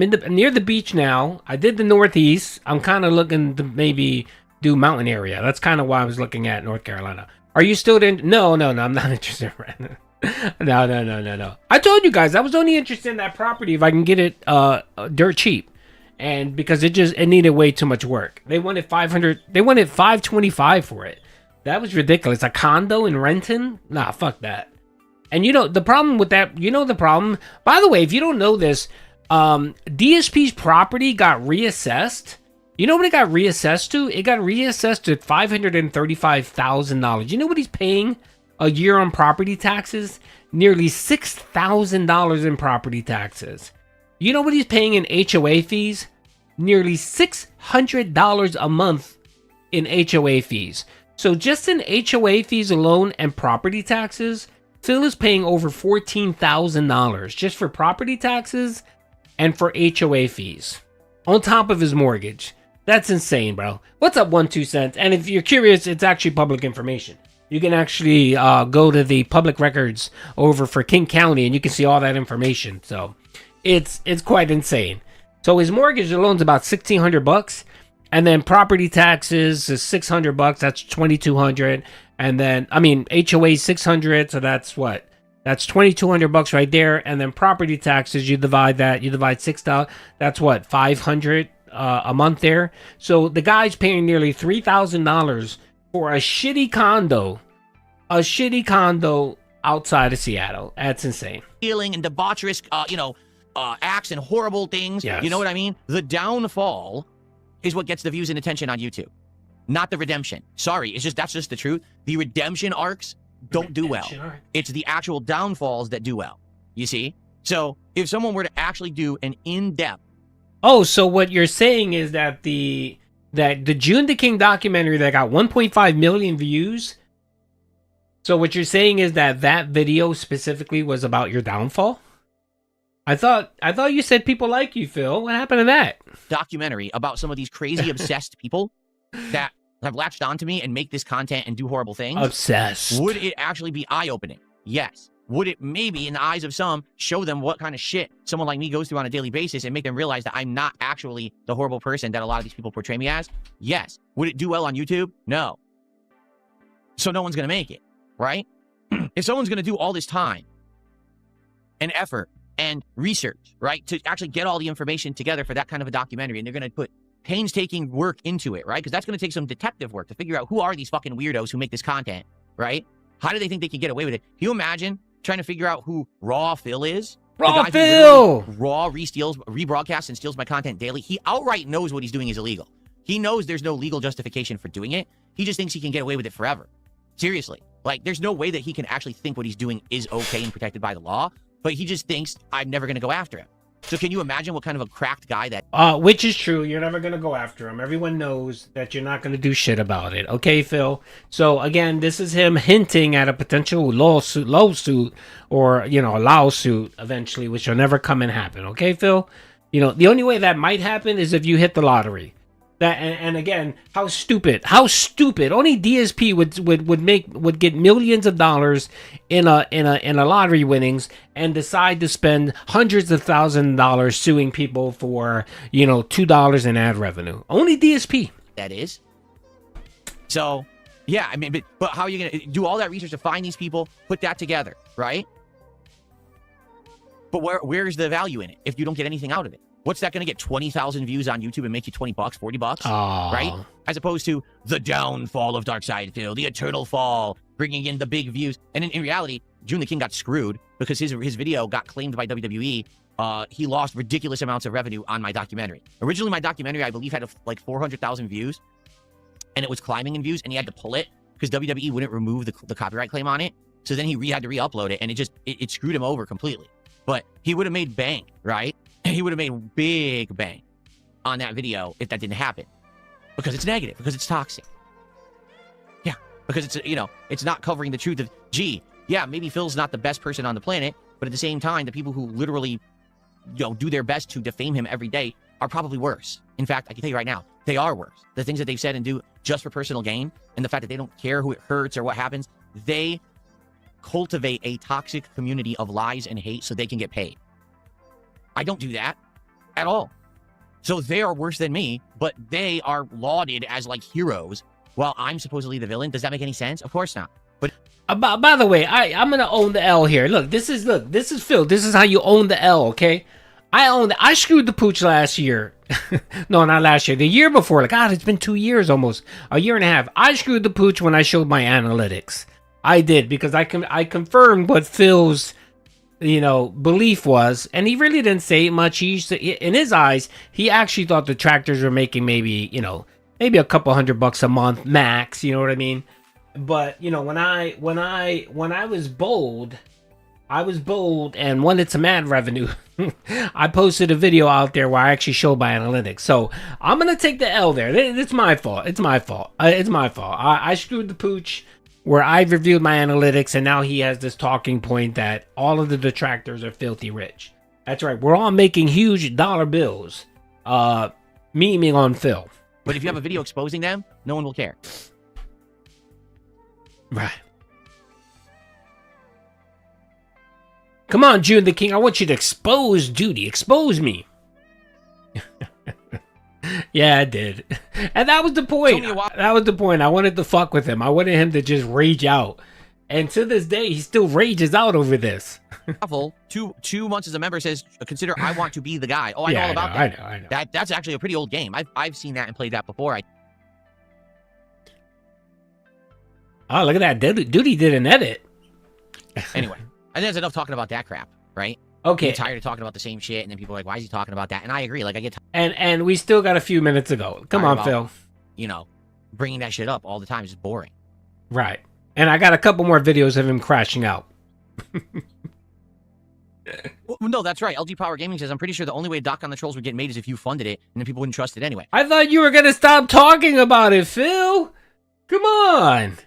in near the beach now. I did the Northeast. I'm kind of looking to maybe do mountain area. That's kind of why I was looking at North Carolina. Are you still in? No. I'm not interested right now. No. I told you guys I was only interested in that property if I can get it dirt cheap, and because it needed way too much work. They wanted $500. They wanted $525 for it. That was ridiculous. A condo in Renton? Nah, fuck that. And you know the problem with that. You know the problem. By the way, if you don't know this, DSP's property got reassessed. You know what it got reassessed to? It got reassessed to $535,000. You know what he's paying a year on property taxes? Nearly $6,000 in property taxes. You know what he's paying in HOA fees? Nearly $600 a month in HOA fees. So just in HOA fees alone and property taxes, Phil is paying over $14,000 just for property taxes and for HOA fees on top of his mortgage. That's insane, bro. What's up, 1 2 cents? And if you're curious, it's actually public information. You can actually go to the public records over for King County, and you can see all that information. So it's quite insane. So his mortgage alone is about $1,600, and then property taxes is $600. That's $2,200, and then HOA $600. So that's what? That's $2,200 right there. And then property taxes, you divide $6,000. That's what? $500 a month there. So the guy's paying nearly $3,000 for a shitty condo outside of Seattle. That's insane. Stealing and debaucherous, acts and horrible things. Yes. You know what I mean? The downfall is what gets the views and attention on YouTube, not the redemption. Sorry, that's just the truth. The redemption arcs don't do well. It's the actual downfalls that do well. You see? So if someone were to actually do an in-depth. Oh, so what you're saying is that the that the June the King documentary that got 1.5 million views. So what you're saying is that that video specifically was about your downfall? I thought you said people like you, Phil. What happened to that? Documentary about some of these crazy obsessed people that have latched onto me and make this content and do horrible things. Obsessed. Would it actually be eye-opening? Yes. Would it maybe, in the eyes of some, show them what kind of shit someone like me goes through on a daily basis and make them realize that I'm not actually the horrible person that a lot of these people portray me as? Yes. Would it do well on YouTube? No. So no one's going to make it, right? If someone's going to do all this time and effort and research, right, to actually get all the information together for that kind of a documentary, and they're going to put painstaking work into it, right? Because that's going to take some detective work to figure out who are these fucking weirdos who make this content, right? How do they think they can get away with it? Can you imagine trying to figure out who Raw Phil is? Raw Phil! Raw rebroadcasts and steals my content daily. He outright knows what he's doing is illegal. He knows there's no legal justification for doing it. He just thinks he can get away with it forever. Seriously. Like, there's no way that he can actually think what he's doing is okay and protected by the law, but he just thinks I'm never going to go after him. So can you imagine what kind of a cracked guy that... Which is true. You're never going to go after him. Everyone knows that you're not going to do shit about it. Okay, Phil? So, again, this is him hinting at a potential lawsuit or, a lawsuit eventually, which will never come and happen. Okay, Phil? The only way that might happen is if you hit the lottery. That and again, how stupid! Only DSP would get millions of dollars in a lottery winnings and decide to spend hundreds of thousands of dollars suing people for $2 in ad revenue. Only DSP. That is. So, yeah, I mean, but how are you gonna do all that research to find these people, put that together, right? But where's the value in it if you don't get anything out of it? What's that going to get 20,000 views on YouTube and make you $20, $40, right? As opposed to the downfall of Darkside Phil, the eternal fall, bringing in the big views. And in reality, June the King got screwed because his video got claimed by WWE. He lost ridiculous amounts of revenue on my documentary. Originally, my documentary, I believe, had like 400,000 views, and it was climbing in views, and he had to pull it because WWE wouldn't remove the copyright claim on it. So then he had to re-upload it, and it screwed him over completely. But he would have made bank, right? He would have made big bang on that video if that didn't happen. Because it's negative, because it's toxic. Yeah, because it's not covering the truth of, gee, yeah, maybe Phil's not the best person on the planet, but at the same time, the people who literally, do their best to defame him every day are probably worse. In fact, I can tell you right now, they are worse. The things that they've said and do just for personal gain, and the fact that they don't care who it hurts or what happens, they cultivate a toxic community of lies and hate so they can get paid. I don't do that at all. So they are worse than me, but they are lauded as like heroes while I'm supposedly the villain. Does that make any sense? Of course not. But by the way, I'm gonna own the L here. Look, this is Phil. This is how you own the L, okay? I screwed the pooch last year. No, not last year. The year before. Like, God, it's been 2 years almost. A year and a half. I screwed the pooch when I showed my analytics. I did, because I confirmed what Phil's belief was, and he really didn't say much. In his eyes, he actually thought the detractors were making maybe a couple $100 a month max. You know what I mean? But when I was bold, and wanted some ad revenue. I posted a video out there where I actually showed my analytics. So I'm gonna take the L there. It's my fault. It's my fault. I screwed the pooch where I reviewed my analytics, and now he has this talking point that all of the detractors are filthy rich. That's right. We're all making huge dollar bills, memeing on Phil. But if you have a video exposing them, no one will care. Right. Come on, June the King. I want you to expose Doody. Expose me. Yeah, I did. And that was the point. That was the point. I wanted to fuck with him. I wanted him to just rage out. And to this day, he still rages out over this. 2 months as a member says, consider I want to be the guy. Oh, I know all about that. I know. That's actually a pretty old game. I've seen that and played that before. Oh, look at that. Doody did an edit. Anyway, I think that's enough talking about that crap, right? Okay. I'm tired of talking about the same shit, and then people are like, why is he talking about that? And I agree. Like, I get and we still got a few minutes to go. Come on, Phil. Bringing that shit up all the time is boring. Right. And I got a couple more videos of him crashing out. Well, no, that's right. LG Power Gaming says, I'm pretty sure the only way Doc on the Trolls would get made is if you funded it, and then people wouldn't trust it anyway. I thought you were going to stop talking about it, Phil. Come on.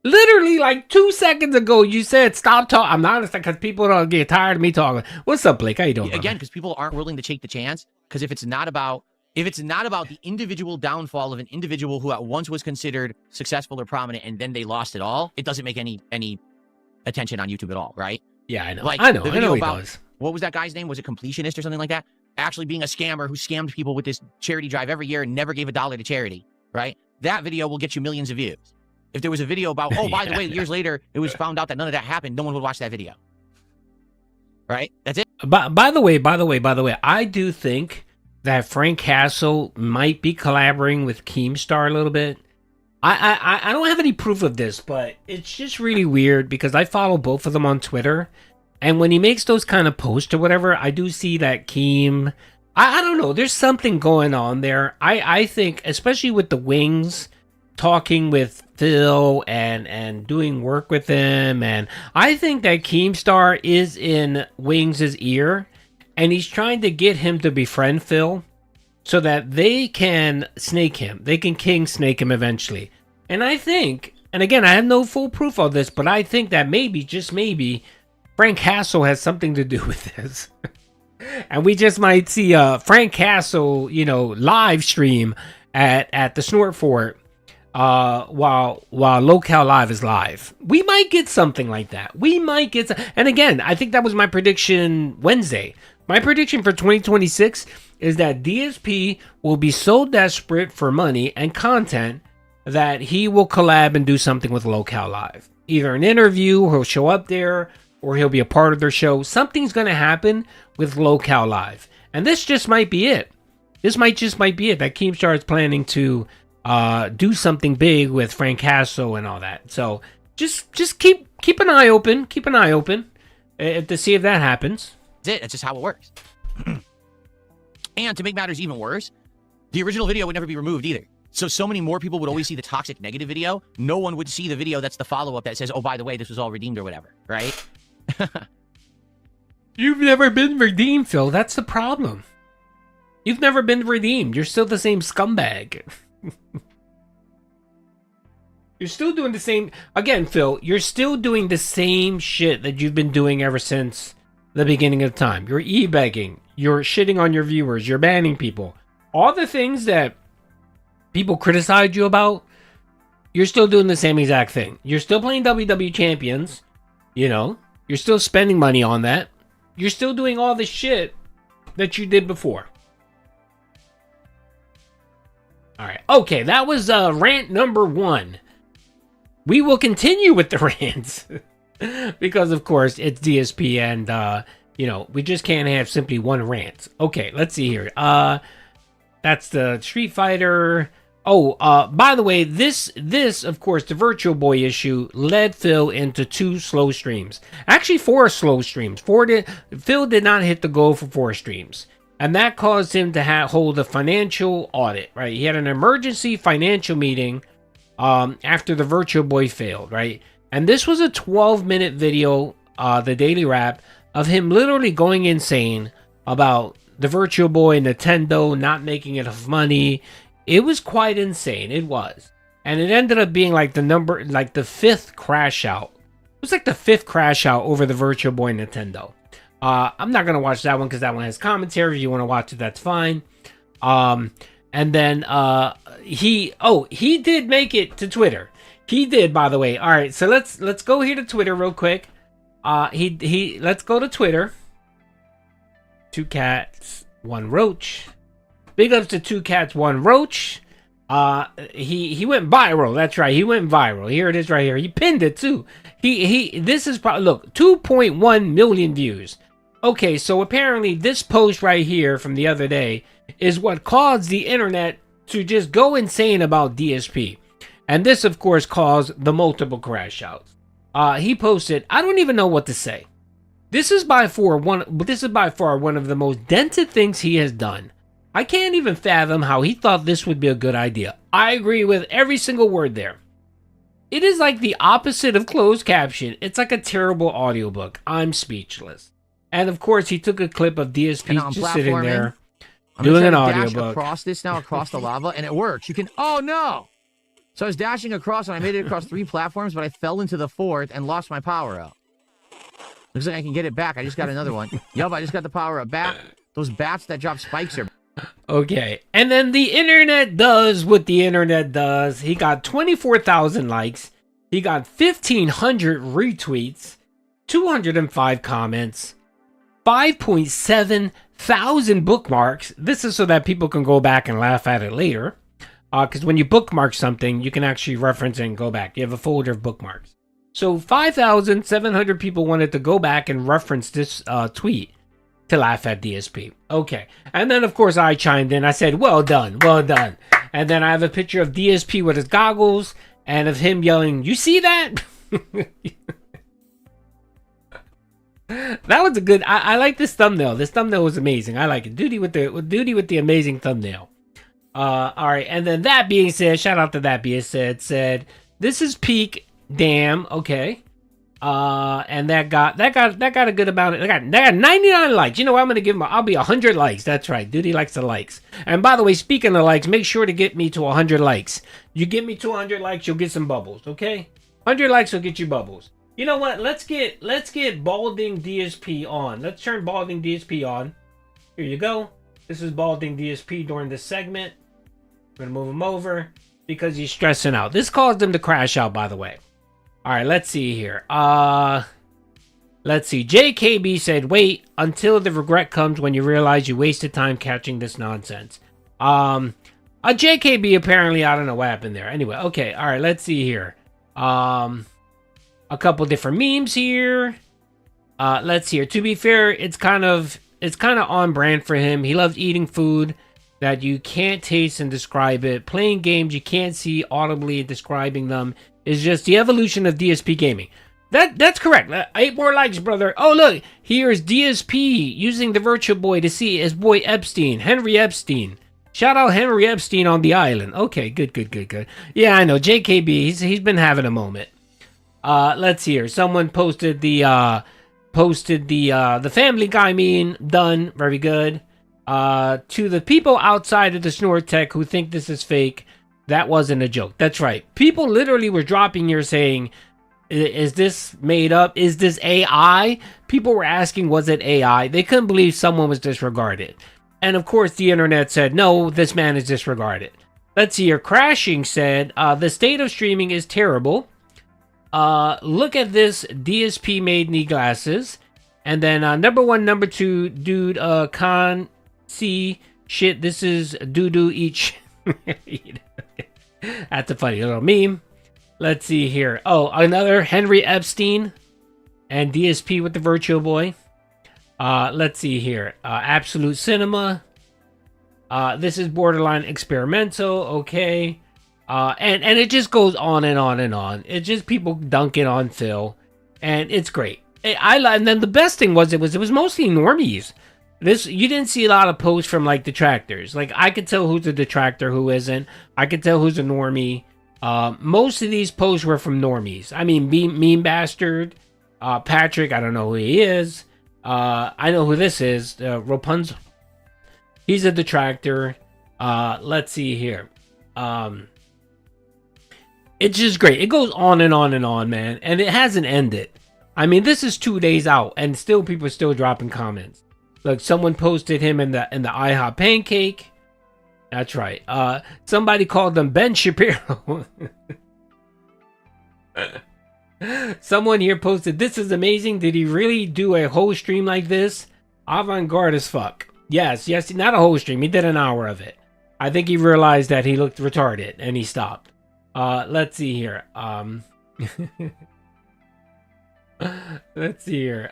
Literally, like 2 seconds ago, you said stop talking. I'm not understanding because people don't get tired of me talking. What's up, Blake? How you doing? Again, because people aren't willing to take the chance. Because if it's not about the individual downfall of an individual who at once was considered successful or prominent and then they lost it all, it doesn't make any attention on YouTube at all, right? Yeah, I know. Like, I know. The I video know he about, does. what was that guy's name? Was it Completionist or something like that? Actually being a scammer who scammed people with this charity drive every year and never gave $1 to charity, right? That video will get you millions of views. If there was a video about, oh, by the way, years later, it was found out that none of that happened, no one would watch that video. Right? That's it. By the way, I do think that Frank Castle might be collaborating with Keemstar a little bit. I don't have any proof of this, but it's just really weird because I follow both of them on Twitter. And when he makes those kind of posts or whatever, I do see that Keem... I don't know. There's something going on there. I think, especially with the Wings talking with Phil and doing work with him, and I think that Keemstar is in Wings' ear, and he's trying to get him to befriend Phil so that they can snake him. They can king snake him eventually. And I think, and again, I have no full proof of this, but I think that maybe, just maybe, Frank Castle has something to do with this. And we just might see Frank Castle, live stream at the Snort Fort while Lolcow Live is live. We might get something like that. And again, I think that was my prediction Wednesday. My prediction for 2026 is that DSP will be so desperate for money and content that he will collab and do something with Lolcow Live. Either an interview, or he'll show up there, or he'll be a part of their show. Something's going to happen with Lolcow Live. And this just might be it. This might be it. That Keemstar is planning to do something big with Frank Castle and all that. So just keep an eye open. Keep an eye open to see if that happens. That's it. That's just how it works. And to make matters even worse, the original video would never be removed either. So many more people would always see the toxic negative video. No one would see the video that's the follow-up that says, oh, by the way, this was all redeemed or whatever, right? You've never been redeemed, Phil. That's the problem. You've never been redeemed. You're still the same scumbag. You're still doing the same... Again, Phil, you're still doing the same shit that you've been doing ever since the beginning of time. You're e-begging. You're shitting on your viewers. You're banning people. All the things that people criticized you about, you're still doing the same exact thing. You're still playing WWE Champions. You're still spending money on that. You're still doing all the shit that you did before. All right. Okay, that was rant number 1. We will continue with the rants. Because, of course, it's DSP and, we just can't have simply one rant. Okay, let's see here. That's the Street Fighter... Oh, by the way, this, of course, the Virtual Boy issue led Phil into 2 slow streams. Actually, 4 slow streams. Phil did not hit the goal for 4 streams. And that caused him to hold a financial audit, right? He had an emergency financial meeting after the Virtual Boy failed, right? And this was a 12-minute video, the Daily Wrap, of him literally going insane about the Virtual Boy, Nintendo not making enough money. It was quite insane. It was. And it ended up being like the 5th crash out. It was like the 5th crash out over the Virtual Boy Nintendo. I'm not going to watch that one because that one has commentary. If you want to watch it, that's fine. And then he did make it to Twitter. He did, by the way. All right, so let's go here to Twitter real quick. Let's go to Twitter. 2 cats, 1 roach. Big ups to 2 cats, 1 roach. He went viral. That's right. He went viral. Here it is right here. He pinned it too. This is probably, look, 2.1 million views. Okay, so apparently this post right here from the other day is what caused the internet to just go insane about DSP. And this, of course, caused the multiple crash outs. He posted, I don't even know what to say. This is by far one of the most dented things he has done. I can't even fathom how he thought this would be a good idea. I agree with every single word there. It is like the opposite of closed caption. It's like a terrible audiobook. I'm speechless. And of course, he took a clip of DSP And I'm just sitting there I'm doing gonna an try to dash audiobook. across this now, across the lava, and it works. You can. Oh no! So I was dashing across, and I made it across 3 platforms, but I fell into the 4th and lost my power up. Looks like I can get it back. I just got another one. Yup, I just got the power up back. Those bats that drop spikes are. Okay, and then the internet does what the internet does. He got 24,000 likes. He got 1,500 retweets, 205 comments, 5.7 thousand bookmarks. This is so that people can go back and laugh at it later. Because when you bookmark something, you can actually reference it and go back. You have a folder of bookmarks. So 5,700 people wanted to go back and reference this tweet to laugh at DSP. Okay. And then, of course, I chimed in. I said, well done, well done. And then I have a picture of DSP with his goggles and of him yelling, you see that? That was a good... I like this thumbnail. This thumbnail was amazing. I like it. Doody with the amazing thumbnail. All right. And then that being said, shout out to that being said, this is peak. Damn. Okay. And that got a good amount. That got 99 likes. You know what? I'm gonna give him. I'll be 100 likes. That's right. Doody likes the likes. And by the way, speaking of likes, make sure to get me to 100 likes. You get me to 100 likes, you'll get some bubbles. Okay. 100 likes will get you bubbles. You know what? Let's get Balding DSP on. Let's turn Balding DSP on. Here you go. This is Balding DSP during this segment. I'm gonna move him over because he's stressing out. This caused him to crash out, by the way. All right, let's see here. Let's see. JKB said, wait until the regret comes when you realize you wasted time catching this nonsense. A JKB apparently, I don't know what happened there. Anyway, okay. All right, let's see here. A couple different memes here. Let's see here. To be fair, it's kind of on brand for him. He loves eating food that you can't taste and describe it. Playing games you can't see audibly describing them is just the evolution of DSP gaming. That's correct. 8 more likes, brother. Oh, look. Here's DSP using the Virtual Boy to see his boy Epstein. Henry Epstein. Shout out Henry Epstein on the island. Okay, good. Yeah, I know. JKB, he's been having a moment. Let's see here. Someone posted the Family Guy meme. Done. Very good. To the people outside of the Snore Tech who think this is fake, that wasn't a joke. That's right. People literally were dropping here saying, is this made up? Is this AI? People were asking, was it AI? They couldn't believe someone was disregarded. And of course, the internet said, no, this man is disregarded. Let's see here. Crashing said, the state of streaming is terrible. Look at this. DSP made knee glasses. And then number 1, number 2, dude, can't see shit. This is doo-doo each. That's a funny little meme. Let's see here. Oh, another Henry Epstein and DSP with the Virtual Boy. Let's see here. Absolute Cinema. This is borderline experimental. Okay. And it just goes on and on and on. It's just people dunking on Phil, and it's great. And then the best thing was it was mostly normies. You didn't see a lot of posts from like detractors. Like I could tell who's a detractor, who isn't. I could tell who's a normie. Most of these posts were from normies. I mean, Meme Bastard, Patrick. I don't know who he is. I know who this is. Rapunzel. He's a detractor. Let's see here. It's just great. It goes on and on and on, man, and it hasn't ended. I mean, this is 2 days out, and still people are still dropping comments. Look, someone posted him in the IHOP pancake. That's right. Somebody called them Ben Shapiro. Someone here posted, this is amazing. Did he really do a whole stream like this? Avant-garde as fuck. Yes, not a whole stream. He did an hour of it. I think he realized that he looked retarded, and he stopped. Let's see here. Let's see here.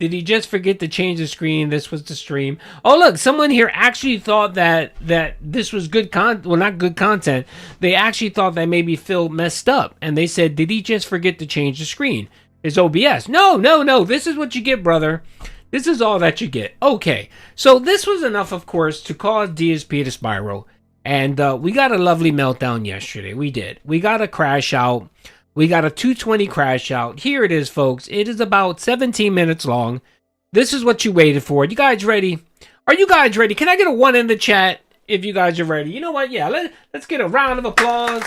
Did he just forget to change the screen? This was the stream. Oh, look, someone here actually thought that this was good content. Well, not good content. They actually thought that maybe Phil messed up. And they said, did he just forget to change the screen? It's OBS. No. This is what you get, brother. This is all that you get. Okay. So this was enough, of course, to cause DSP to spiral. And we got a lovely meltdown yesterday. We did. We got a crash out. We got a 220 crash out. Here it is, folks. It is about 17 minutes long. This is what you waited for. You guys ready? Are you guys ready? Can I get a 1 in the chat if you guys are ready? You know what? Yeah, let's get a round of applause.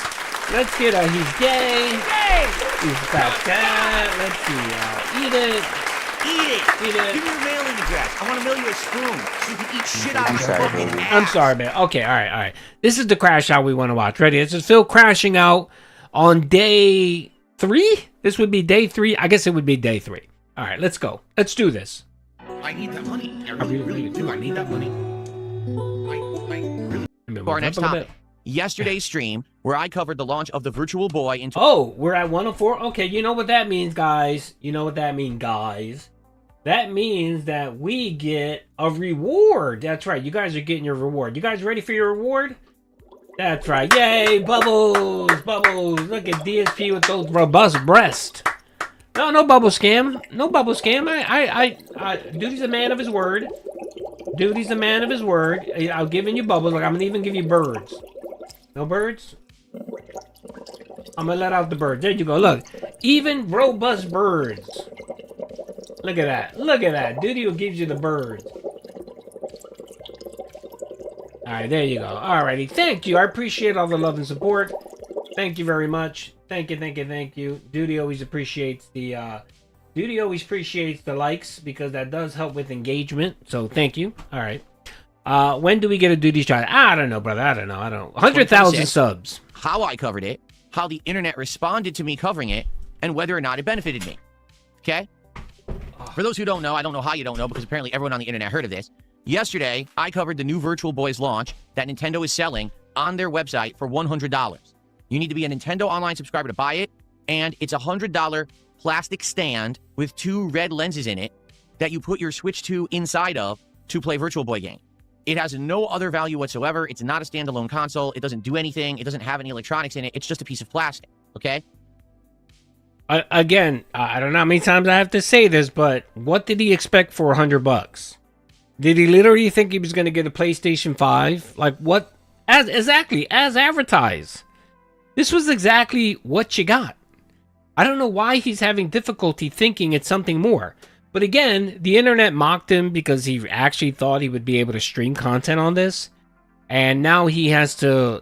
Let's get a he's gay. He's fat cat. Let's see. Eat it. Eat it. Give me your mailing address. I want to mail you a spoon so you can eat shit out of your fucking ass. I'm sorry, man. Okay, all right. This is the crash out we want to watch. Ready? This is Phil crashing out on day 3. This would be day 3. I guess it would be day 3. All right, let's go. Let's do this. I need that money. I really do. I need that money. For our next topic, yesterday's stream where I covered the launch of the Virtual Boy into. Oh, we're at 104. Okay, you know what that means, guys. That means that we get a reward. That's right. You guys are getting your reward. You guys ready for your reward? That's right. Yay, Bubbles. Look at DSP with those robust breasts. No bubble scam. Doody's a man of his word. I'm giving you bubbles. Like, I'm gonna even give you birds. No birds? I'm gonna let out the birds. There you go. Look, even robust birds. Look at that. Doody will give you the birds. All right, there you go. Alrighty, thank you. I appreciate all the love and support. Thank you very much. Thank you. Doody always appreciates the likes because that does help with engagement. So thank you. All right. When do we get a Doody shot? I don't know, brother. I don't know. 100,000 subs. How I covered it, how the internet responded to me covering it, and whether or not it benefited me. Okay? For those who don't know, I don't know how you don't know because apparently everyone on the internet heard of this. Yesterday, I covered the new Virtual Boy's launch that Nintendo is selling on their website for $100. You need to be a Nintendo Online subscriber to buy it, and it's a $100 plastic stand with 2 red lenses in it that you put your Switch 2 inside of to play Virtual Boy game. It has no other value whatsoever. It's not a standalone console. It doesn't do anything. It doesn't have any electronics in it. It's just a piece of plastic, okay? Again, I don't know how many times I have to say this, but what did he expect for $100? Did he literally think he was going to get a PlayStation 5? Like, what? As advertised. This was exactly what you got. I don't know why he's having difficulty thinking it's something more. But again, the internet mocked him because he actually thought he would be able to stream content on this. And now he has to,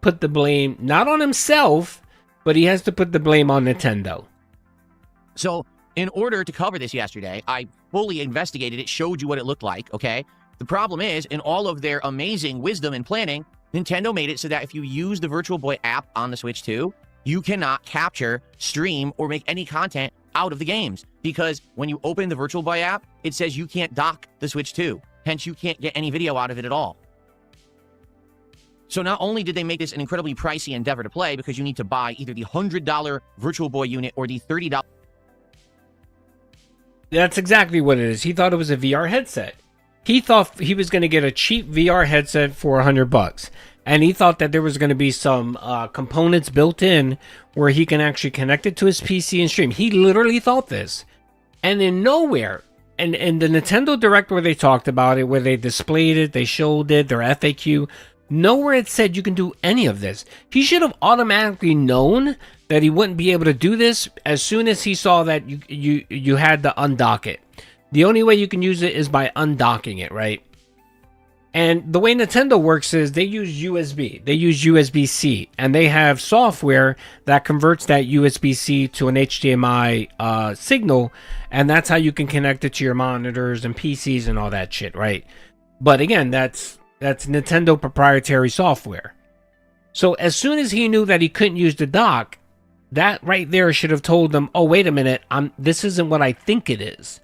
put the blame not on himself, but he has to put the blame on Nintendo. So, in order to cover this yesterday, I fully investigated it, showed you what it looked like, okay? The problem is, in all of their amazing wisdom and planning, Nintendo made it so that if you use the Virtual Boy app on the Switch 2, you cannot capture, stream, or make any content out of the games. Because when you open the Virtual Boy app, it says you can't dock the Switch 2. Hence, you can't get any video out of it at all. So not only did they make this an incredibly pricey endeavor to play, because you need to buy either the $100 Virtual Boy unit or the $30... That's exactly what it is. He thought it was a VR headset. He thought he was going to get a cheap VR headset for $100. And he thought that there was going to be some components built in where he can actually connect it to his PC and stream. He literally thought this. And in nowhere, and the Nintendo Direct where they talked about it, where they displayed it, they showed it, their FAQ, nowhere it said you can do any of this. He should have automatically known that he wouldn't be able to do this as soon as he saw that you had to undock it. The only way you can use it is by undocking it, right? And the way Nintendo works is they use USB. They use USB-C. And they have software that converts that USB-C to an HDMI signal. And that's how you can connect it to your monitors and PCs and all that shit, right? But again, that's Nintendo proprietary software. So as soon as he knew that he couldn't use the dock, that right there should have told them, oh, wait a minute, this isn't what I think it is.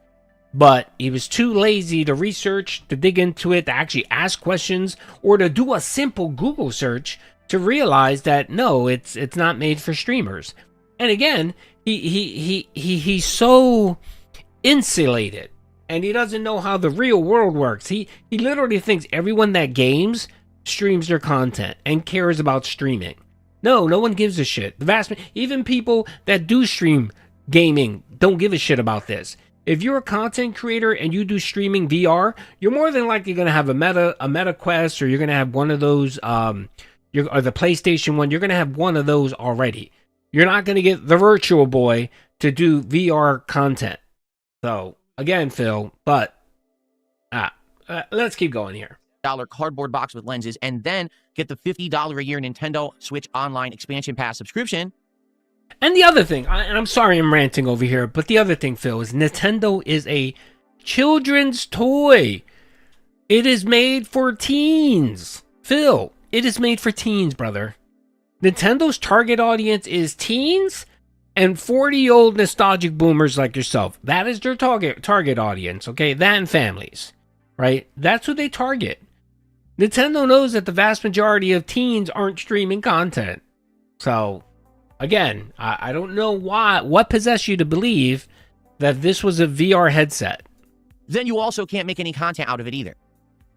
But he was too lazy to research, to dig into it, to actually ask questions, or to do a simple Google search to realize that no, it's not made for streamers. And again, he's so insulated, and he doesn't know how the real world works. He literally thinks everyone that games streams their content and cares about streaming. No one gives a shit. Even people that do stream gaming don't give a shit about this. If you're a content creator and you do streaming VR, you're more than likely going to have a Meta Quest, or you're going to have one of those, or the PlayStation 1. You're going to have one of those already. You're not going to get the Virtual Boy to do VR content. So again, Phil, but let's keep going here. Cardboard box with lenses, and then get the $50 a year Nintendo Switch Online Expansion Pass subscription. And the other thing, and I'm sorry I'm ranting over here, but the other thing, Phil, is Nintendo is a children's toy. It is made for teens. Phil, it is made for teens, brother. Nintendo's target audience is teens and 40-year-old nostalgic boomers like yourself. That is their target audience, okay? That and families, right? That's who they target. Nintendo knows that the vast majority of teens aren't streaming content. So, again, I don't know what possessed you to believe that this was a VR headset. Then you also can't make any content out of it either.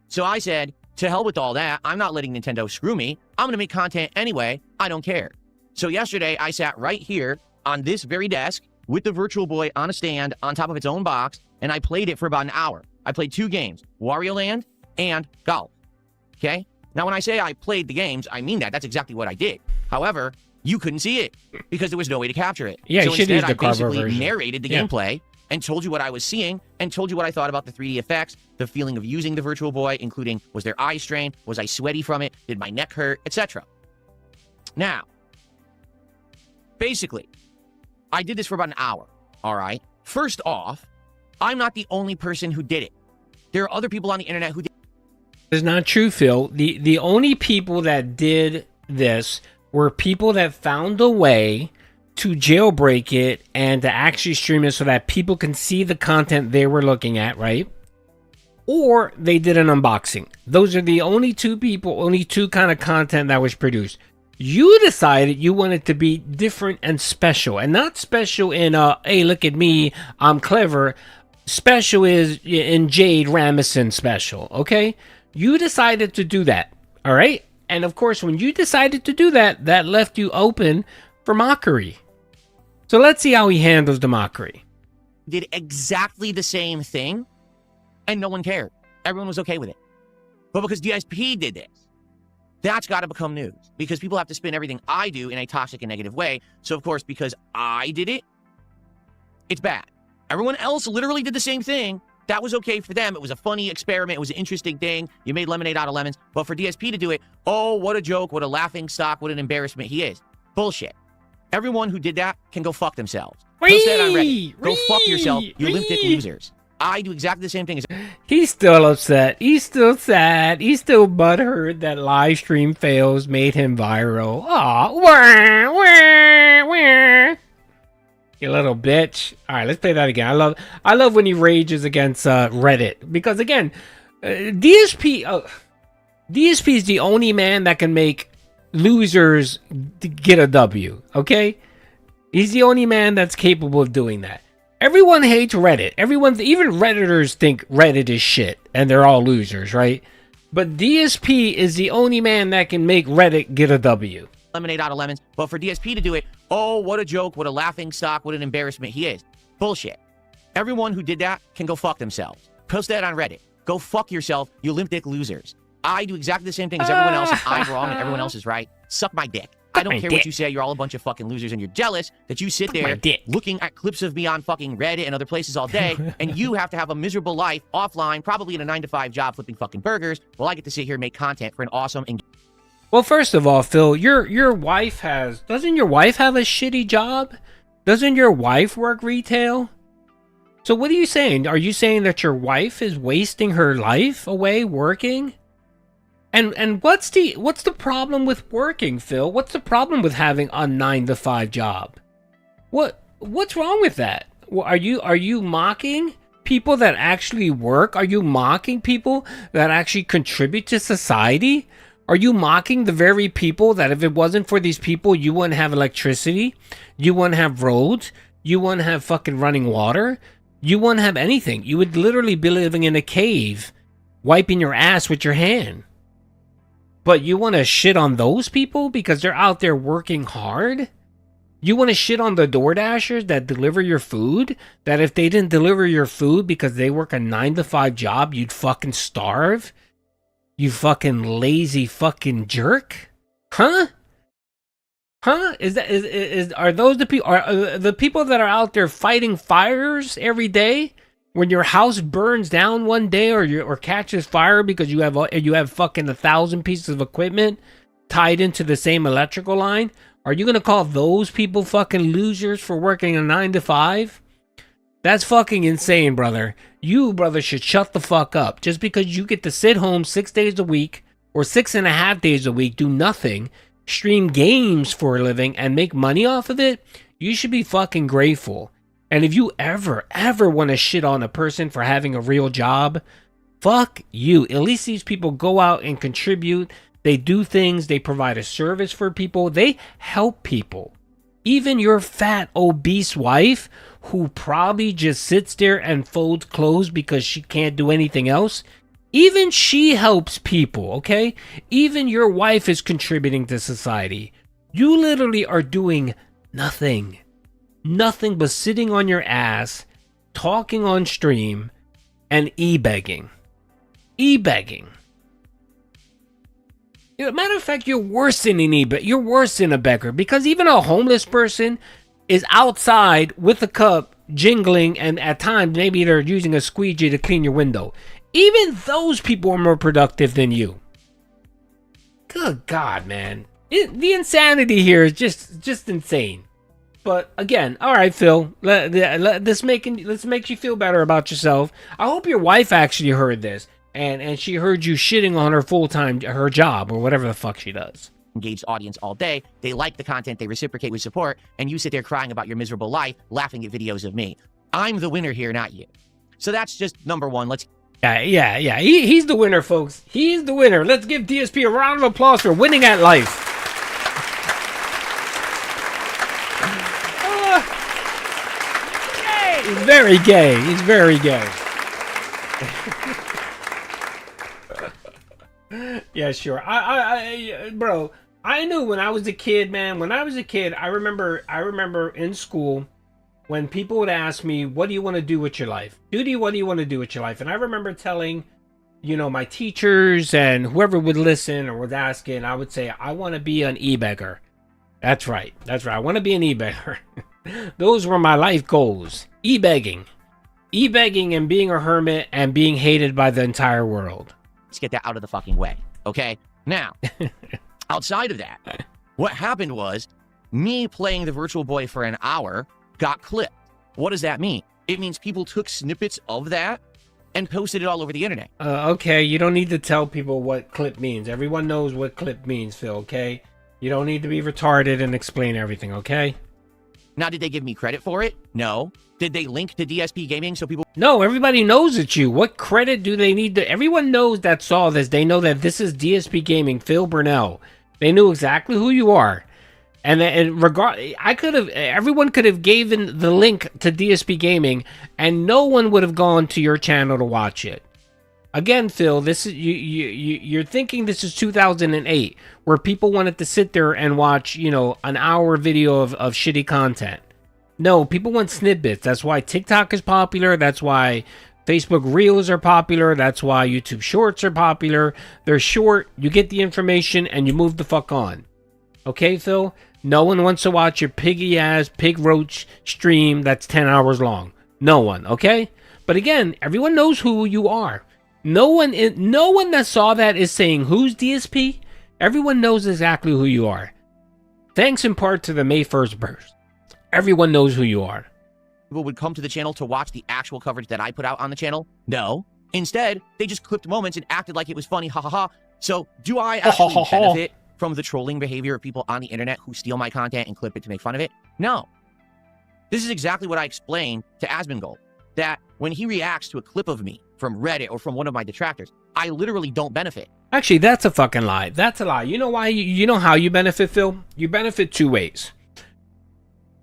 So I said, to hell with all that. I'm not letting Nintendo screw me. I'm going to make content anyway. I don't care. So yesterday, I sat right here on this very desk with the Virtual Boy on a stand on top of its own box, and I played it for about an hour. I played 2 games, Wario Land and golf. Okay? Now, when I say I played the games, I mean that. That's exactly what I did. However, you couldn't see it because there was no way to capture it. Yeah, so you should use instead, the I cover basically version. narrated the gameplay and told you what I was seeing and told you what I thought about the 3D effects, the feeling of using the Virtual Boy, including was there eye strain, was I sweaty from it, did my neck hurt, etc. Now, basically, I did this for about an hour, all right? First off, I'm not the only person who did it. There are other people on the internet who did. It's not true, Phil. The only people that did this were people that found a way to jailbreak it and to actually stream it so that people can see the content they were looking at, right? Or they did an unboxing. Those are the only two kind of content that was produced. You decided you wanted to be different and special, and not special in hey, look at me, I'm clever. Special is in Jade Ramison special, okay? You decided to do that, all right? And of course, when you decided to do that, that left you open for mockery. So let's see how he handles the mockery. Did exactly the same thing, and no one cared. Everyone was okay with it. But because DSP did this, that's got to become news. Because people have to spin everything I do in a toxic and negative way. So, of course, because I did it, it's bad. Everyone else literally did the same thing. That was okay for them. It was a funny experiment. It was an interesting thing. You made lemonade out of lemons. But for DSP to do it, oh, what a joke, what a laughing stock, what an embarrassment he is. Bullshit. Everyone who did that can go fuck themselves. Post that on Reddit. Go fuck yourself, you limp dick losers. I do exactly the same thing as... He's still upset. He's still sad. He's still butthurt that live stream fails made him viral. Aw, wah, wah, wah. You little bitch. All right, let's play that again. I love when he rages against Reddit because again, DSP is the only man that can make losers get a W. Okay, he's the only man that's capable of doing that. Everyone hates Reddit. Even Redditors think Reddit is shit and they're all losers, right? But DSP is the only man that can make Reddit get a W. Lemonade out of lemons. But for DSP to do it, oh, what a joke, what a laughing stock, what an embarrassment he is. Bullshit. Everyone who did that can go fuck themselves. Post that on Reddit. Go fuck yourself, you limp dick losers. I do exactly the same thing as everyone else, and I'm wrong and everyone else is right. Suck my dick. I don't care what you say. You're all a bunch of fucking losers, and you're jealous that you sit there looking at clips of me on fucking Reddit and other places all day, and you have to have a miserable life offline, probably in a 9-to-5 job flipping fucking burgers, while I get to sit here and make content for an awesome and... Well, first of all, Phil, your wife doesn't your wife have a shitty job? Doesn't your wife work retail? So what are you saying? Are you saying that your wife is wasting her life away working? And what's the problem with working, Phil? What's the problem with having a 9-to-5 job? What's wrong with that? Are you mocking people that actually work? Are you mocking people that actually contribute to society? Are you mocking the very people that if it wasn't for these people, you wouldn't have electricity, you wouldn't have roads, you wouldn't have fucking running water, you wouldn't have anything. You would literally be living in a cave, wiping your ass with your hand. But you want to shit on those people because they're out there working hard? You want to shit on the DoorDashers that deliver your food? That if they didn't deliver your food because they work a 9-to-5 job, you'd fucking starve? You fucking lazy fucking jerk? Huh? Huh? Are those the people? Are the people that are out there fighting fires every day When your house burns down one day or catches fire because you have fucking 1,000 pieces of equipment tied into the same electrical line, are you gonna call those people fucking losers for working a 9 to 5? That's fucking insane, brother. You, brother, should shut the fuck up. Just because you get to sit home 6 days a week or 6.5 days a week, do nothing, stream games for a living, and make money off of it, you should be fucking grateful. And if you ever want to shit on a person for having a real job, fuck you. At least these people go out and contribute. They do things. They provide a service for people. They help people. Even your fat, obese wife, who probably just sits there and folds clothes because she can't do anything else, even she helps people, okay? Even your wife is contributing to society. You literally are doing nothing. Nothing but sitting on your ass, talking on stream, and e-begging. E-begging. Matter of fact, you're worse than an e-beggar. You're worse than a beggar, because even a homeless person is outside with a cup, jingling, and at times maybe they're using a squeegee to clean your window. Even those people are more productive than you. Good God, man. The insanity here is just insane. But again, all right, Phil. Let's make you feel better about yourself. I hope your wife actually heard this, and she heard you shitting on her job, or whatever the fuck she does. Engaged audience all day. They like the content, they reciprocate with support, and you sit there crying about your miserable life, laughing at videos of me. I'm the winner here, not you. So that's just number one. Yeah. He's the winner, folks. He's the winner. Let's give DSP a round of applause for winning at life. He's very gay. He's very gay. Yeah, sure. Bro, I knew when I was a kid, man. When I was a kid, I remember in school when people would ask me, "What do you want to do with your life, Doody? What do you want to do with your life?" And I remember telling, my teachers and whoever would listen or was asking, I would say, "I want to be an e-beggar." That's right. I want to be an e-beggar. Those were my life goals. E-begging and being a hermit and being hated by the entire world. Let's get that out of the fucking way. Okay? Now, outside of that, what happened was me playing the Virtual Boy for an hour got clipped. What does that mean? It means people took snippets of that and posted it all over the internet. Okay, you don't need to tell people what clip means. Everyone knows what clip means, Phil, okay? You don't need to be retarded and explain everything, okay? Now, did they give me credit for it? No. Did they link to DSP Gaming so people... No, everybody knows it's you. What credit do they need to... Everyone knows that saw this. They know that this is DSP Gaming, Phil Burnell. They knew exactly who you are. And everyone could have given the link to DSP Gaming, and no one would have gone to your channel to watch it. Again, Phil, this is you're thinking this is 2008, where people wanted to sit there and watch, an hour video of shitty content. No, people want snippets. That's why TikTok is popular. That's why Facebook Reels are popular. That's why YouTube Shorts are popular. They're short. You get the information and you move the fuck on. Okay, Phil? No one wants to watch your piggy-ass, pig-roach stream that's 10 hours long. No one, okay? But again, everyone knows who you are. No one that saw that is saying, who's DSP? Everyone knows exactly who you are. Thanks in part to the May 1st burst. Everyone knows who you are. People would come to the channel to watch the actual coverage that I put out on the channel? No. Instead, they just clipped moments and acted like it was funny, ha ha ha. So, do I actually benefit from the trolling behavior of people on the internet who steal my content and clip it to make fun of it? No. This is exactly what I explained to Asmongold, that when he reacts to a clip of me from Reddit or from one of my detractors, I literally don't benefit. Actually, that's a fucking lie. That's a lie. You know why? You know how you benefit, Phil? You benefit two ways.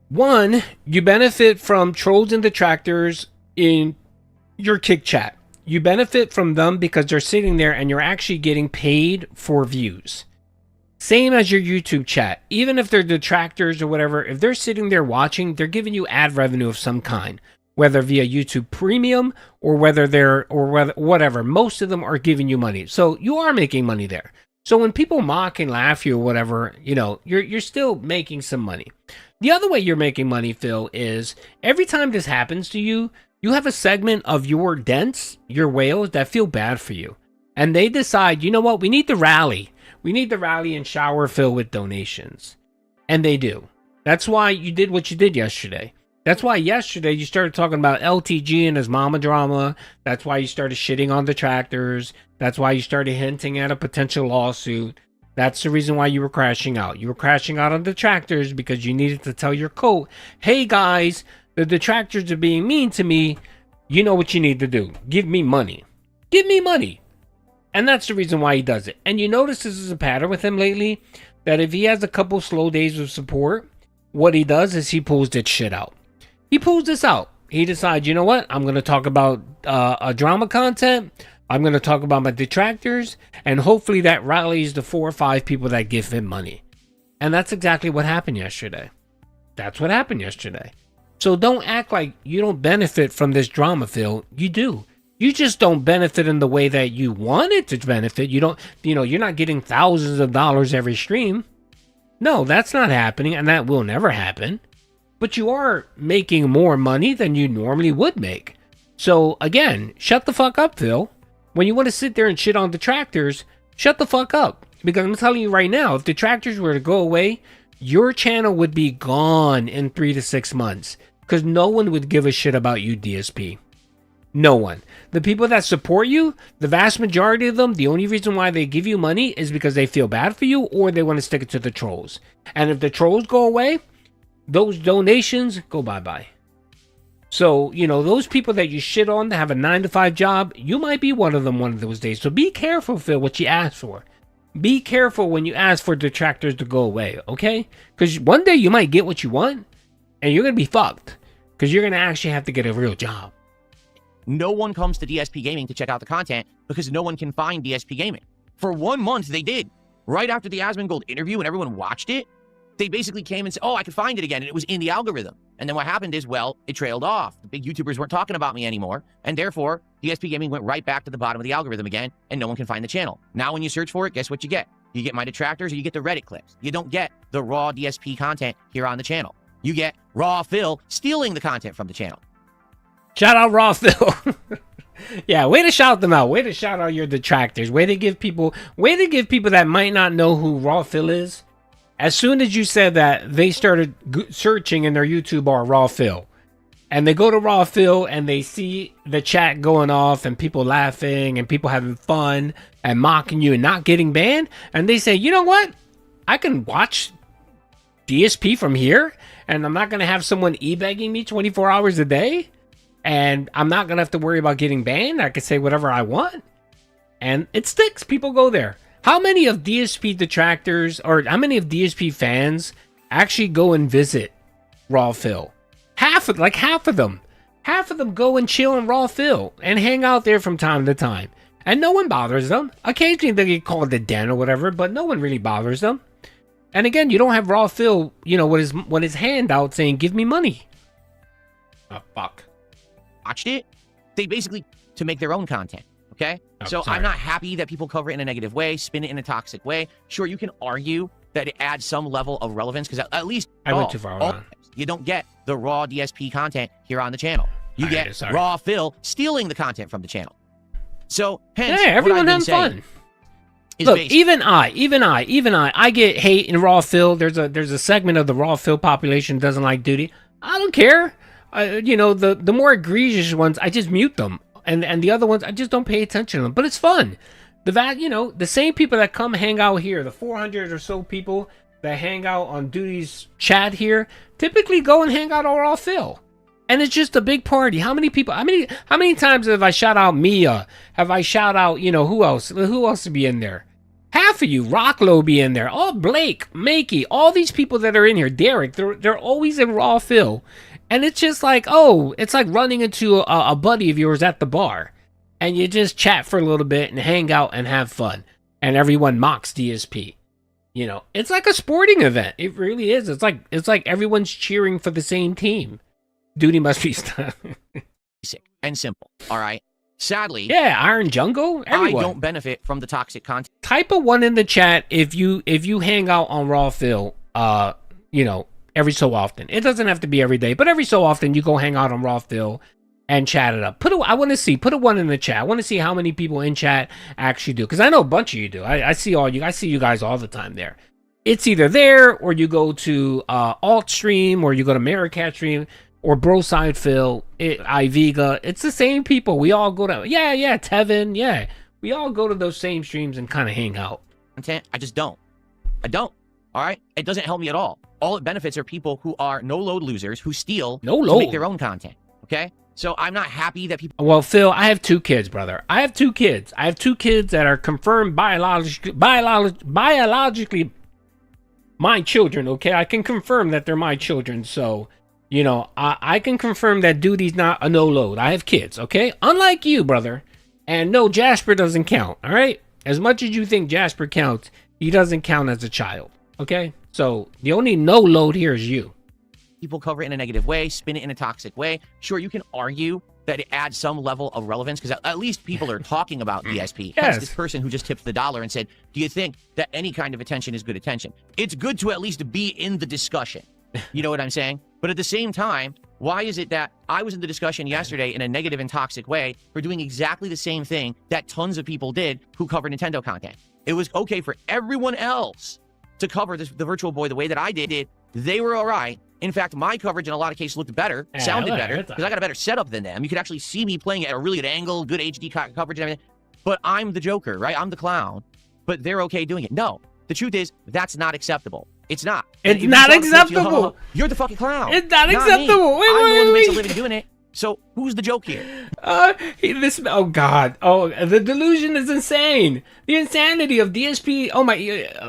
One, you benefit from trolls and detractors in your kick chat. You benefit from them because they're sitting there and you're actually getting paid for views. Same as your YouTube chat. Even if they're detractors or whatever, if they're sitting there watching, they're giving you ad revenue of some kind. Whether via YouTube Premium or whatever. Most of them are giving you money. So you are making money there. So when people mock and laugh you or whatever, you're still making some money. The other way you're making money, Phil, is every time this happens to you, You have a segment of your dents, your whales that feel bad for you. And they decide, you know what, we need to rally. We need to rally and shower Phil with donations. And they do. That's why you did what you did yesterday. That's why yesterday you started talking about LTG and his mama drama. That's why you started shitting on detractors. That's why you started hinting at a potential lawsuit. That's the reason why you were crashing out. You were crashing out on detractors because you needed to tell your coat, hey guys, the detractors are being mean to me. You know what you need to do. Give me money. Give me money. And that's the reason why he does it. And you notice this is a pattern with him lately, that if he has a couple slow days of support, what he does is he pulls that shit out. He pulls this out. He decides, you know what? I'm going to talk about a drama content. I'm going to talk about my detractors. And hopefully that rallies the 4 or 5 people that give him money. And that's exactly what happened yesterday. That's what happened yesterday. So don't act like you don't benefit from this drama, Phil. You do. You just don't benefit in the way that you wanted to benefit. You don't, you're not getting thousands of dollars every stream. No, that's not happening, and that will never happen. But you are making more money than you normally would make. So, again, shut the fuck up, Phil. When you want to sit there and shit on detractors, shut the fuck up. Because I'm telling you right now, if detractors were to go away, your channel would be gone in 3 to 6 months. Because no one would give a shit about you, DSP. No one. The people that support you, the vast majority of them, the only reason why they give you money is because they feel bad for you or they want to stick it to the trolls. And if the trolls go away, those donations go bye-bye. So, those people that you shit on that have a 9-to-5 job, you might be one of them one of those days. So be careful, Phil, what you ask for. Be careful when you ask for detractors to go away, okay? Because one day you might get what you want, and you're going to be fucked. Because you're going to actually have to get a real job. No one comes to DSP Gaming to check out the content because no one can find DSP Gaming. For 1 month, they did. Right after the Asmongold interview and everyone watched it, they basically came and said, oh, I could find it again. And it was in the algorithm. And then what happened is, well, it trailed off. The big YouTubers weren't talking about me anymore. And therefore, DSP Gaming went right back to the bottom of the algorithm again, and no one can find the channel. Now, when you search for it, guess what you get? You get my detractors or you get the Reddit clips. You don't get the raw DSP content here on the channel. You get raw Phil stealing the content from the channel. Shout out Raw Phil. Yeah, way to shout them out. Way to shout out your detractors. Way to give people that might not know who Raw Phil is. As soon as you said that, they started searching in their YouTube bar Raw Phil. And they go to Raw Phil and they see the chat going off and people laughing and people having fun and mocking you and not getting banned. And they say, you know what? I can watch DSP from here and I'm not going to have someone e-begging me 24 hours a day. And I'm not going to have to worry about getting banned. I can say whatever I want. And it sticks. People go there. How many of DSP detractors or how many of DSP fans actually go and visit Raw Phil? Half of them. Half of them go and chill in Raw Phil and hang out there from time to time. And no one bothers them. Occasionally they get called the den or whatever, but no one really bothers them. And again, you don't have Raw Phil, with his hand out saying, give me money. Oh, fuck. Watched it, they basically to make their own content. Okay, so I'm not happy that people cover it in a negative way, spin it in a toxic way. Sure, you can argue that it adds some level of relevance because at least I went too far. You don't get the raw DSP content here on the channel. You get raw Phil stealing the content from the channel. So hence, everyone having fun. Look, even I get hate in Raw Phil. There's a segment of the Raw Phil population doesn't like Doody. I don't care. The more egregious ones, I just mute them. And the other ones, I just don't pay attention to them. But it's fun. The same people that come hang out here, the 400 or so people that hang out on Doody's chat here, typically go and hang out on Raw Phil. And it's just a big party. How many people, how many times have I shout out Mia? Have I shout out, who else? Who else to be in there? Half of you, Rocklow be in there. Oh, Blake, Makey, all these people that are in here, Derek, they're always in Raw Phil. And it's just like, it's like running into a buddy of yours at the bar. And you just chat for a little bit and hang out and have fun. And everyone mocks DSP. It's like a sporting event. It really is. It's like everyone's cheering for the same team. Doody must be basic and simple. All right. Sadly. Yeah, Iron Jungle. Everyone. I don't benefit from the toxic content. Type a 1 in the chat if you hang out on Raw Phil, every so often. It doesn't have to be every day, but every so often you go hang out on Raw Phil and chat it up. I want to see. Put a 1 in the chat. I want to see how many people in chat actually do, because I know a bunch of you do. I see all you. I see you guys all the time there. It's either there, or you go to Alt Stream, or you go to Maricat Stream, or Broside Phil, Iviga. It's the same people. We all go to, yeah, Tevin, yeah. We all go to those same streams and kind of hang out. I just don't. I don't. All right? It doesn't help me at all. All it benefits are people who are no-load losers who steal to make their own content. Okay? So I'm not happy that people... Well, Phil, I have 2 kids, brother. I have 2 kids. I have 2 kids that are confirmed biologically my children, okay? I can confirm that they're my children, so, you know, I can confirm that Doody's not a no-load. I have kids, okay? Unlike you, brother. And no, Jasper doesn't count, all right? As much as you think Jasper counts, he doesn't count as a child, okay? So, the only no-load here is you. People cover it in a negative way, spin it in a toxic way. Sure, you can argue that it adds some level of relevance, because at least people are talking about DSP. Yes. Hence this person who just tipped the dollar and said, do you think that any kind of attention is good attention? It's good to at least be in the discussion. You know what I'm saying? But at the same time, why is it that I was in the discussion yesterday in a negative and toxic way for doing exactly the same thing that tons of people did who cover Nintendo content? It was okay for everyone else to cover the Virtual Boy the way that I did. They were all right. In fact, my coverage in a lot of cases looked better, sounded better, because I got a better setup than them. You could actually see me playing at a really good angle, good HD coverage and everything. But I'm the Joker, right? I'm the clown. But they're okay doing it. No, the truth is, that's not acceptable. It's not. It's not acceptable. You're the fucking clown. It's not acceptable. I'm the one who makes a living doing it. So who's the joke here? Oh God. Oh, the delusion is insane. The insanity of DSP. Oh my.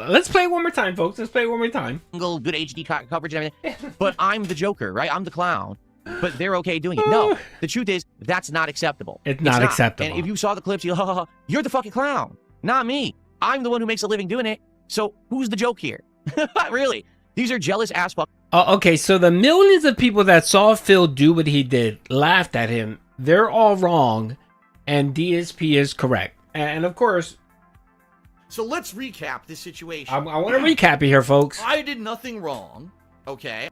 Let's play it one more time, folks. Let's play it one more time. Good HD coverage and everything. But I'm the Joker, right? I'm the clown. But they're okay doing it. No, the truth is, that's not acceptable. It's not acceptable. And if you saw the clips, you're the fucking clown, not me. I'm the one who makes a living doing it. So who's the joke here? Really? These are jealous ass fuck. Okay, so the millions of people that saw Phil do what he did, laughed at him, they're all wrong, and DSP is correct. And of course... So let's recap this situation. I want to recap it here, folks. I did nothing wrong, okay?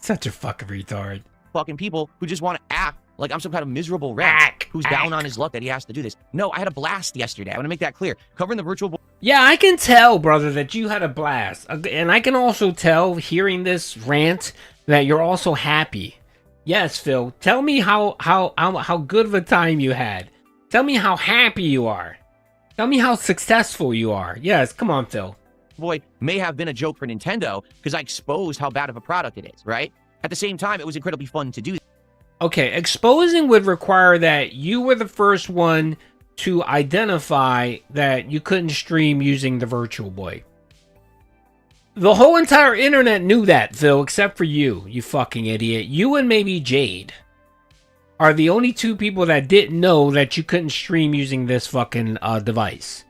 Such a fucking retard. Fucking people who just want to act like I'm some kind of miserable rat who's down on his luck that he has to do this. No, I had a blast yesterday. I want to make that clear. Covering the Virtual Boy. Yeah, I can tell, brother, that you had a blast. And I can also tell, hearing this rant, that you're also happy. Yes, Phil. Tell me how good of a time you had. Tell me how happy you are. Tell me how successful you are. Yes, come on, Phil. Boy, may have been a joke for Nintendo because I exposed how bad of a product it is, right? At the same time, it was incredibly fun to do. Okay, exposing would require that you were the first one to identify that you couldn't stream using the Virtual Boy. The whole entire internet knew that, Phil, except for you fucking idiot. You and maybe Jade are the only 2 people that didn't know that you couldn't stream using this fucking device.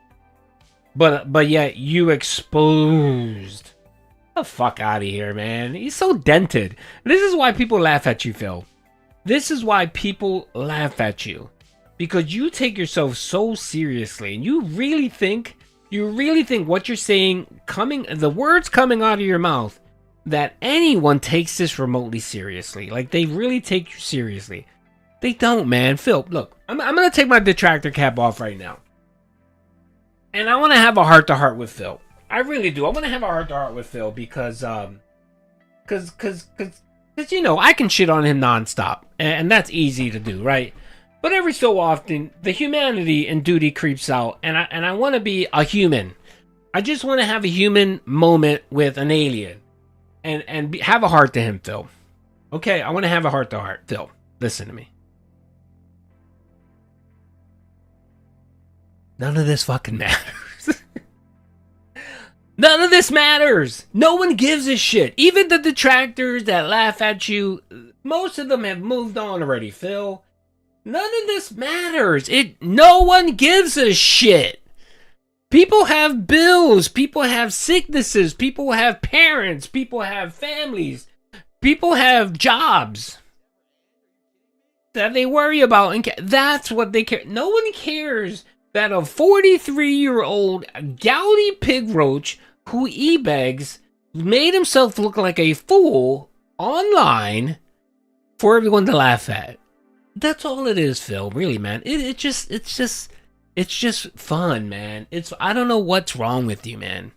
But yet you exposed. The fuck out of here, man. He's so dented. This is why people laugh at you, Phil. This is why people laugh at you. Because you take yourself so seriously, and you really think what you're saying, the words coming out of your mouth, that anyone takes this remotely seriously. Like, they really take you seriously. They don't, man. Phil, look, I'm going to take my detractor cap off right now. And I want to have a heart-to-heart with Phil. I really do. I want to have a heart-to-heart with Phil because, you know, I can shit on him nonstop. And that's easy to do, right? But every so often, the humanity in Doody creeps out, and I want to be a human. I just want to have a human moment with an alien, and have a heart to him, Phil. Okay, I want to have a heart to heart, Phil. Listen to me. None of this fucking matters. None of this matters. No one gives a shit. Even the detractors that laugh at you, most of them have moved on already, Phil. None of this matters. No one gives a shit. People have bills. People have sicknesses. People have parents. People have families. People have jobs that they worry about. And that's what they care. No one cares that a 43-year-old gouty pig roach who e-begs made himself look like a fool online for everyone to laugh at. That's all it is, Phil. Really, man. It's just fun, man. I don't know what's wrong with you, man.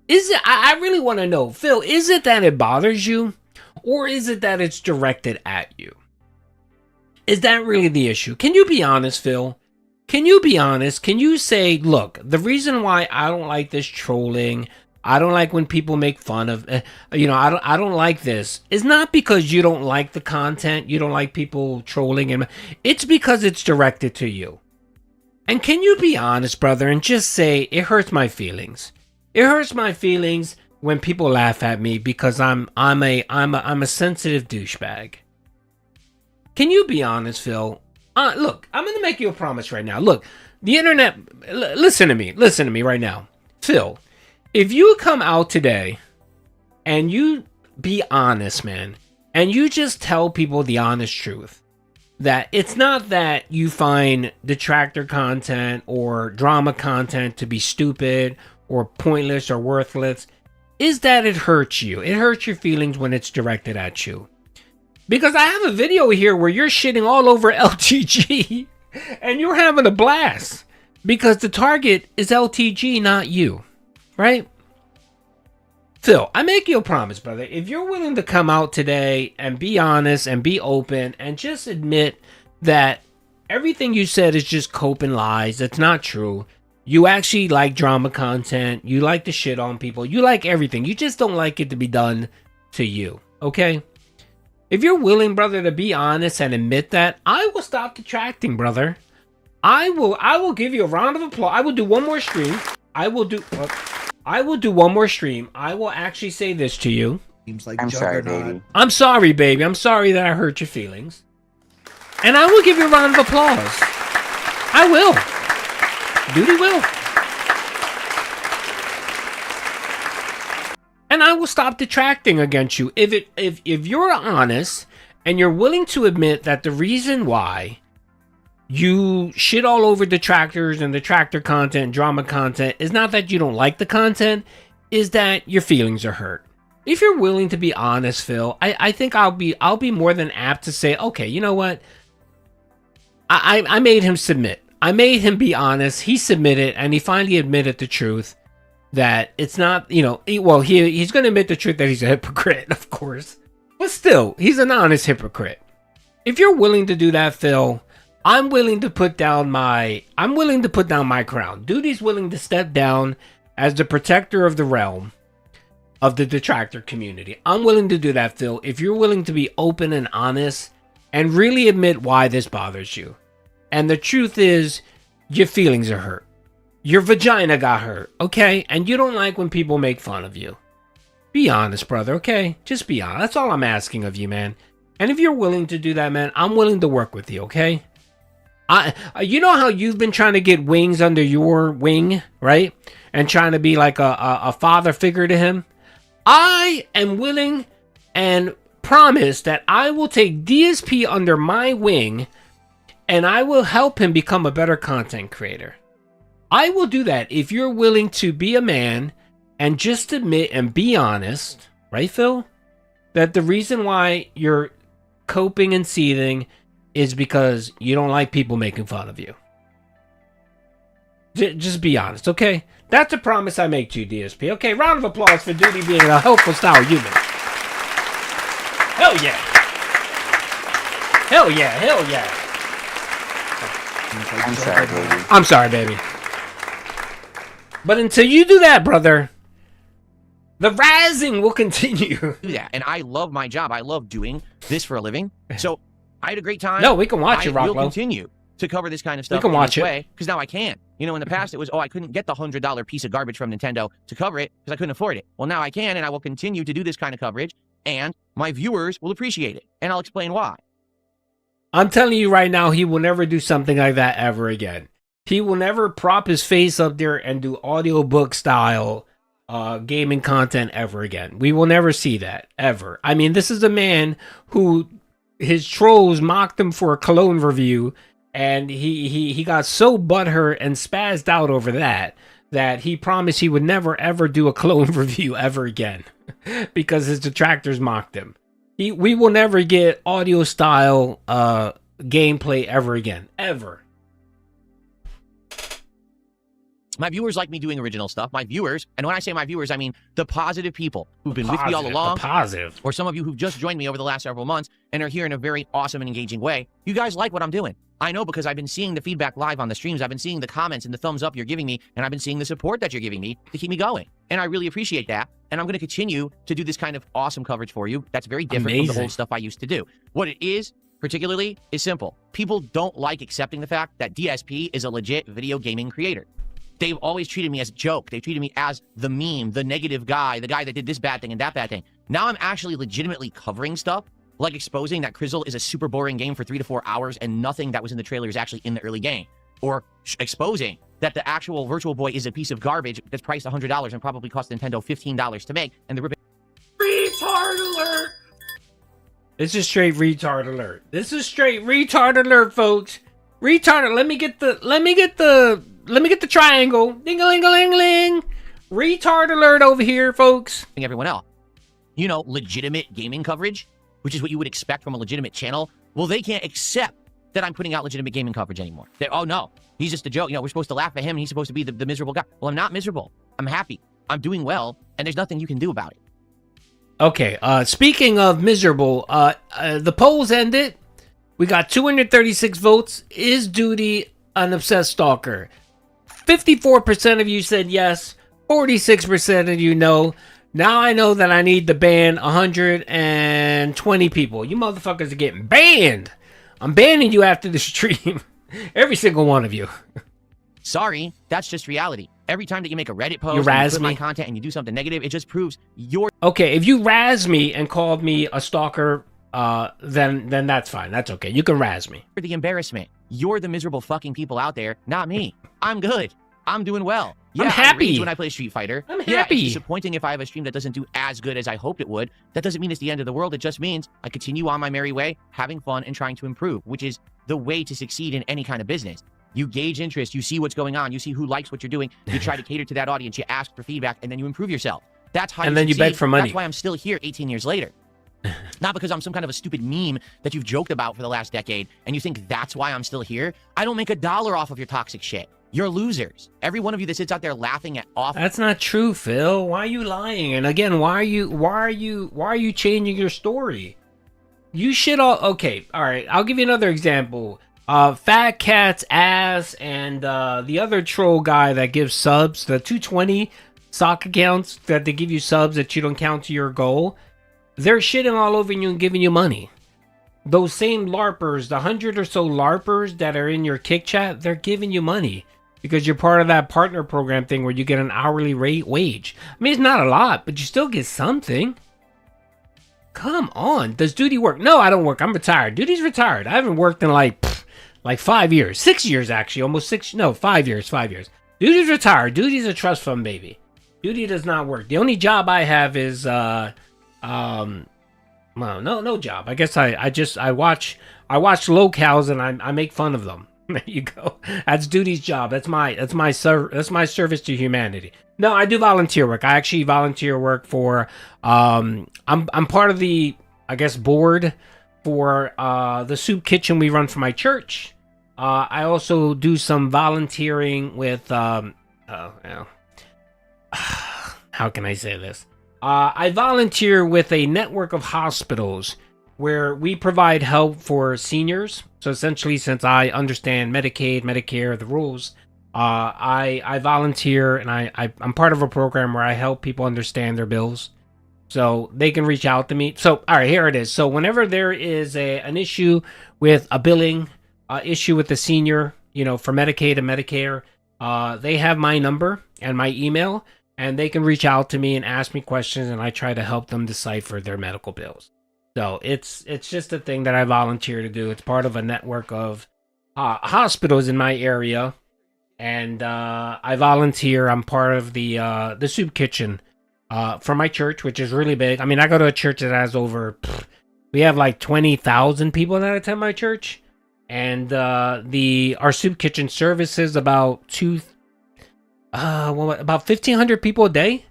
Is it? I really want to know, Phil. Is it that it bothers you, or is it that it's directed at you? Is that really the issue? Can you be honest, Phil? Can you be honest? Can you say, look, the reason why I don't like this trolling, I don't like when people make fun of, I don't like this, is not because you don't like the content, you don't like people trolling, and it's because it's directed to you. And can you be honest, brother, and just say, it hurts my feelings. It hurts my feelings when people laugh at me because I'm a sensitive douchebag. Can you be honest, Phil? Look, I'm going to make you a promise right now. Look, the internet, listen to me right now. Phil, if you come out today and you be honest, man, and you just tell people the honest truth, that it's not that you find detractor content or drama content to be stupid or pointless or worthless, is that it hurts you. It hurts your feelings when it's directed at you. Because I have a video here where you're shitting all over LTG and you're having a blast because the target is LTG, not you, right? Phil, I make you a promise, brother. If you're willing to come out today and be honest and be open and just admit that everything you said is just cope and lies, that's not true. You actually like drama content. You like to shit on people. You like everything. You just don't like it to be done to you, okay? If you're willing, brother, to be honest and admit that, I will stop detracting, brother. I will give you a round of applause. I will do one more stream. I will do one more stream. I will actually say this to you. I'm sorry, baby. I'm sorry, baby. I'm sorry that I hurt your feelings. And I will give you a round of applause. I will. Doody will. And I will stop detracting against you. If you're honest and you're willing to admit that the reason why you shit all over detractors and detractor content, drama content, is not that you don't like the content, is that your feelings are hurt. If you're willing to be honest, Phil, I think I'll be more than apt to say, okay, you know what? I made him submit. I made him be honest. He submitted and he finally admitted the truth. That it's not, he's going to admit the truth that he's a hypocrite, of course. But still, he's an honest hypocrite. If you're willing to do that, Phil, I'm willing to put down my crown. Doody's willing to step down as the protector of the realm of the detractor community. I'm willing to do that, Phil. If you're willing to be open and honest and really admit why this bothers you. And the truth is, your feelings are hurt. Your vagina got hurt, okay? And you don't like when people make fun of you. Be honest, brother, okay? Just be honest. That's all I'm asking of you, man. And if you're willing to do that, man, I'm willing to work with you, okay? You know how you've been trying to get wings under your wing, right? And trying to be like a father figure to him? I am willing and promise that I will take DSP under my wing and I will help him become a better content creator. I will do that if you're willing to be a man and just admit and be honest, right, Phil? That the reason why you're coping and seething is because you don't like people making fun of you. Just be honest, okay? That's a promise I make to you, DSP. Okay, round of applause for Doody being a helpful style human. Hell yeah. Hell yeah, hell yeah. I'm sorry, baby. I'm sorry, baby. But until you do that, brother, the rising will continue. Yeah, and I love my job. I love doing this for a living. So I had a great time. No, we can watch it, I will Rockwell. continue to cover this kind of stuff. We can watch it. Because now I can. You know, in the past, it was, I couldn't get the $100 piece of garbage from Nintendo to cover it because I couldn't afford it. Well, now I can, and I will continue to do this kind of coverage, and my viewers will appreciate it. And I'll explain why. I'm telling you right now, he will never do something like that ever again. He will never prop his face up there and do audiobook style gaming content ever again. We will never see that, ever. I mean, this is a man who his trolls mocked him for a cologne review, and he got so butthurt and spazzed out over that he promised he would never ever do a cologne review ever again because his detractors mocked him. We will never get audio style gameplay ever again. Ever. My viewers like me doing original stuff. My viewers, and when I say my viewers, I mean the positive people who've been with me all along. Positive. Or some of you who've just joined me over the last several months and are here in a very awesome and engaging way. You guys like what I'm doing. I know because I've been seeing the feedback live on the streams. I've been seeing the comments and the thumbs up you're giving me, and I've been seeing the support that you're giving me to keep me going. And I really appreciate that. And I'm going to continue to do this kind of awesome coverage for you. That's very different from the old stuff I used to do. What it is, particularly, is simple. People don't like accepting the fact that DSP is a legit video gaming creator. They've always treated me as a joke. They treated me as the meme, the negative guy, the guy that did this bad thing and that bad thing. Now I'm actually legitimately covering stuff, like exposing that Crizzle is a super boring game for 3 to 4 hours and nothing that was in the trailer is actually in the early game. Or exposing that the actual Virtual Boy is a piece of garbage that's priced $100 and probably cost Nintendo $15 to make, and the ribbon. Retard alert! This is straight retard alert. This is straight retard alert, folks. Retard. Let me get the triangle. Ding-a-ling-a-ling-ling. Retard alert over here, folks. Everyone else. You know, legitimate gaming coverage, which is what you would expect from a legitimate channel. Well, they can't accept that I'm putting out legitimate gaming coverage anymore. Oh, no. He's just a joke. You know, we're supposed to laugh at him, and he's supposed to be the miserable guy. Well, I'm not miserable. I'm happy. I'm doing well, and there's nothing you can do about it. Okay, speaking of miserable, the polls ended. We got 236 votes. Is Doody an obsessed stalker? 54% of you said yes. 46% of you no. Now I know that I need to ban 120 people. You motherfuckers are getting banned. I'm banning you after the stream. Every single one of you. Sorry, that's just reality. Every time that you make a Reddit post, you razz put me my content, and you do something negative, it just proves you're... Okay, if you razz me and called me a stalker, then that's fine. That's okay. You can razz me. You're the embarrassment. You're the miserable fucking people out there, not me. I'm good. I'm doing well. Yeah, I'm happy I rage when I play Street Fighter. I'm Yeah, happy. it's disappointing if I have a stream that doesn't do as good as I hoped it would. That doesn't mean it's the end of the world. It just means I continue on my merry way, having fun and trying to improve, which is the way to succeed in any kind of business. You gauge interest, you see what's going on, you see who likes what you're doing, you try to cater to that audience, you ask for feedback, and then you improve yourself. That's how And you then you succeed. beg for money. That's why I'm still here 18 years later. Not because I'm some kind of a stupid meme that you've joked about for the last decade, and you think that's why I'm still here. I don't make $1 off of your toxic shit. You're losers. Every one of you that sits out there laughing at off. That's not true, Phil. Why are you lying? And again, why are you changing your story? You should all okay. All right, I'll give you another example. Fat Cat's ass and the other troll guy that gives subs, the 220 sock accounts that they give you subs that you don't count to your goal. They're shitting all over you and giving you money. Those same LARPers, the 100 or so LARPers that are in your kick chat, they're giving you money because you're part of that partner program thing where you get an hourly rate wage. I mean, it's not a lot, but you still get something. Come on. Does Doody work? No, I don't work. I'm retired. Doody's retired. I haven't worked in like 5 years. 6 years, actually. Almost 6. No, 5 years. 5 years. Doody's retired. Doody's a trust fund baby. Doody does not work. The only job I have is, well, no job. I guess I watch Lolcows and I make fun of them. There you go. That's Doody's job. That's my service to humanity. No, I do volunteer work. I actually volunteer work for I'm part of the, I guess, board for the soup kitchen we run for my church. I also do some volunteering with how can I say this? I volunteer with a network of hospitals where we provide help for seniors. So essentially, since I understand Medicaid, Medicare, the rules, I volunteer and I'm part of a program where I help people understand their bills. So they can reach out to me. So, all right, here it is. So whenever there is an issue with a billing issue with the senior, for Medicaid and Medicare, they have my number and my email, and they can reach out to me and ask me questions, and I try to help them decipher their medical bills. So it's just a thing that I volunteer to do. It's part of a network of hospitals in my area, and I volunteer. I'm part of the soup kitchen for my church, which is really big. I mean, I go to a church that has we have like 20,000 people that attend my church, and our soup kitchen services about 1,500 people a day.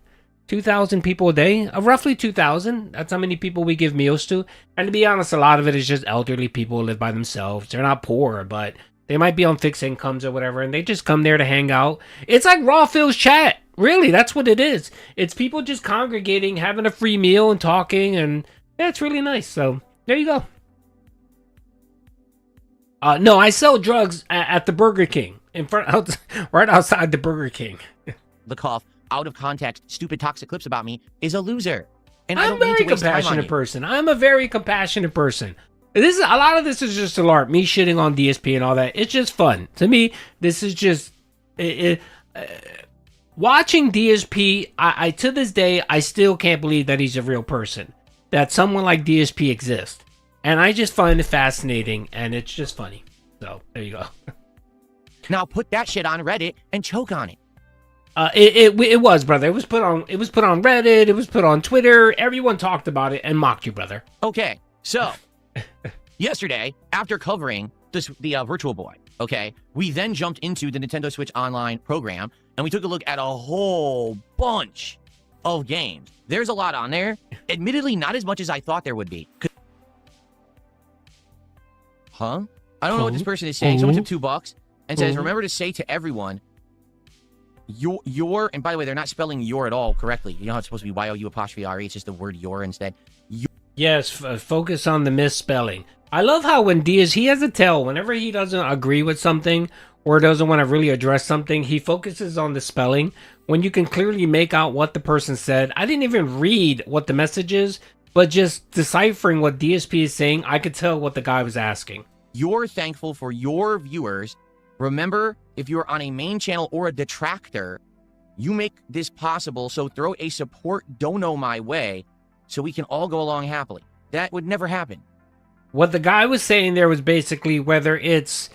2,000 people a day, roughly 2,000. That's how many people we give meals to. And to be honest, a lot of it is just elderly people who live by themselves. They're not poor, but they might be on fixed incomes or whatever, and they just come there to hang out. It's like Raw Phil's chat. Really, that's what it is. It's people just congregating, having a free meal and talking, and yeah, it's really nice. So there you go. No, I sell drugs at the Burger King, right outside the Burger King. The cough, out of context, stupid toxic clips about me is a loser. And I'm a very compassionate person. I'm a very compassionate person. This is a lot of this is just a LARP. Me shitting on DSP and all that. It's just fun to me. This is just watching DSP. I to this day I still can't believe that he's a real person. That someone like DSP exists, and I just find it fascinating, and it's just funny. So there you go. Now put that shit on Reddit and choke on it. It was, brother. It was put on Reddit. It was put on Twitter. Everyone talked about it and mocked you, brother. Okay, so yesterday, after covering the Virtual Boy, okay, we then jumped into the Nintendo Switch Online program, and we took a look at a whole bunch of games. There's a lot on there. Admittedly, not as much as I thought there would be. Huh? I don't know what this person is saying. Someone took $2 and says, remember to say to everyone, your, and by the way, they're not spelling your at all correctly. You know how it's supposed to be Y-O-U'-R-E, it's just the word your instead. Yes, focus on the misspelling. I love how when Diaz, he has a tell, whenever he doesn't agree with something or doesn't want to really address something, he focuses on the spelling. When you can clearly make out what the person said, I didn't even read what the message is, but just deciphering what DSP is saying, I could tell what the guy was asking. You're thankful for your viewers. Remember, if you're on a main channel or a detractor, you make this possible, so throw a support dono my way so we can all go along happily. That would never happen. What the guy was saying there was basically whether it's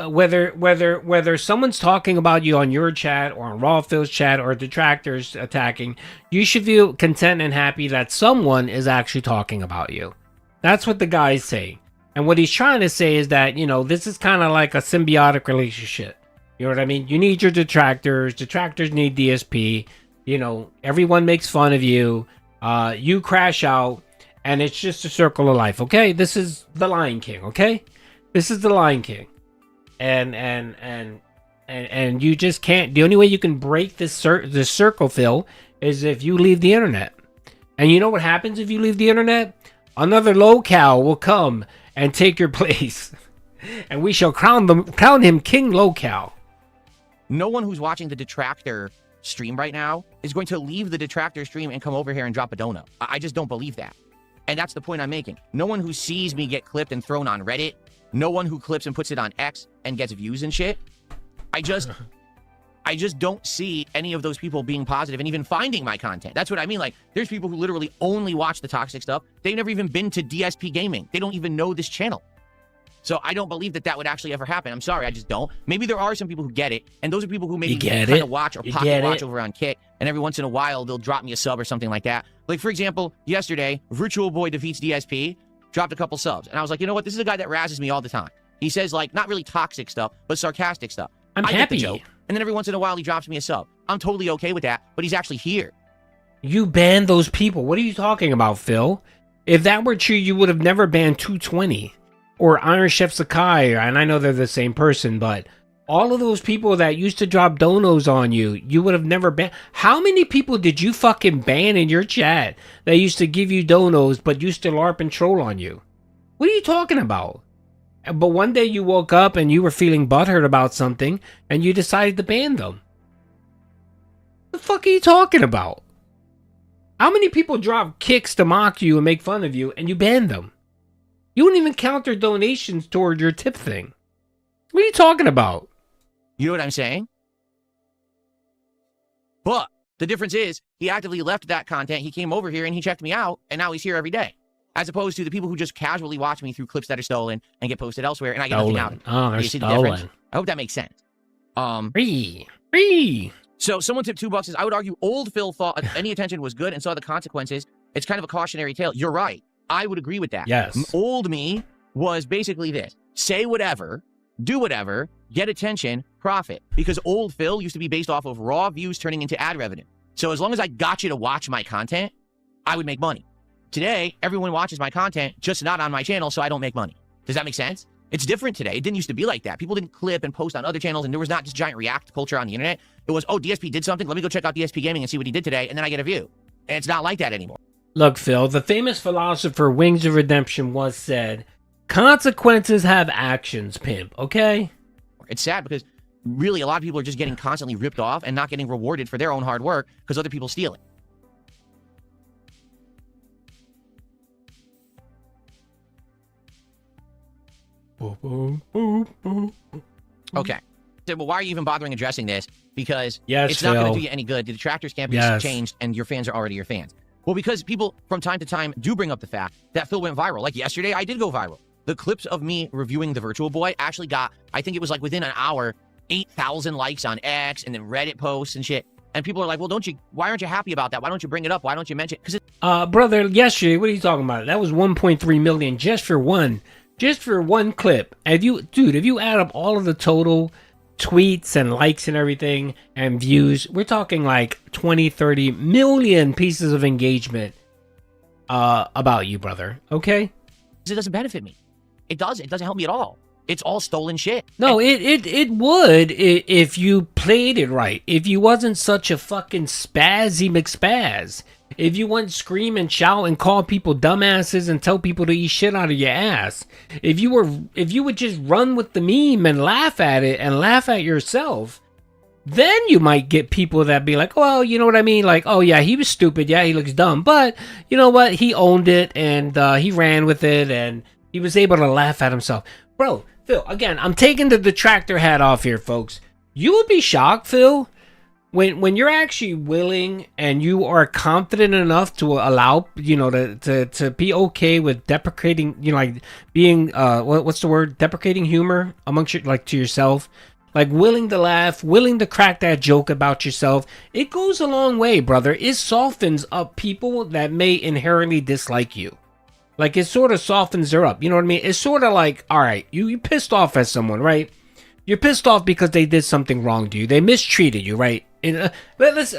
whether someone's talking about you on your chat or on Raw Phil's chat or detractors attacking, you should feel content and happy that someone is actually talking about you. That's what the guy's saying. And what he's trying to say is that, you know, this is kind of like a symbiotic relationship. You know what I mean? You need your detractors. Detractors need DSP. You know, everyone makes fun of you. You crash out. And it's just a circle of life, okay? This is the Lion King, okay? This is the Lion King. And you just can't... The only way you can break this circle, Phil, is if you leave the internet. And you know what happens if you leave the internet? Another Lolcow will come and take your place. And we shall crown him King Lolcow. No one who's watching the detractor stream right now is going to leave the detractor stream and come over here and drop a dono. I just don't believe that. And that's the point I'm making. No one who sees me get clipped and thrown on Reddit, no one who clips and puts it on X and gets views and shit, I just don't see any of those people being positive and even finding my content. That's what I mean. Like, there's people who literally only watch the toxic stuff. They've never even been to DSP Gaming. They don't even know this channel. So I don't believe that that would actually ever happen. I'm sorry, I just don't. Maybe there are some people who get it, and those are people who maybe kind of watch or pocket watch over on Kick, and every once in a while they'll drop me a sub or something like that. Like, for example, yesterday, Virtual Boy defeats DSP, dropped a couple subs, and I was like, you know what? This is a guy that razzes me all the time. He says, like, not really toxic stuff, but sarcastic stuff. I get the joke. And then every once in a while he drops me a sub. I'm totally okay with that, but he's actually here. You banned those people. What are you talking about, Phil? If that were true, you would have never banned 220 or Iron Chef Sakai, and I know they're the same person, but all of those people that used to drop donos on you, you would have never banned. How many people did you fucking ban in your chat that used to give you donos but used to LARP and troll on you? What are you talking about? But one day you woke up and you were feeling butthurt about something and you decided to ban them. What the fuck are you talking about? How many people drop kicks to mock you and make fun of you and you ban them? You wouldn't even count their donations toward your tip thing. What are you talking about? You know what I'm saying? But the difference is he actively left that content. He came over here and he checked me out, and now he's here every day. As opposed to the people who just casually watch me through clips that are stolen and get posted elsewhere, and I get nothing out of it. Oh, they're stolen. I hope that makes sense. Free. So someone tipped $2. I would argue old Phil thought any attention was good and saw the consequences. It's kind of a cautionary tale. You're right. I would agree with that. Yes. Old me was basically this. Say whatever, do whatever, get attention, profit. Because old Phil used to be based off of raw views turning into ad revenue. So as long as I got you to watch my content, I would make money. Today, everyone watches my content, just not on my channel, so I don't make money. Does that make sense? It's different today. It didn't used to be like that. People didn't clip and post on other channels, and there was not just giant react culture on the internet. It was, oh, DSP did something. Let me go check out DSP Gaming and see what he did today, and then I get a view. And it's not like that anymore. Look, Phil, the famous philosopher Wings of Redemption once said, consequences have actions, pimp, okay? It's sad because really a lot of people are just getting constantly ripped off and not getting rewarded for their own hard work because other people steal it. Okay. So, well, why are you even bothering addressing this? Because it's not going to do you any good. The detractors can't be changed, and your fans are already your fans. Well, because people from time to time do bring up the fact that Phil went viral. Like yesterday, I did go viral. The clips of me reviewing the Virtual Boy actually got, I think it was like within an hour, 8,000 likes on X and then Reddit posts and shit. And people are like, well, why aren't you happy about that? Why don't you bring it up? Why don't you mention it? Brother, yesterday, what are you talking about? That was 1.3 million just for one clip. If you add up all of the total tweets and likes and everything and views, we're talking like 20, 30 million pieces of engagement about you, brother. Okay? It doesn't benefit me. It doesn't help me at all. It's all stolen shit. No, it would if you played it right. If you wasn't such a fucking spazzy McSpaz. If you wouldn't scream and shout and call people dumbasses and tell people to eat shit out of your ass. If you would just run with the meme and laugh at it and laugh at yourself, then you might get people that be like, well, you know what I mean? Like, oh yeah, he was stupid. Yeah, he looks dumb. But you know what? He owned it and he ran with it and he was able to laugh at himself. Bro, Phil, again, I'm taking the detractor hat off here, folks. You would be shocked, Phil, when you're actually willing and you are confident enough to allow, to be okay with deprecating, like being, what's the word? Deprecating humor amongst to yourself. Like willing to laugh, willing to crack that joke about yourself. It goes a long way, brother. It softens up people that may inherently dislike you. Like, it sort of softens her up. You know what I mean? It's sort of like, all right, you pissed off at someone, right? You're pissed off because they did something wrong to you. They mistreated you, right? And, let's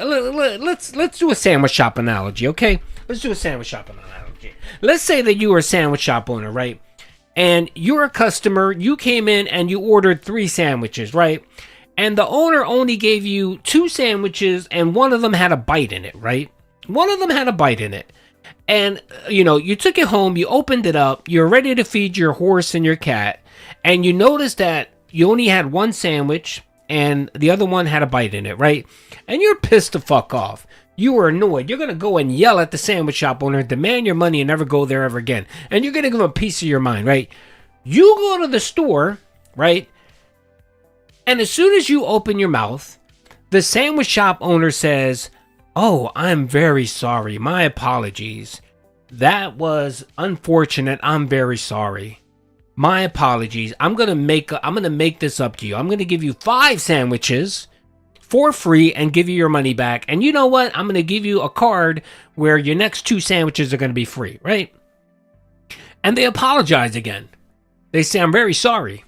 do a sandwich shop analogy, okay? Let's do a sandwich shop analogy. Let's say that you were a sandwich shop owner, right? And you're a customer. You came in and you ordered 3 sandwiches, right? And the owner only gave you 2 sandwiches and one of them had a bite in it, right? One of them had a bite in it. And, you took it home, you opened it up, you're ready to feed your horse and your cat, and you noticed that you only had 1 sandwich, and the other one had a bite in it, right? And you're pissed the fuck off. You were annoyed. You're going to go and yell at the sandwich shop owner, demand your money, and never go there ever again. And you're going to give him a piece of your mind, right? You go to the store, right? And as soon as you open your mouth, the sandwich shop owner says, oh, I'm very sorry. My apologies. That was unfortunate. I'm very sorry. My apologies. I'm gonna make this up to you. I'm gonna give you 5 sandwiches for free and give you your money back. And you know what? I'm gonna give you a card where your next 2 sandwiches are gonna be free, right? And they apologize again. They say, I'm very sorry.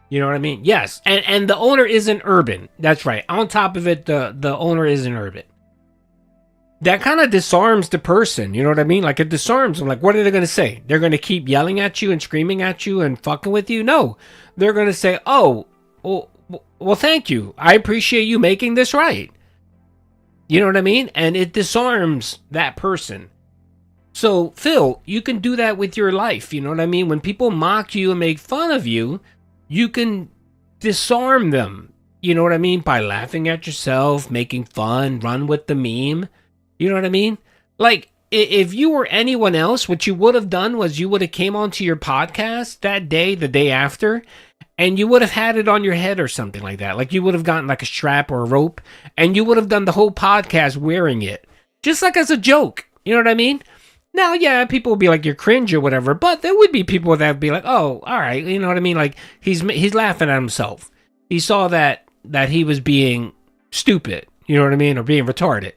You know what I mean? Yes. And the owner isn't urban. That's right. On top of it, the owner isn't urban. That kind of disarms the person, you know what I mean? Like, it disarms them. Like, what are they going to say? They're going to keep yelling at you and screaming at you and fucking with you? No. They're going to say, oh, well, thank you. I appreciate you making this right. You know what I mean? And it disarms that person. So, Phil, you can do that with your life, you know what I mean? When people mock you and make fun of you, you can disarm them, you know what I mean? By laughing at yourself, making fun, run with the meme. You know what I mean? Like, if you were anyone else, what you would have done was you would have came onto your podcast that day, the day after, and you would have had it on your head or something like that. Like, you would have gotten like a strap or a rope, and you would have done the whole podcast wearing it. Just like as a joke. You know what I mean? Now, yeah, people would be like, you're cringe or whatever, but there would be people that would be like, oh, all right, you know what I mean? Like, he's laughing at himself. He saw that he was being stupid, you know what I mean? Or being retarded.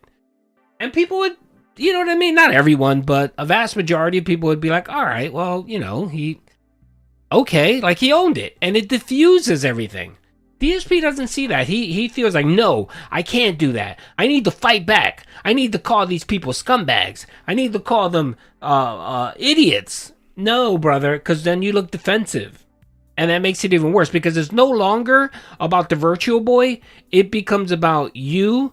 And people would, you know what I mean? Not everyone, but a vast majority of people would be like, all right, well, he owned it. And it diffuses everything. DSP doesn't see that. He feels like, no, I can't do that. I need to fight back. I need to call these people scumbags. I need to call them idiots. No, brother, because then you look defensive. And that makes it even worse because it's no longer about the virtual boy. It becomes about you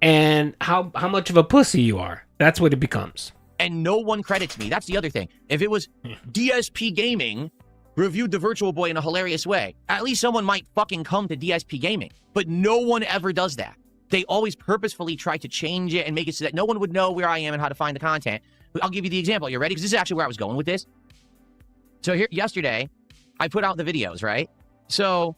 and how much of a pussy you are. That's what it becomes. And no one credits me. That's the other thing. If it was DSP Gaming reviewed the Virtual Boy in a hilarious way, at least someone might fucking come to DSP Gaming. But no one ever does that. They always purposefully try to change it and make it so that no one would know where I am and how to find the content. I'll give you the example. You ready? Because this is actually where I was going with this. So here, yesterday, I put out the videos, right? So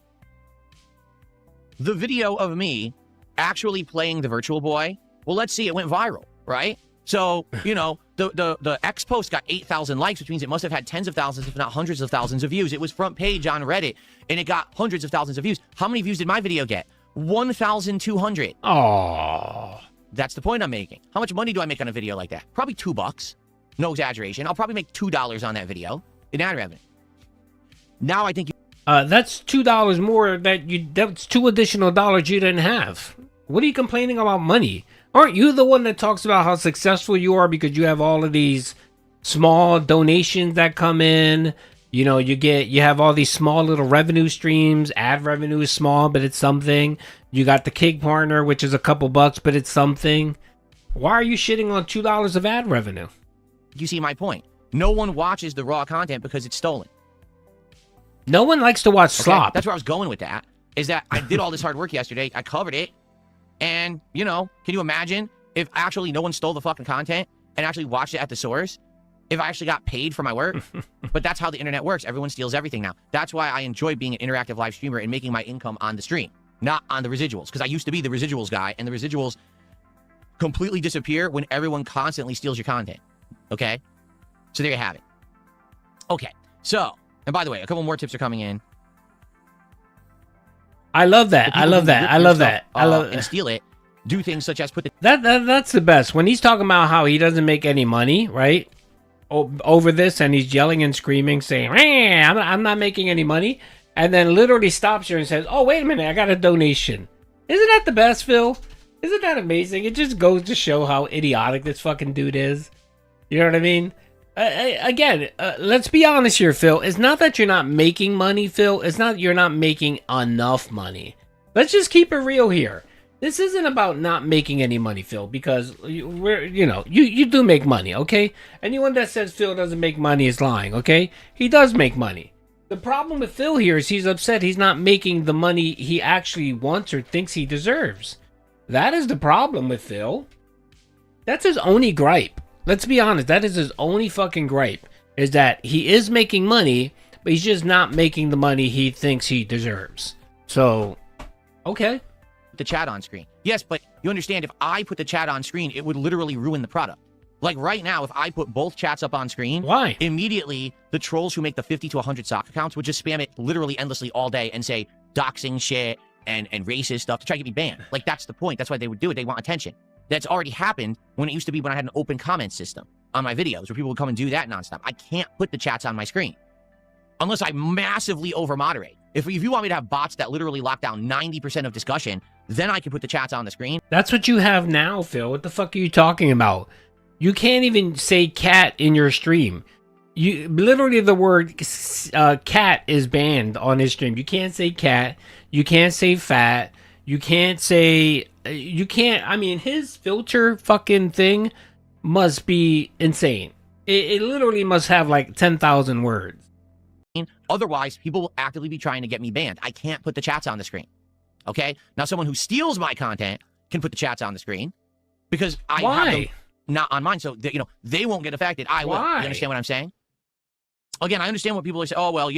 the video of me actually playing the Virtual Boy, well, let's see, it went viral, right? So, you know, the X post got 8,000 likes, which means it must have had tens of thousands, if not hundreds of thousands of views. It was front page on Reddit, and it got hundreds of thousands of views. How many views did my video get? 1,200. Oh, that's the point I'm making. How much money do I make on a video like that? Probably $2. No exaggeration. I'll probably make $2 on that video in ad revenue. Now I think you... that's $2 more that's $2 additional dollars you didn't have. What are you complaining about money? Aren't you the one that talks about how successful you are because you have all of these small donations that come in? You know, you have all these small little revenue streams. Ad revenue is small, but it's something. You got the Kick partner, which is a couple bucks, but it's something. Why are you shitting on $2 of ad revenue? You see my point. No one watches the raw content because it's stolen. No one likes to watch slop. That's where I was going with that. Is that I did all this hard work yesterday. I covered it. And, you know, can you imagine if actually no one stole the fucking content and actually watched it at the source? If I actually got paid for my work? But that's how the internet works. Everyone steals everything now. That's why I enjoy being an interactive live streamer and making my income on the stream, not on the residuals. Because I used to be the residuals guy, and the residuals completely disappear when everyone constantly steals your content. Okay? So there you have it. Okay. So, and by the way, a couple more tips are coming in. I love that. I love that. I love that. I love and steal it. Do things such as put the that's the best. When he's talking about how he doesn't make any money, right? Over this, and he's yelling and screaming, saying, I'm not making any money, and then literally stops her and says, oh, wait a minute, I got a donation. Isn't that the best, Phil? Isn't that amazing? It just goes to show how idiotic this fucking dude is. You know what I mean? Again, let's be honest here, Phil. It's not that you're not making money, Phil. It's not you're not making enough money. Let's just keep it real here. This isn't about not making any money, Phil, because you do make money, okay? Anyone that says Phil doesn't make money is lying, okay? He does make money. The problem with Phil here is he's upset he's not making the money he actually wants or thinks he deserves. That is the problem with Phil. That's his only gripe. Let's be honest, that is his only fucking gripe, is that he is making money, but he's just not making the money he thinks he deserves. So, okay. The chat on screen. Yes, but you understand, if I put the chat on screen, it would literally ruin the product. Like right now, if I put both chats up on screen, why? Immediately, the trolls who make the 50 to 100 sock accounts would just spam it literally endlessly all day and say doxing shit and racist stuff to try to get me banned. Like, that's the point. That's why they would do it. They want attention. That's already happened when it used to be when I had an open comment system on my videos where people would come and do that nonstop. I can't put the chats on my screen unless I massively over-moderate. If you want me to have bots that literally lock down 90% of discussion, then I can put the chats on the screen. That's what you have now, Phil. What the fuck are you talking about? You can't even say cat in your stream. You literally, the word cat is banned on his stream. You can't say cat. You can't say fat. You can't say... You can't... I mean, his filter fucking thing must be insane. It literally must have like 10,000 words. Otherwise, people will actively be trying to get me banned. I can't put the chats on the screen. Okay? Now, someone who steals my content can put the chats on the screen because I have them not on mine, so they won't get affected. I will. You understand what I'm saying? Again, I understand what people are saying. Oh, well,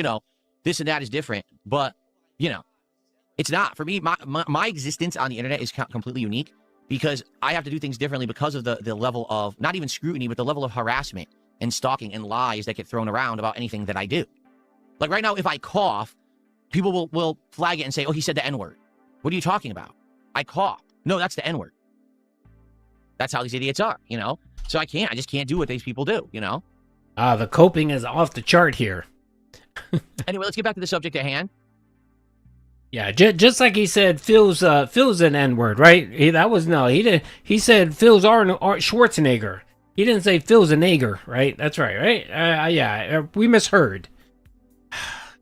this and that is different, but it's not. For me, my existence on the internet is completely unique because I have to do things differently because of the level of not even scrutiny, but the level of harassment and stalking and lies that get thrown around about anything that I do. Like right now, if I cough, people will flag it and say, oh, he said the N-word. What are you talking about? I coughed. No, that's the N-word. That's how these idiots are, So I just can't do what these people do, The coping is off the chart here. Anyway, let's get back to the subject at hand. Yeah, just like he said, Phil's an N word, right? He did. He said Phil's Arnold Schwarzenegger. He didn't say Phil's a nigger, right? That's right, right? Yeah, we misheard.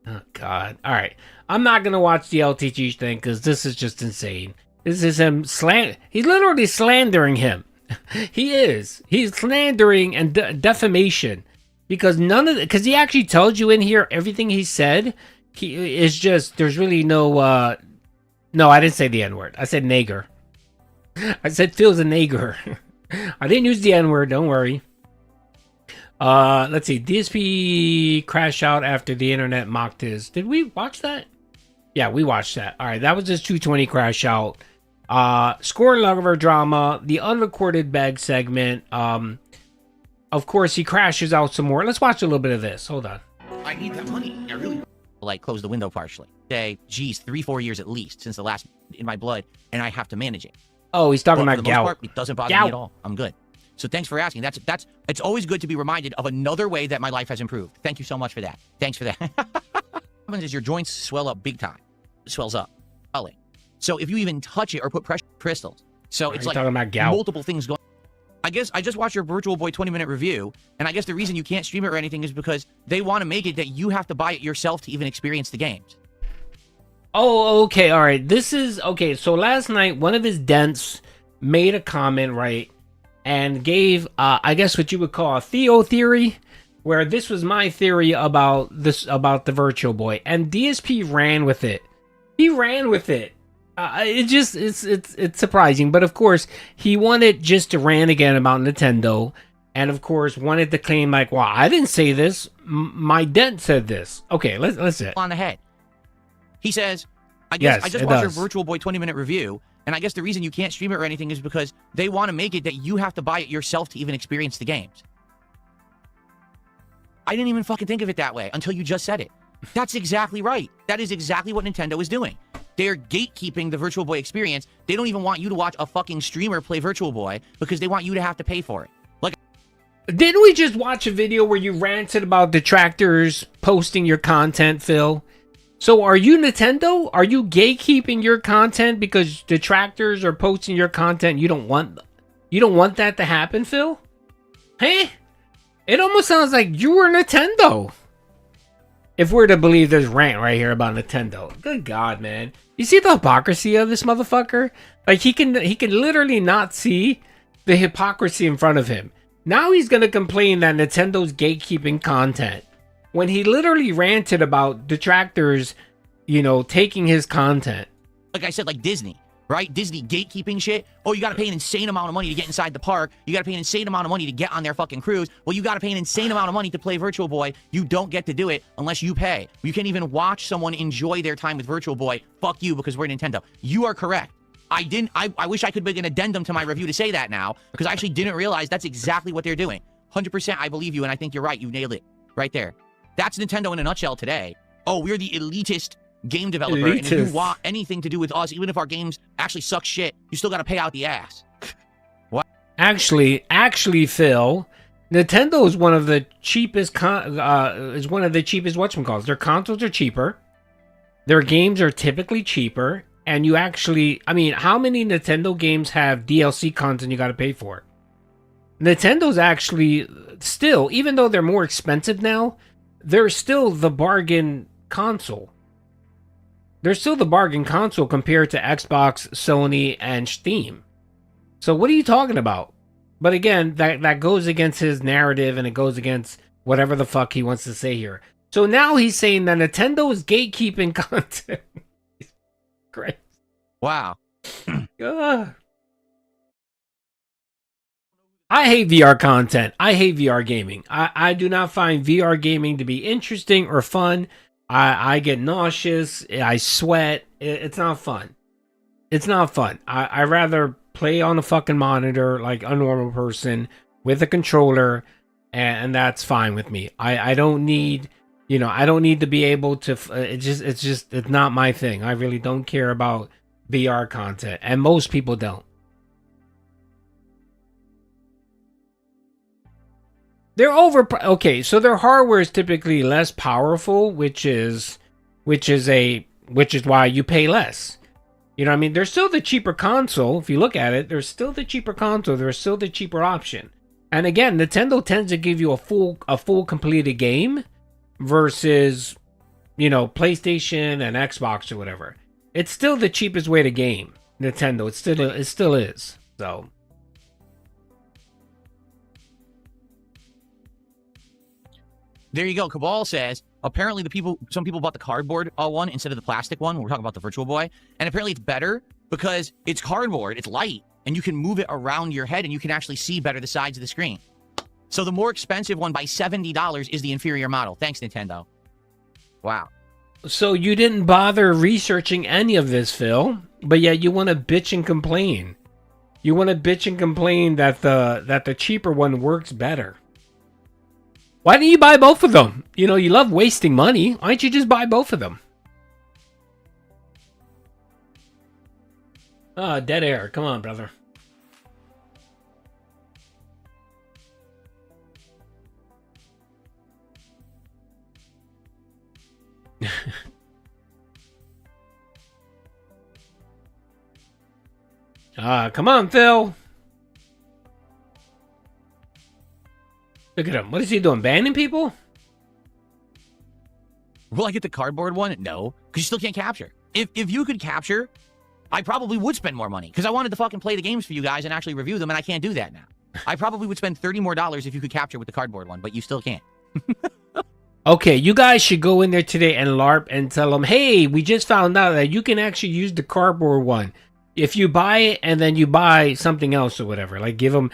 Oh God! All right, I'm not gonna watch the LTG thing because this is just insane. This is him He's literally slandering him. He is. He's slandering and defamation because because he actually tells you in here everything he said. He is just, there's really no, no, I didn't say the N-word. I said nigger. I said Phil's a nigger. I didn't use the N-word, don't worry. Let's see. DSP crashed out after the internet mocked his. Did we watch that? Yeah, we watched that. All right, that was his 220 crash out. Score lover drama, the unrecorded bag segment. Of course, he crashes out some more. Let's watch a little bit of this. Hold on. I need that money. I really. Like close the window partially. Say, geez, 3-4 years at least since the last in my blood, and I have to manage it. Oh, he's talking But about for the most gout. part, it doesn't bother me at all. I'm good. So thanks for asking. That's it's always good to be reminded of another way that my life has improved. Thank you so much for that. Thanks for that. What happens is your joints swell up big time. It swells up. So if you even touch it or put pressure crystals. So it's like talking about gout. multiple things going. I guess I just watched your Virtual Boy 20-minute review, and I guess the reason you can't stream it or anything is because they want to make it that you have to buy it yourself to even experience the games. Oh, okay, all right. This is okay. So last night, one of his dents made a comment, right, and gave, I guess, what you would call a Theo theory, where this was my theory about the Virtual Boy, and DSP ran with it. He ran with it. It's surprising, but of course he wanted just to rant again about Nintendo, and of course wanted to claim like, "Well, I didn't say this. My dent said this." Okay, let's see it. On the head. He says, I guess Yes, I just it watched your does. Virtual Boy 20-minute review, and I guess the reason you can't stream it or anything is because they want to make it that you have to buy it yourself to even experience the games. I didn't even fucking think of it that way until you just said it. That's exactly right. That is exactly what Nintendo is doing. They're gatekeeping the Virtual Boy experience. They don't even want you to watch a fucking streamer play Virtual Boy because they want you to have to pay for it. Like, Didn't we just watch a video where you ranted about detractors posting your content, Phil? So are you Nintendo? Are you gatekeeping your content because detractors are posting your content? You don't want that to happen, Phil? Hey, it almost sounds like you were Nintendo. If we're to believe this rant right here about Nintendo. Good God, man. You see the hypocrisy of this motherfucker? Like he can literally not see the hypocrisy in front of him. Now he's gonna complain that Nintendo's gatekeeping content when he literally ranted about detractors, taking his content. like I said, like Disney, right? Disney gatekeeping shit. Oh, you got to pay an insane amount of money to get inside the park. You got to pay an insane amount of money to get on their fucking cruise. Well, you got to pay an insane amount of money to play Virtual Boy. You don't get to do it unless you pay. You can't even watch someone enjoy their time with Virtual Boy. Fuck you, because we're Nintendo. You are correct. I wish I could make an addendum to my review to say that now, because I actually didn't realize that's exactly what they're doing. 100% I believe you, and I think you're right. You nailed it right there. That's Nintendo in a nutshell today. Oh, we're the elitist game developer, and if you want anything to do with us, even if our games actually suck shit, you still got to pay out the ass. What? Actually, Phil, Nintendo is one of the cheapest. Whatchamacalls. Their consoles are cheaper. Their games are typically cheaper, and you actually, how many Nintendo games have DLC content you got to pay for? Nintendo's actually still, even though they're more expensive now, they're still the bargain console. They're still the bargain console compared to Xbox, Sony, and Steam. So what are you talking about? But again, that goes against his narrative, and it goes against whatever the fuck he wants to say here. So now he's saying that Nintendo is gatekeeping content. Great. Wow. I hate VR content. I hate VR gaming. I do not find VR gaming to be interesting or fun. I get nauseous. I sweat. It's not fun. It's not fun. I rather play on a fucking monitor like a normal person with a controller, and that's fine with me. I don't need, I don't need to be able to. It's not my thing. I really don't care about VR content, and most people don't. They're okay, so their hardware is typically less powerful, which is a which is why you pay less. You know what I mean? There's still the cheaper console. If you look at it, there's still the cheaper console. There's still the cheaper option. And again, Nintendo tends to give you a full completed game versus, you know, PlayStation and Xbox or whatever. It's still the cheapest way to game. Nintendo, it still is. So there you go. Cabal says apparently some people bought the cardboard one instead of the plastic one. We're talking about the Virtual Boy, and apparently it's better because it's cardboard, it's light, and you can move it around your head, and you can actually see better the sides of the screen. So the more expensive one by $70 is the inferior model. Thanks, Nintendo. Wow. So you didn't bother researching any of this, Phil, but yet you want to bitch and complain. You want to bitch and complain that the cheaper one works better. Why didn't you buy both of them? You know, you love wasting money. Why don't you just buy both of them? Ah, dead air. Come on, brother. Come on, Phil. Look at him. What is he doing? Banning people? Will I get the cardboard one? No, because you still can't capture. If you could capture, I probably would spend more money because I wanted to fucking play the games for you guys and actually review them, and I can't do that now. I probably would spend $30 more if you could capture with the cardboard one, but you still can't. Okay, you guys should go in there today and LARP and tell them, hey, we just found out that you can actually use the cardboard one. If you buy it and then you buy something else or whatever, like give them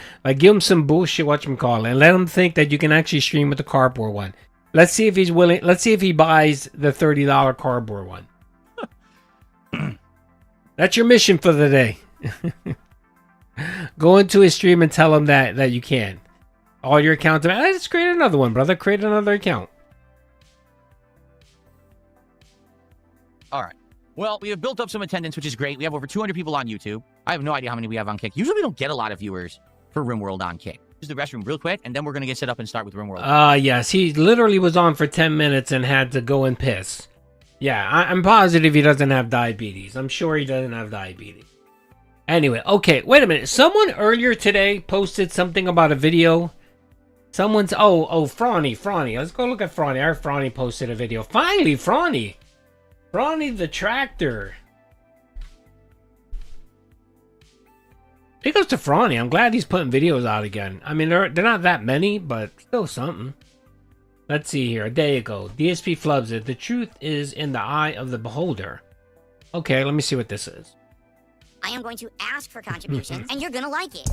some bullshit, whatchamacallit, and let them think that you can actually stream with the cardboard one. Let's see if he's willing. Let's see if he buys the $30 cardboard one. That's your mission for the day. Go into his stream and tell him that you can. All your accounts. Let's create another one, brother. Create another account. All right. Well, we have built up some attendance, which is great. We have over 200 people on YouTube. I have no idea how many we have on Kick. Usually we don't get a lot of viewers for RimWorld on Kick. Use the restroom real quick, and then we're going to get set up and start with RimWorld. Yes. He literally was on for 10 minutes and had to go and piss. Yeah, I'm positive he doesn't have diabetes. I'm sure he doesn't have diabetes. Anyway, okay, wait a minute. Someone earlier today posted something about a video. Someone's... Oh, Frawny. Let's go look at Frawny. Our Frawny posted a video. Finally, Frawny the Tractor. It goes to Frawny. I'm glad he's putting videos out again. I mean, they're not that many, but still something. Let's see here. There you go. DSP flubs it. The truth is in the eye of the beholder. Okay, let me see what this is. I am going to ask for contributions, and you're gonna like it.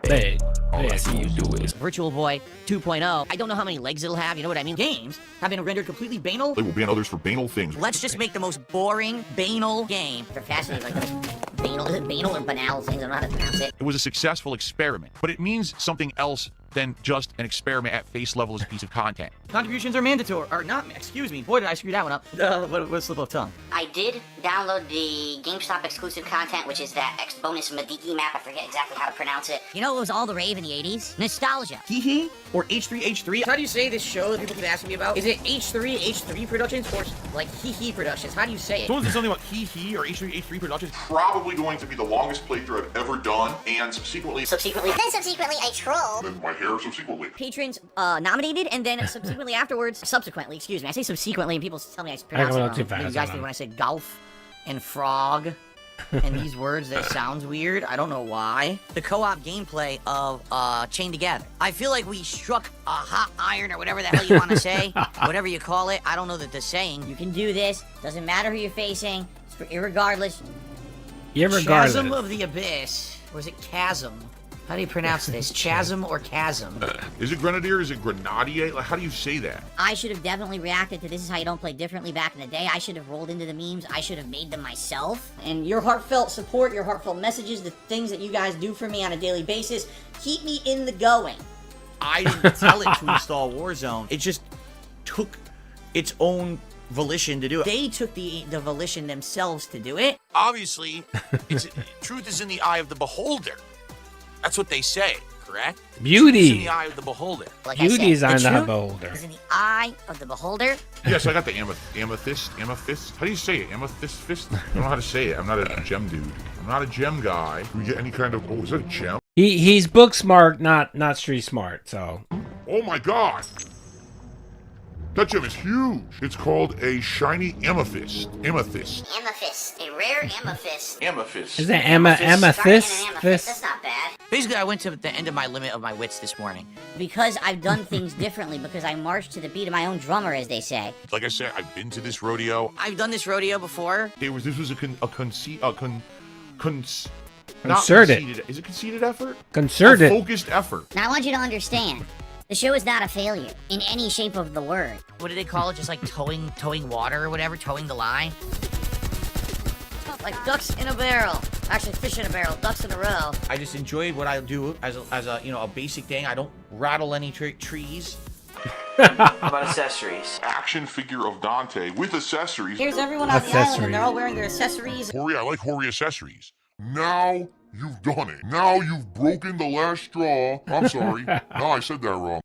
Big. All I see you do is Virtual Boy 2.0. I don't know how many legs it'll have, you know what I mean? Games have been rendered completely banal. They will ban others for banal things. Let's just make the most boring, banal game. They're fascinating, like the most banal, is it banal or banal things? I don't know how to pronounce it. It was a successful experiment, but it means something else than just an experiment at face level as a piece of content. Contributions are mandatory, or not, excuse me. Boy, did I screw that one up. What slip of tongue. I did download the GameStop exclusive content, which is that bonus Mediki map. I forget exactly how to pronounce it. You know what was all the rave in the 80s? Nostalgia. Hee or H3H3? How do you say this show that people keep asking me about? Is it H3 Productions or like Hee Productions? How do you say it? Someone said something about Hee or H3H3 Productions. Probably going to be the longest playthrough I've ever done, and subsequently a troll. Then my hair subsequently. Patrons nominated, and then subsequently, excuse me. I say subsequently, and people tell me I pronounce it wrong. Too fast, You guys think when I say golf and frog and these words that sounds weird? I don't know why. The co-op gameplay of Chained Together. I feel like we struck a hot iron or whatever the hell you want to say. Whatever you call it. I don't know the saying. You can do this. Doesn't matter who you're facing. Irregardless. Chasm of the Abyss. Or is it chasm? How do you pronounce this? Chasm or chasm? Is it Grenadier? Is it Grenadier? Like, how do you say that? I should have definitely reacted to This Is How You Don't Play Differently back in the day. I should have rolled into the memes. I should have made them myself. And your heartfelt support, your heartfelt messages, the things that you guys do for me on a daily basis, keep me in the going. I didn't tell it to install Warzone. It just took its own volition to do it. They took the volition themselves to do it. Obviously, truth is in the eye of the beholder. That's what they say. correct? Beauty. It's in the eye of the beholder. Like I Beauty is said, on the the truth beholder. is in the eye of the beholder. Yes, I got the amethyst. How do you say it? Amethyst fist? I don't know how to say it. I'm not a gem dude. I'm not a gem guy. Can we get any kind of... Oh, is that a gem? He's book smart, not street smart. So. Oh my god! That gem is huge. It's called a shiny amethyst. Amethyst. Amethyst. A rare amethyst. Amethyst. Is that amethyst? That's not bad. Basically, I went to the end of my limit of my wits this morning. Because I've done things differently, because I marched to the beat of my own drummer, as they say. Like I said, I've been to this rodeo. I've done this rodeo before. This was Concerted. Is it conceited effort? Concerted. A focused effort. Now, I want you to understand. The show is not a failure, in any shape of the word. What do they call it? Just like towing water or whatever? Towing the line? Like ducks in a barrel. Actually, fish in a barrel, ducks in a row. I just enjoyed what I do as a a basic thing. I don't rattle any trees. How about accessories? Action figure of Dante with accessories. Here's everyone on the island, and they're all wearing their accessories. Hori, I like Hori accessories. Now you've done it. Now you've broken the last straw. I'm sorry. No, I said that wrong.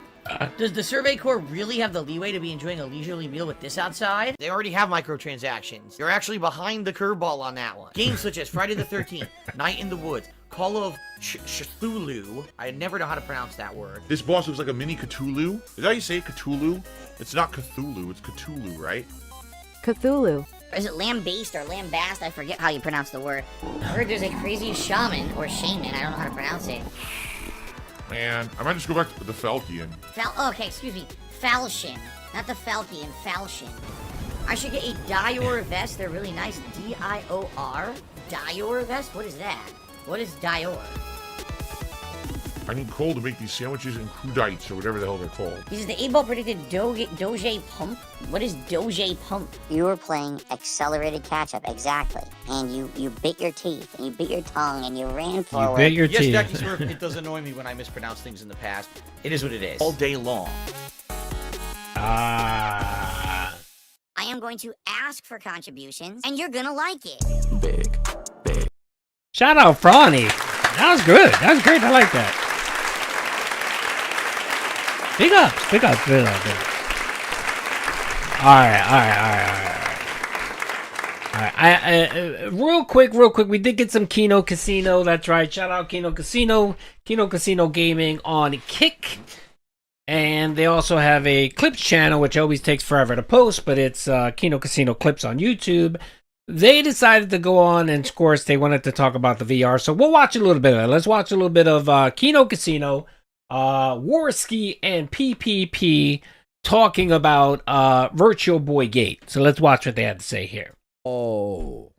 Does the Survey Corps really have the leeway to be enjoying a leisurely meal with this outside? They already have microtransactions. You're actually behind the curveball on that one. Games such as Friday the 13th, Night in the Woods, Call of Cthulhu. I never know how to pronounce that word. This boss looks like a mini Cthulhu. Is that how you say it, Cthulhu? It's not Cthulhu, it's Cthulhu, right? Cthulhu. Is it lamb-based or lamb-bast? I forget how you pronounce the word. I heard there's a crazy shaman, or shaman, I don't know how to pronounce it. Man, I might just go back to the Falcon. Okay, excuse me. Falchion. Not the Falcon, Falchion. I should get a Dior vest. They're really nice. D-I-O-R? Dior vest? What is that? What is Dior? I need coal to make these sandwiches and crudites, or whatever the hell they're called. This is the 8-ball predicted Doge Pump. What is Doge Pump? You were playing accelerated catch-up, exactly. And you bit your teeth, and you bit your tongue, and you ran forward. You bit your teeth. Yes, Becky Swerve, it does annoy me when I mispronounce things in the past. It is what it is. All day long. I am going to ask for contributions, and you're gonna like it. Big. Shout out Frawny. That was good. That was great. I like that. Big ups. All right. Real quick. We did get some Kino Casino. That's right. Shout out Kino Casino. Kino Casino Gaming on Kick. And they also have a clips channel, which always takes forever to post, but it's Kino Casino Clips on YouTube. They decided to go on, and of course, they wanted to talk about the VR. So we'll watch a little bit of it. Let's watch a little bit of Kino Casino, Warski, and PPP talking about Virtual Boy Gate. So let's watch what they had to say here. To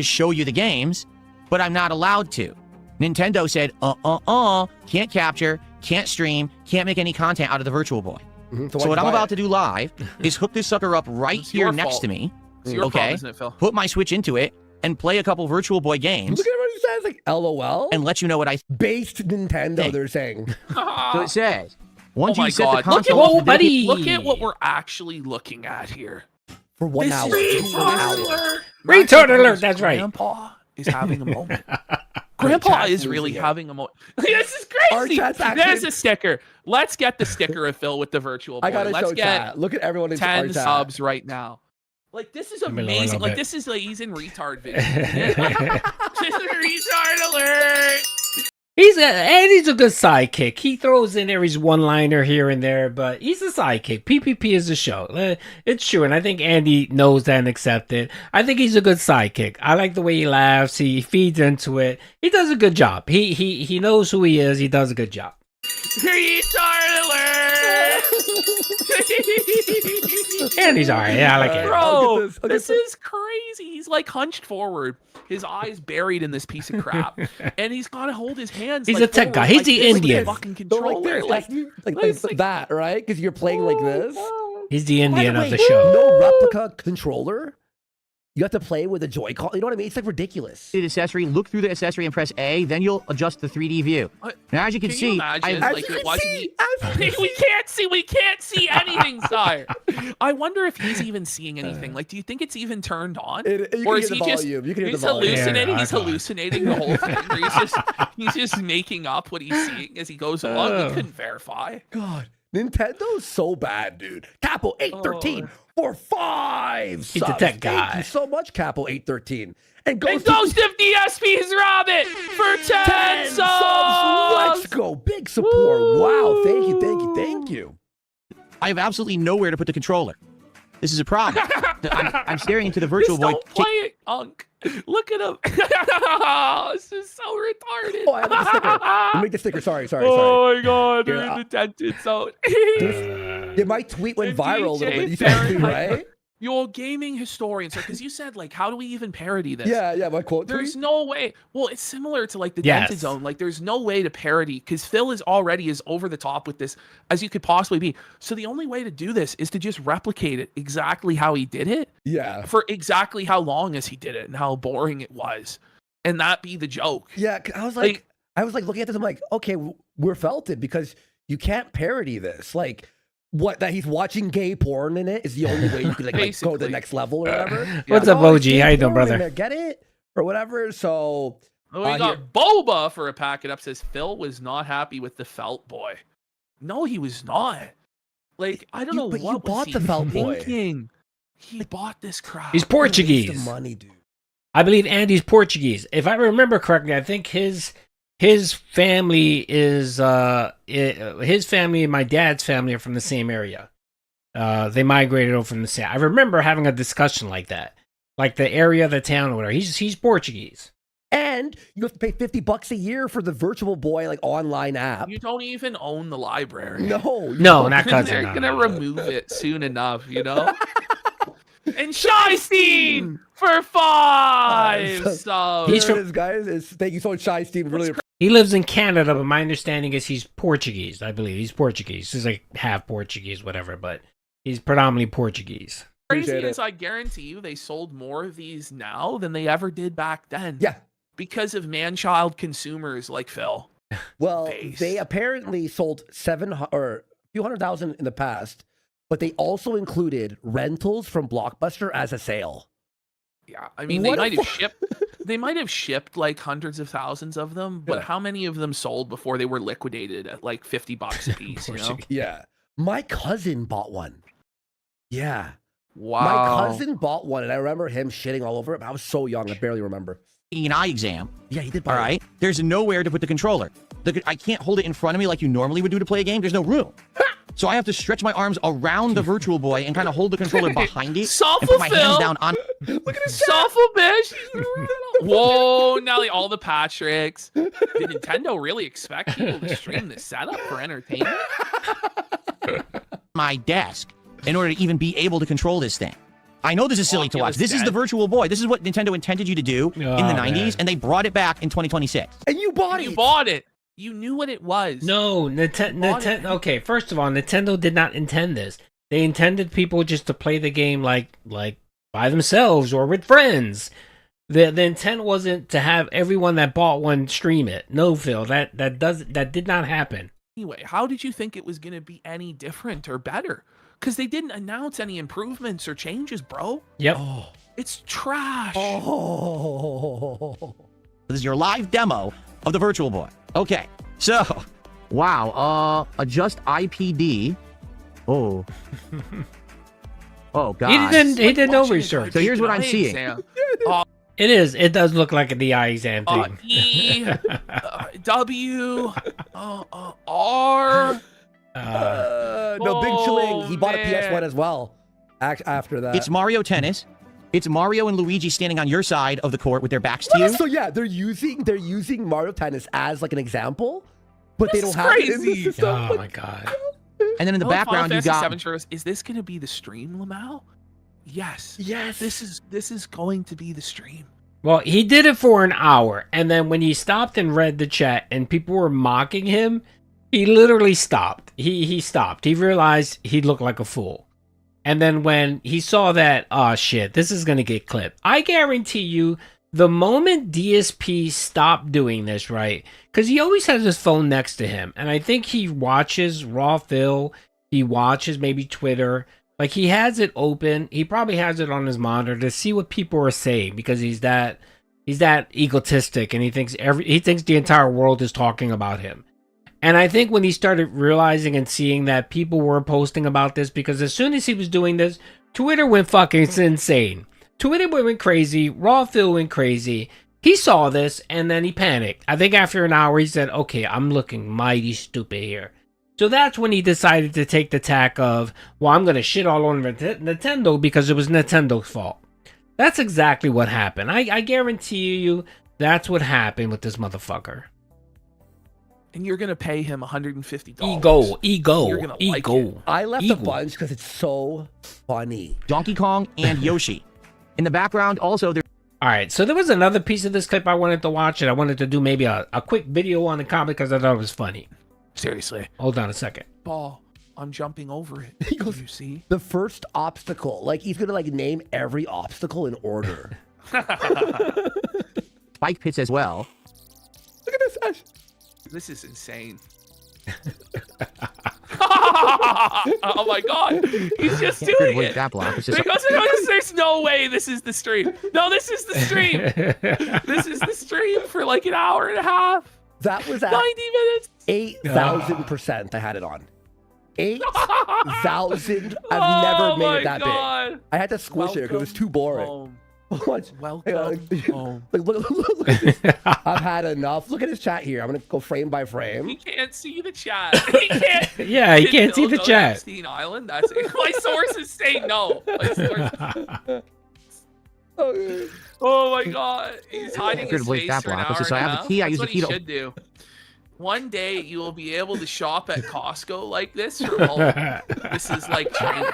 show you the games, but I'm not allowed to. Nintendo said, can't capture, can't stream, can't make any content out of the Virtual Boy. So what I'm about to do live is hook this sucker up right here next to me. It's your fault, isn't it, Phil? Put my Switch into it and play a couple Virtual Boy games. Look at what it says, like LOL. And let you know what I based Nintendo. They're saying. So it says, once oh you set the God. console, Look at what we're actually looking at here. For 1 hour. Retard alert. That's right. Grandpa is having a moment. Grandpa is really having a moment. This is crazy. There's a sticker. Let's get the sticker of Phil with the Virtual Boy. I gotta Let's show get chat. Look at everyone in 10 chat. subs right now. Like, this is amazing. Like, this is like, he's in retard video. Retard alert. He's a good sidekick. He throws in there his one-liner here and there, but he's a sidekick. PPP is a show. It's true, and I think Andy knows that and accepts it. I think he's a good sidekick. I like the way he laughs. He feeds into it. He does a good job. He knows who he is. He does a good job. Retard alert. Andy's alright. Yeah, I like it. Bro, this is crazy. He's like hunched forward, his eyes buried in this piece of crap, and he's got to hold his hands. He's like, a tech guy. He's the Indian. Fucking controller. Like that, right? Because you're playing like this. He's the Indian of the show. No replica controller. You have to play with a Joy-Con. You know what I mean? It's like ridiculous. Accessory, look through the accessory and press A, then you'll adjust the 3D view. Now, as you can see, we can't see anything, sire. I wonder if he's even seeing anything. Like, do you think it's even turned on, or is he just he's hallucinating? He's hallucinating the whole thing. Or he's just making up what he's seeing as he goes along. We couldn't verify. God, Nintendo's so bad, dude. Capo 813 for 5 He's a subs. tech guy. Thank you so much, Capo 813. And Ghost of DSP's Rabbit for 10 subs. Let's go. Big support. Wow. Thank you, thank you, thank you. I have absolutely nowhere to put the controller. This is a problem. I'm staring into the Virtual Boy. Don't play it, Unk. Look at him. This is so retarded. Oh, I have the sticker. Let me make the sticker. Sorry. Oh my god, they're in the detention zone. Yeah, my tweet went viral a little bit. You saw my tweet, right? You're gaming historians, because you said, like, how do we even parody this? Yeah, my quote. There's no way. Well, it's similar to like the dented zone. Like, there's no way to parody because Phil is already as over the top with this as you could possibly be. So the only way to do this is to just replicate it exactly how he did it. Yeah. For exactly how long as he did it and how boring it was, and that be the joke. Yeah, I was like looking at this. I'm like, okay, we're felted because you can't parody this. Like. What, that he's watching gay porn in it is the only way you can like go to the next level or whatever. What's up, OG? How you doing, brother? Get it? Or whatever. So we got Boba for a packet up. Says Phil was not happy with the Felt Boy. No, he was not. Like, I don't know what you bought the Felt Boy. He bought this crap. He's Portuguese. The money, dude. I believe Andy's Portuguese. If I remember correctly, I think his family is his family and my dad's family are from the same area. They migrated over from the same. I remember having a discussion like that, like the area of the town or whatever. He's Portuguese, and you have to pay $50 a year for the Virtual Boy like online app. You don't even own the library. No, not cousin. They're gonna remove it soon enough, you know. And Shystein for 5 subs. He's from guys. Thank you so much, Shystein. Really. He lives in Canada, but my understanding is he's Portuguese. I believe he's Portuguese. He's like half Portuguese, whatever, but he's predominantly Portuguese. Crazy is, I guarantee you, they sold more of these now than they ever did back then. Yeah, because of man-child consumers like Phil. Well, they apparently sold 700 or a few 100,000 in the past, but they also included rentals from Blockbuster as a sale. Yeah, I mean, they might have shipped. They might have shipped like hundreds of thousands of them, but how many of them sold before they were liquidated at like $50 a piece? You know? Yeah, my cousin bought one. Yeah, wow. My cousin bought one, and I remember him shitting all over it. But I was so young, I barely remember. An eye exam. Yeah, he did buy all right. There's nowhere to put the controller. I can't hold it in front of me like you normally would do to play a game. There's no room. So I have to stretch my arms around the Virtual Boy and kind of hold the controller behind it and put my hands down on. Look at this softball bitch. Whoa, Nelly, all the Patricks. Did Nintendo really expect people to stream this setup for entertainment? My desk in order to even be able to control this thing. I know this is silly to watch. This is the Virtual Boy. This is what Nintendo intended you to do in the 90s, and they brought it back in 2026. And you bought it. You bought it. You knew what it was. No, Nintendo. Okay, first of all, Nintendo did not intend this. They intended people just to play the game like by themselves or with friends. The intent wasn't to have everyone that bought one stream it. No, Phil, that did not happen. Anyway, how did you think it was going to be any different or better? Because they didn't announce any improvements or changes, bro. Yep. Oh, it's trash. Oh. This is your live demo of the Virtual Boy. Okay, so, wow, adjust IPD. Oh. Oh, God. He did no research. So here's what I'm seeing. It does look like the eye exam thing. E, W, R. No, Big Chilling. He bought a PS1 as well after that. It's Mario Tennis. It's Mario and Luigi standing on your side of the court with their backs to you. So yeah, they're using Mario Tennis as like an example, but they don't have crazy. it in the system. Oh my God. And then in the background you got is this going to be the stream, Lamau? Yes. This is going to be the stream. Well, he did it for an hour, and then when he stopped and read the chat and people were mocking him, he literally stopped. He stopped. He realized he looked like a fool. And then when he saw that, oh shit, this is gonna get clipped. I guarantee you, the moment DSP stopped doing this, right? Because he always has his phone next to him, and I think he watches Raw Phil. He watches maybe Twitter. Like he has it open. He probably has it on his monitor to see what people are saying because he's that egotistic, and he thinks the entire world is talking about him. And I think when he started realizing and seeing that people were posting about this, because as soon as he was doing this, Twitter went fucking insane. Twitter went crazy. Raw Phil went crazy. He saw this and then he panicked. I think after an hour he said, okay, I'm looking mighty stupid here. So that's when he decided to take the tack of, well, I'm going to shit all over Nintendo because it was Nintendo's fault. That's exactly what happened. I guarantee you that's what happened with this motherfucker. And you're gonna pay him $150. Ego. You're gonna like it. I left a bunch because it's so funny. Donkey Kong and Yoshi. In the background, also there. All right, so there was another piece of this clip I wanted to watch, and I wanted to do maybe a quick video on the comment because I thought it was funny. Seriously. Hold on a second. Ball, I'm jumping over it. He goes, you see? The first obstacle. Like, he's going to, like, name every obstacle in order. Spike pits as well. Look at this, Ash. This is insane. Oh my god, he's just doing it. That block. There's no way this is the stream. No, this is the stream. This is the stream for like an hour and a half. That was at 90 minutes. 8,000% I had it on. 8,000. I've never made it that big. I had to squish it because it was too boring. Welcome home. Look at this. I've had enough. Look at his chat here. I'm gonna go frame by frame. He can't see the chat. He can't. Yeah, he can't see the chat. Epstein Island. That's it. My sources say no. Oh my god, he's hiding his face for an hour and a half. That's what he should do. One day you will be able to shop at Costco like this from home. This is like China.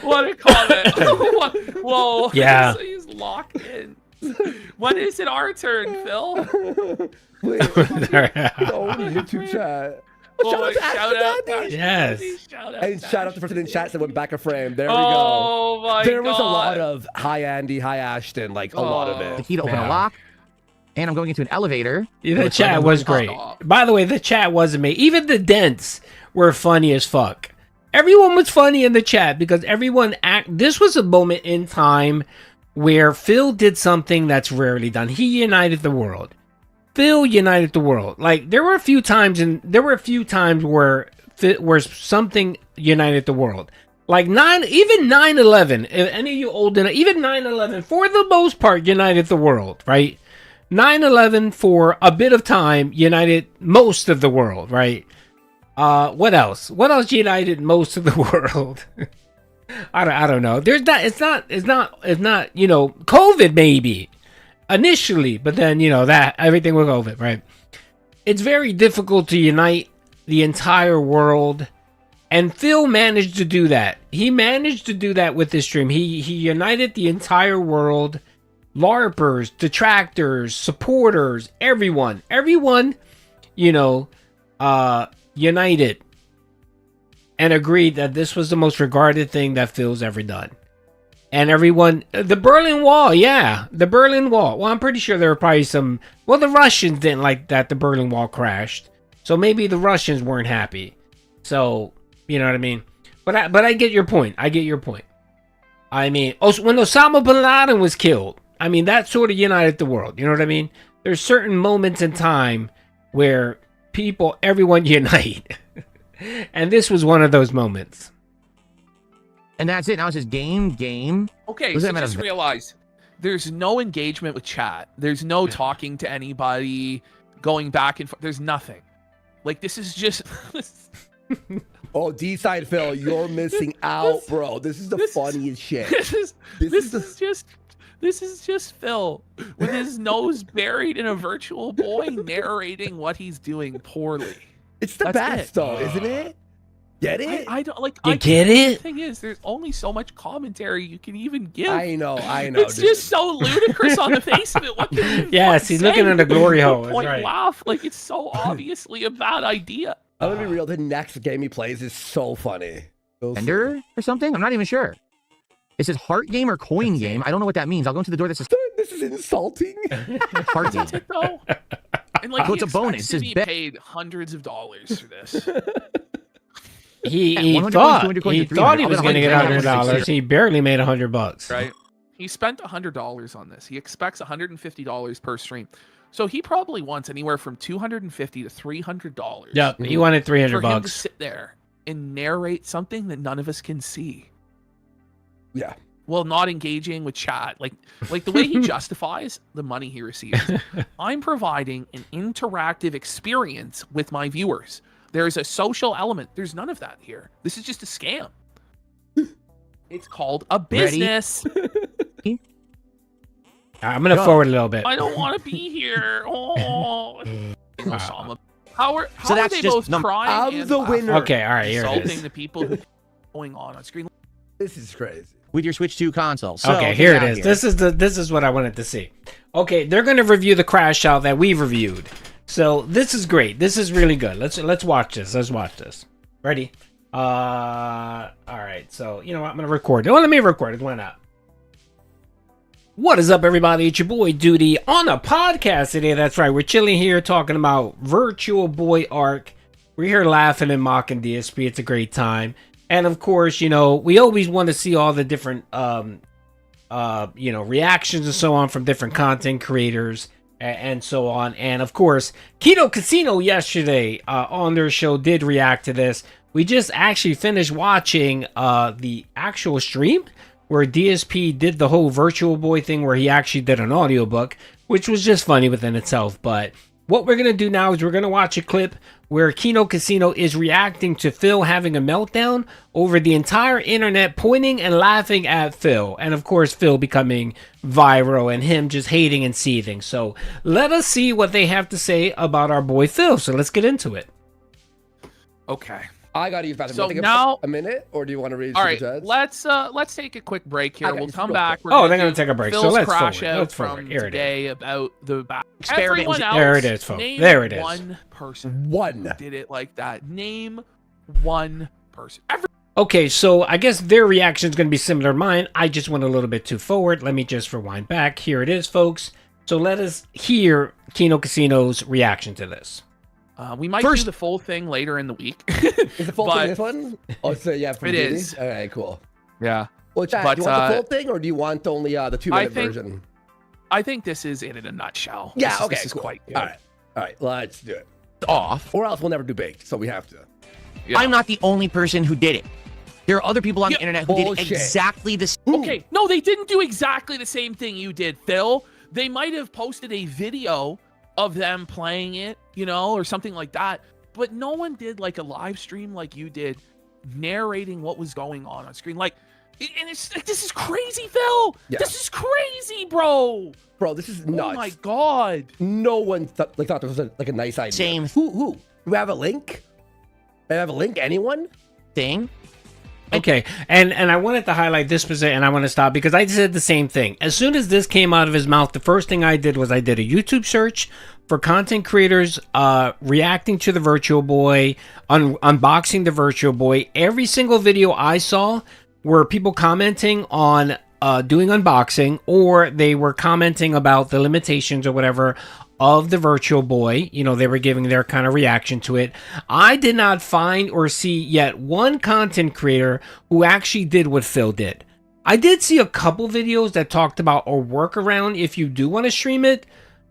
what a comment. Whoa. Yeah. So he's locked in. When is it our turn, Phil? Wait. YouTube chat. Shout out. Yes. And shout out to the person in chat that went back a frame. There we go. Oh my god. There was a lot of hi Andy, hi Ashton, like a lot of it. The key to open a lock. And I'm going into an elevator. Yeah, the chat was great. By the way, the chat wasn't me. Even the dents were funny as fuck. Everyone was funny in the chat because everyone this was a moment in time where Phil did something that's rarely done. He united the world. Phil united the world. Like there were a few times where something united the world. Like 9/11. If any of you old enough, even 9/11 for the most part united the world, right? 9/11 for a bit of time united most of the world, right? What else? What else united most of the world? I don't know. There's not. It's not. You know, COVID maybe initially, but then you know that everything with COVID, right? It's very difficult to unite the entire world, and Phil managed to do that. He managed to do that with this stream. He united the entire world. LARPers, detractors, supporters, everyone, you know, united and agreed that this was the most regarded thing that Phil's ever done. And everyone, the Berlin Wall, yeah, the Berlin Wall. Well, I'm pretty sure there were probably some, well, the Russians didn't like that the Berlin Wall crashed. So maybe the Russians weren't happy. So, you know what I mean? But I get your point. I mean, when Osama bin Laden was killed, I mean, that sort of united the world. You know what I mean? There's certain moments in time where everyone unite. And this was one of those moments. And that's it. Now it's just game. Okay, so just realize there's no engagement with chat. There's no talking to anybody, going back and forth. There's nothing. Like, this is just... Oh, D-side Phil, you're missing out, bro. This is the funniest shit. This is just Phil with his nose buried in a virtual boy narrating what he's doing poorly. It's the best, though, isn't it? Get it? I don't like. You get it? The thing is, there's only so much commentary you can even give. I know. It's dude. just so ludicrous on the face of it. What can you yes, he's looking at a glory hole. Point right. laugh like it's so obviously a bad idea. I'm gonna be real. The next game he plays is so funny. Ender or something? I'm not even sure. It says heart game or coin game. I don't know what that means. I'll go into the door that says this is insulting. Heart game. No. And like, Oh, he it's a bonus. expects to It be says paid hundreds of dollars for this. He 100 thought coins, 200 coins, he 300. thought he I'll was bet going to get $100. $100. He barely made $100. Right. He spent $100 on this. He expects $150 per stream. So he probably wants anywhere from $250 to $300. Yep, he wanted $300 for him to bucks. sit there and narrate something that none of us can see. Yeah. Well, not engaging with chat. Like the way he justifies the money he receives. I'm providing an interactive experience with my viewers. There's a social element. There's none of that here. This is just a scam. It's called a business. I'm going to forward a little bit. I don't want to be here. Oh. How are that's they just both crying I'm and the laughing? winner. Okay, all right, here it Insulting is. the people who going on screen. This is crazy. With your Switch 2 console. So, Okay, here it is. This is what I wanted to see. Okay, they're going to review the crash out that we've reviewed. So this is great. This is really good. Let's watch this. Let's watch this. Ready? All right. So you know what? I'm gonna record it. Well, let me record it. Why not? What is up, everybody? It's your boy Doody on a podcast today. That's right. We're chilling here talking about Virtual Boy Arc. We're here laughing and mocking DSP. It's a great time. And of course, you know, we always want to see all the different you know, reactions and so on from different content creators and so on. And of course, Kino Casino yesterday on their show did react to this. We just actually finished watching the actual stream where DSP did the whole Virtual Boy thing where he actually did an audiobook, which was just funny within itself. But what we're going to do now is we're going to watch a clip where Kino Casino is reacting to Phil having a meltdown over the entire internet, pointing and laughing at Phil. And of course, Phil becoming viral and him just hating and seething. So let us see what they have to say about our boy Phil. So let's get into it. Okay. I gotta use bathroom. So Do you wanna now- take a minute, or do you want to read? All right, Super let's take a quick break here. Okay, We'll just come real back. quick. We're Oh, they're gonna do take a break. So Phil's let's crash forward. out Let's from forward. Here it is. today about the back. Experiment Everyone was- else, There it is, folks. name There it is. One person. One did it like that. Name one person. Okay, so I guess their reaction is going to be similar to mine. I just went a little bit too forward. Let me just rewind back. Here it is, folks. So let us hear Kino Casino's reaction to this. We might do the full thing later in the week. Is the full thing this one? Oh, so yeah, from It Doody? is. All right, cool. Yeah. Well, chat, But, do you want the full thing, or do you want only the 2-minute version? I think this is it in a nutshell. Yeah, This is- okay, This is cool. quite good. All right, let's do it. Off. Or else we'll never do baked, so we have to. I'm not the only person who did it. There are other people on the internet who did Bullshit. exactly the same. Okay, no, they didn't do exactly the same thing you did, Phil. They might have posted a video of them playing it, you know, or something like that. But no one did like a live stream like you did, narrating what was going on screen. Like, and it's like, this is crazy, Phil. Yeah. This is crazy, bro. Bro, this is nuts. Oh my god. No one thought this was a nice idea. Same. Who? Do we have a link? Do we have a link? Anyone? Thing. Okay, and I wanted to highlight this position, and I want to stop because I said the same thing. As soon as this came out of his mouth, the first thing I did was I did a YouTube search for content creators reacting to the Virtual Boy, unboxing the Virtual Boy. Every single video I saw were people commenting on doing unboxing, or they were commenting about the limitations or whatever of the Virtual Boy. You know, they were giving their kind of reaction to it. I did not find or see yet one content creator who actually did what Phil did. I did see a couple videos that talked about a workaround if you do want to stream it,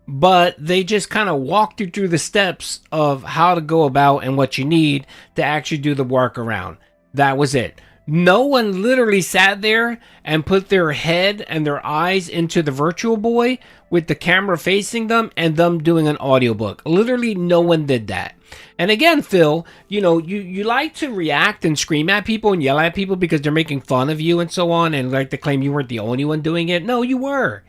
but they just kind of walked you through the steps of how to go about and what you need to actually do the workaround. That was it. No one literally sat there and put their head and their eyes into the Virtual Boy with the camera facing them and them doing an audiobook. Literally no one did that. And again, Phil, you know, you like to react and scream at people and yell at people because they're making fun of you and so on, and like to claim you weren't the only one doing it. No, you were.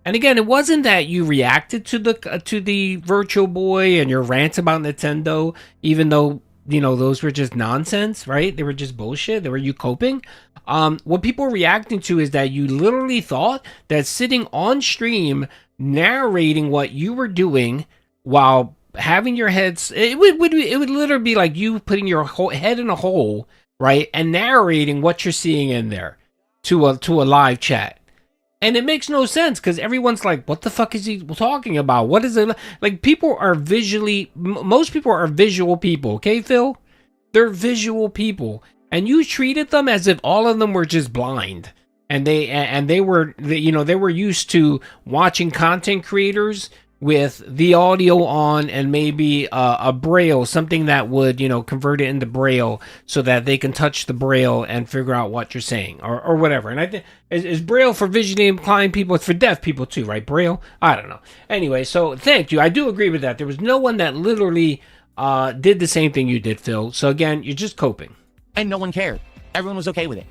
And again, it wasn't that you reacted to the Virtual Boy and your rants about Nintendo, even though, you know, those were just nonsense, right? They were just bullshit. They were you coping. What people were reacting to is that you literally thought that sitting on stream narrating what you were doing while having your heads, it would literally be like you putting your whole head in a hole, right, and narrating what you're seeing in there to a live chat. And it makes no sense because everyone's like, what the fuck is he talking about? What is it? Like, people are most people are visual people, okay, Phil? They're visual people. And you treated them as if all of them were just blind. And they were used to watching content creators with the audio on and maybe a braille, something that would, convert it into braille so that they can touch the braille and figure out what you're saying or whatever. And I think is braille for visually inclined people. It's for deaf people too, right? Braille? I don't know. Anyway, so thank you. I do agree with that. There was no one that literally did the same thing you did, Phil. So again, you're just coping. And no one cared. Everyone was okay with it.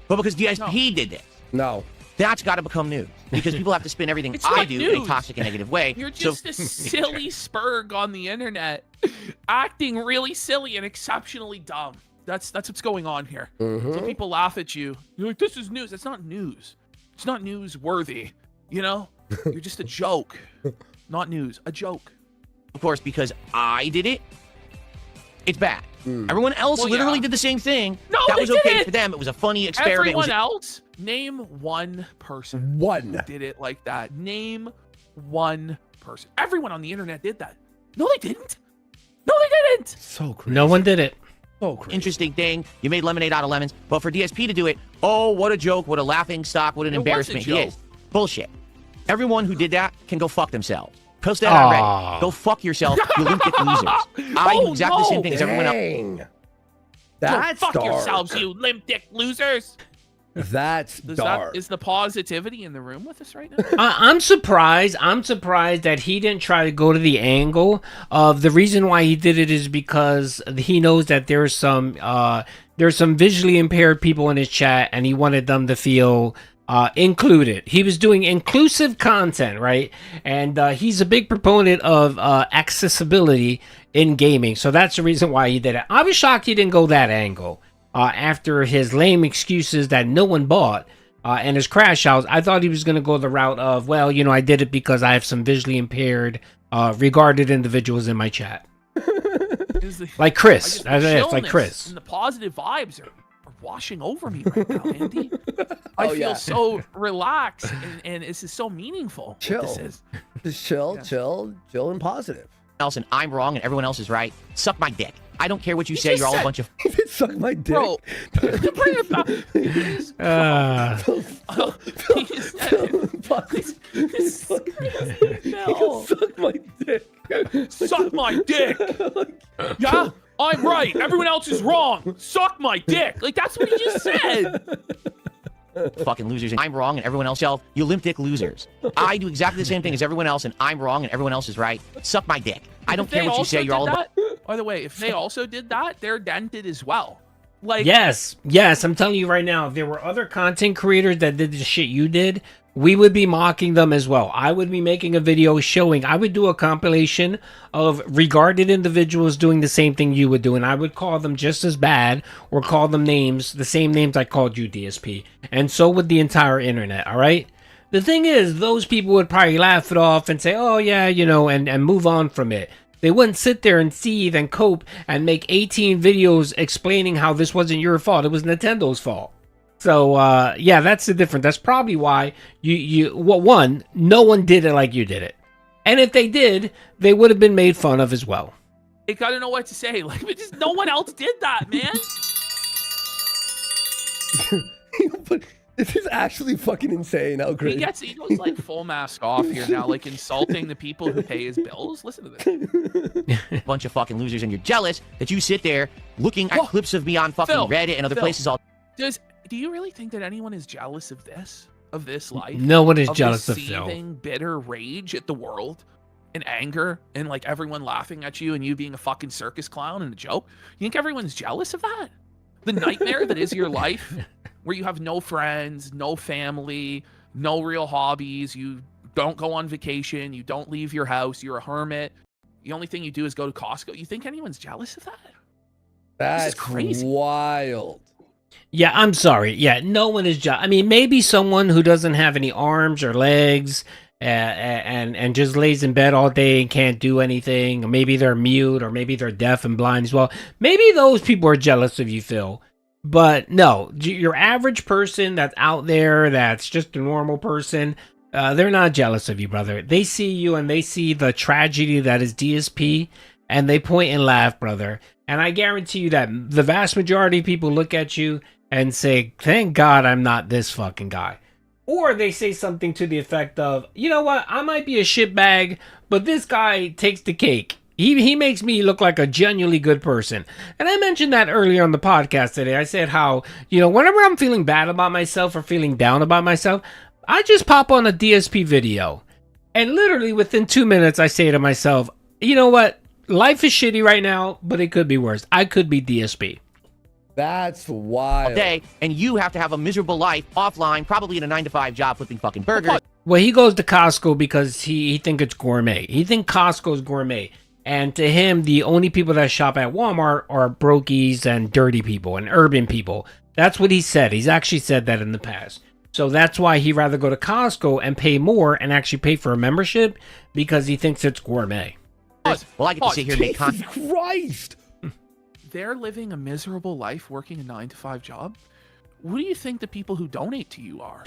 But because DSP did this. No. That's got to become news because people have to spin everything I do in a toxic and negative way. You're just a silly spurg on the internet, acting really silly and exceptionally dumb. That's what's going on here. So people laugh at you. You're like, this is news. It's not news. It's not newsworthy. You're just a joke. Not news. A joke. Of course, because I did it, it's bad. Everyone else literally did the same thing. No, that they was okay didn't. for them. It was a funny experiment. Everyone else, name one person who did it like that. Name one person. Everyone on the internet did that. No, they didn't. No, they didn't. So crazy. No one did it. So crazy. Interesting thing. You made lemonade out of lemons. But for DSP to do it, oh, what a joke. What a laughing stock. What an embarrassment he is. Bullshit. Everyone who did that can go fuck themselves. Post that on Reddit. Go fuck yourself, you limp-dick losers. I do exactly the same thing as everyone else. That's Go fuck dark. yourselves, you limp dick losers. That's dark. Is the positivity in the room with us right now? I'm surprised. I'm surprised that he didn't try to go to the angle of the reason why he did it is because he knows that there's some visually impaired people in his chat, and he wanted them to feel included. He was doing inclusive content, right? And he's a big proponent of accessibility in gaming, so that's the reason why he did it. I was shocked he didn't go that angle after his lame excuses that no one bought and his crash outs. I thought he was going to go the route of, well, I did it because I have some visually impaired regarded individuals in my chat. Like Chris. It's like Chris. And the positive vibes are washing over me right now, Andy. I feel so relaxed, and this is so meaningful. Chill. This is. Just chill and positive. And I'm wrong and everyone else is right. Suck my dick. I don't care what you say. You're all a bunch of. Suck my dick. Bro, bring it back. Suck my dick. Suck my dick. Yeah, I'm right. Everyone else is wrong. Suck my dick. Like, that's what he just said. Fucking losers. I'm wrong and everyone else is. You limp dick losers. I do exactly the same thing as everyone else, and I'm wrong and everyone else is right. Suck my dick. I don't care what you say. You're all about. By the way, if they also did that, they're dented as well. Like, yes, I'm telling you right now, if there were other content creators that did the shit you did, we would be mocking them as well. I would be making a video showing, I would do a compilation of regarded individuals doing the same thing you would do, and I would call them just as bad or call them names, the same names I called you, DSP. And so would the entire internet, all right? The thing is, those people would probably laugh it off and say, oh yeah, and move on from it. They wouldn't sit there and seethe and cope and make 18 videos explaining how this wasn't your fault. It was Nintendo's fault. So, yeah, that's the difference. That's probably why no one did it like you did it. And if they did, they would have been made fun of as well. I gotta know what to say. Like, just no one else did that, man. But this is actually fucking insane how great. He goes like full mask off here now, like insulting the people who pay his bills. Listen to this. Bunch of fucking losers, and you're jealous that you sit there looking at clips of me on fucking Reddit and other places all. Do you really think that anyone is jealous of this? Of this life? No one is jealous of Phil. Seething, bitter rage at the world and anger and like everyone laughing at you and you being a fucking circus clown and a joke. You think everyone's jealous of that? The nightmare that is your life, where you have no friends, no family, no real hobbies, you don't go on vacation, you don't leave your house, you're a hermit. The only thing you do is go to Costco. You think anyone's jealous of that? That's this is crazy. Wild. Yeah, I'm sorry. Yeah, no one is jealous. I mean, maybe someone who doesn't have any arms or legs and just lays in bed all day and can't do anything. Or maybe they're mute, or maybe they're deaf and blind as well. Maybe those people are jealous of you, Phil. But no, your average person that's out there, that's just a normal person, they're not jealous of you, brother. They see you and they see the tragedy that is DSP, and they point and laugh, brother. And I guarantee you that the vast majority of people look at you and say, thank God I'm not this fucking guy. Or they say something to the effect of, you know what, I might be a shitbag, but this guy takes the cake. He makes me look like a genuinely good person. And I mentioned that earlier on the podcast today. I said how, you know, whenever I'm feeling bad about myself or feeling down about myself, I just pop on a DSP video. And literally within 2 minutes, I say to myself, you know what, life is shitty right now, but it could be worse. I could be DSP. That's wild. Day, and you have to have a miserable life offline, probably in a 9-to-5 job flipping fucking burgers. Well, he goes to Costco because he think it's gourmet. He think Costco's gourmet. And to him, the only people that shop at Walmart are brokies and dirty people and urban people. That's what he said. He's actually said that in the past. So that's why he'd rather go to Costco and pay more and actually pay for a membership, because he thinks it's gourmet. Well, I get to sit here and make content. Christ! They're living a miserable life working a 9-to-5 job. What do you think the people who donate to you are?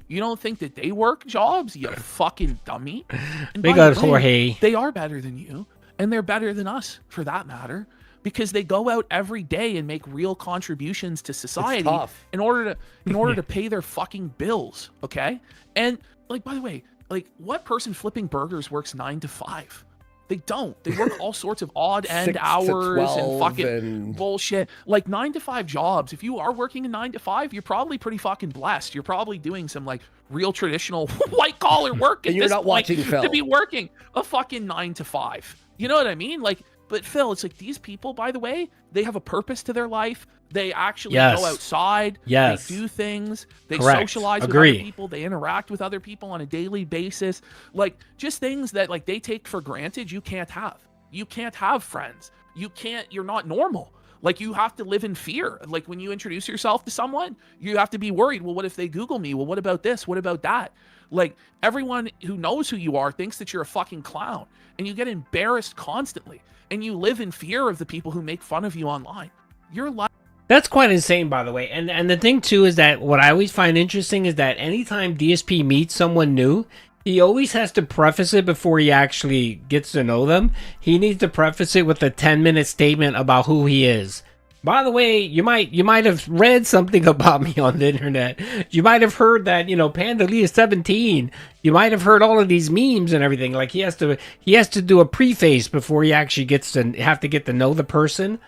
You don't think that they work jobs, you fucking dummy? And They by got the way, Jorge. They are better than you, and they're better than us, for that matter, because they go out every day and make real contributions to society in order to pay their fucking bills, okay? And, like, by the way, like, what person flipping burgers works 9 to 5? They don't. They work all sorts of odd end hours and fucking bullshit. Like 9 to 5 jobs. If you are working a 9 to 5, you're probably pretty fucking blessed. You're probably doing some like real traditional white collar work. And you're not watching Phil. To be working a fucking 9 to 5. You know what I mean? Like, but Phil, it's like these people, by the way, they have a purpose to their life. They actually go outside. They do things. They socialize with other people. They interact with other people on a daily basis. Like, just things that like they take for granted you can't have. You can't have friends. You're not normal. Like, you have to live in fear. Like, when you introduce yourself to someone, you have to be worried. Well, what if they Google me? Well, what about this? What about that? Like, everyone who knows who you are thinks that you're a fucking clown. And you get embarrassed constantly. And you live in fear of the people who make fun of you online. Your life. That's quite insane, by the way. And the thing, too, is that what I always find interesting is that anytime DSP meets someone new, he always has to preface it before he actually gets to know them. He needs to preface it with a 10-minute statement about who he is. By the way, you might have read something about me on the internet. You might have heard that, you know, Pandalea17. You might have heard all of these memes and everything. Like, he has to do a preface before he actually gets to have to get to know the person.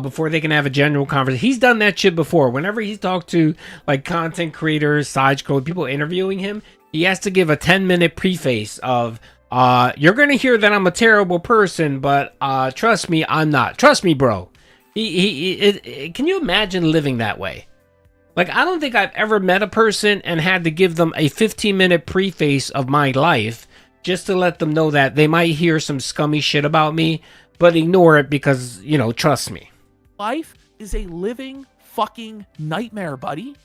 Before they can have a general conversation. He's done that shit before. Whenever he's talked to like content creators, side scroll, people interviewing him, he has to give a 10-minute preface of, you're going to hear that I'm a terrible person, but trust me, I'm not. Trust me, bro. Can you imagine living that way? Like, I don't think I've ever met a person and had to give them a 15-minute preface of my life just to let them know that they might hear some scummy shit about me, but ignore it because, you know, trust me. Life is a living fucking nightmare, buddy.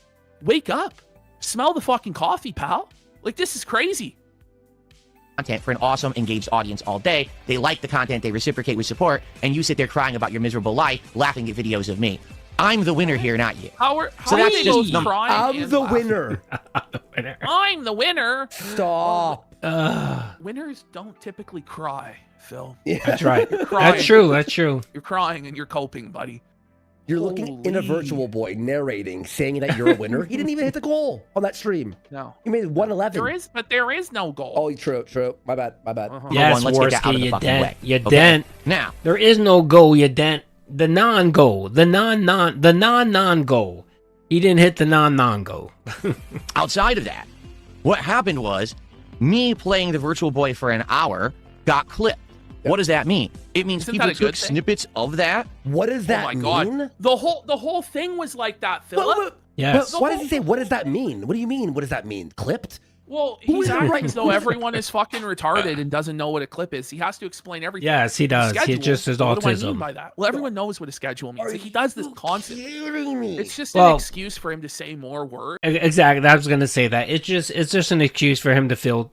Wake up. Smell the fucking coffee, pal. Like, this is crazy. Content for an awesome, engaged audience all day. They like the content, they reciprocate with support, and you sit there crying about your miserable life, laughing at videos of me. I'm the winner here, not you. How that's just crying. I'm the winner. I'm the winner. Stop. Winners don't typically cry, Phil. Yeah. That's right. You're crying. That's true. That's true. You're crying and you're coping, buddy. You're looking in a virtual boy narrating, saying that you're a winner. He didn't even hit the goal on that stream. No. He made 111. There is no goal. Oh, true. My bad. Yes, let's get that out of the you fucking dent. way. You Okay. dent. Now. There is no goal, you dent. The non-goal. The non-goal. He didn't hit the non-goal. Outside of that, what happened was me playing the virtual boy for an hour got clipped. Yep. What does that mean? It means Isn't people that a good took thing? snippets of that. What does that mean? God. The whole thing was like that, Philip. Yes. But why does he say, what does that mean? What do you mean, what does that mean? Clipped? Well, he's acting as though everyone is fucking retarded and doesn't know what a clip is. He has to explain everything. Yes, he does. He just is What do I autism. mean by that? Well, everyone knows what a schedule means. Like, he does this constantly. It's just Well- an excuse for him to say more words. Exactly. I was gonna say that. It's just an excuse for him to fill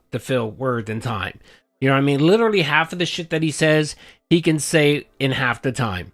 words and time. You know what I mean? Literally half of the shit that he says, he can say in half the time.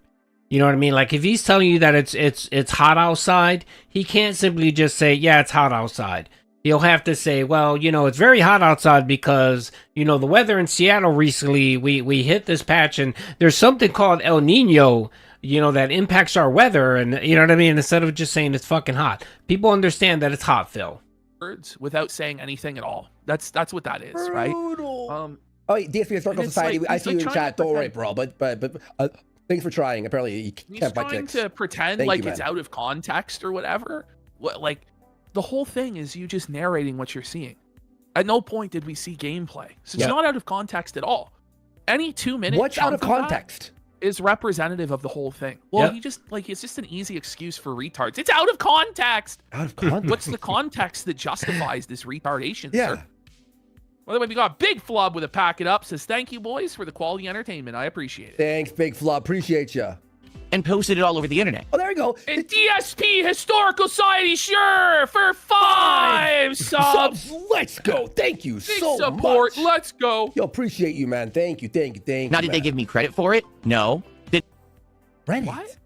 You know what I mean? Like if he's telling you that it's hot outside, he can't simply just say, yeah, it's hot outside. He'll have to say, well, you know, it's very hot outside because, you know, the weather in Seattle recently, we hit this patch and there's something called El Nino, you know, that impacts our weather. And you know what I mean? Instead of just saying it's fucking hot, people understand that it's hot, Phil. Words without saying anything at all. That's what that is, right? Oh, DSP Historical and it's Society. like- I he's see like you in trying chat. to Don't worry, pretend- bro. But thanks for trying. Apparently, you He's can't buy trying ticks. to pretend Thank like you, it's man. out of context or whatever. Like, the whole thing is you just narrating what you're seeing. At no point did we see gameplay. So it's Yeah. not out of context at all. Any 2-minute What's out of chunk that context? is representative of the whole thing. Well, Yep. he just, like, it's just an easy excuse for retards. It's out of context. Out of context. What's the context that justifies this retardation, Yeah. sir? By the way, we got Big Flub with a pack it up. Says, thank you, boys, for the quality entertainment. I appreciate it. Thanks, Big Flub. Appreciate you. And posted it all over the internet. Oh, there you go. And DSP Historical Society, sure, for 5 subs. Let's go. Thank you Big so support. much. Let's go. Yo, appreciate you, man. Thank you. Now, did they give me credit for it? No. Reddit? What?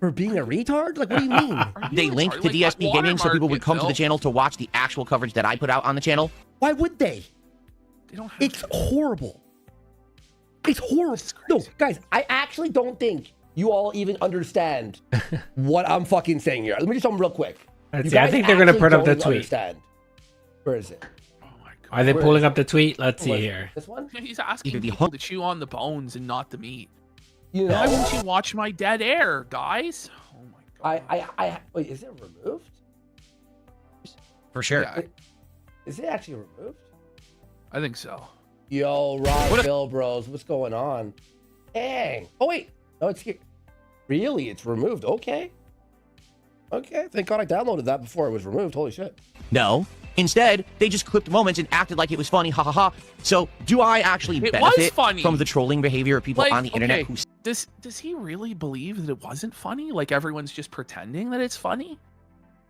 For being a retard? Like, what do you mean? They linked to DSP Gaming so people would come to the channel to watch the actual coverage that I put out on the channel. Why would they? They don't have It's horrible. It's horrible. No, guys, I actually don't think you all even understand what I'm fucking saying here. Let me do something real quick. Let's You see, I guys think they're gonna actually put up the don't tweet. Understand. Where is it? Are they Where pulling is up the tweet? Let's see What is it? here. This one? He's asking Either the people to chew on the bones and not the meat. You know, Why won't you watch my dead air, guys? Oh my god. I wait, is it removed? For sure. Yeah, Is it actually removed? I think so. Yo, Rob Bill Bros, what's going on? Dang. Oh wait. No, it's here. Really? It's removed. Okay. Okay. Thank God I downloaded that before it was removed. Holy shit. No. Instead, they just clipped moments and acted like it was funny. Ha ha ha. So, do I actually It was benefit funny. from the trolling behavior of people Like, on the internet okay, who does he really believe that it wasn't funny? Like everyone's just pretending that it's funny?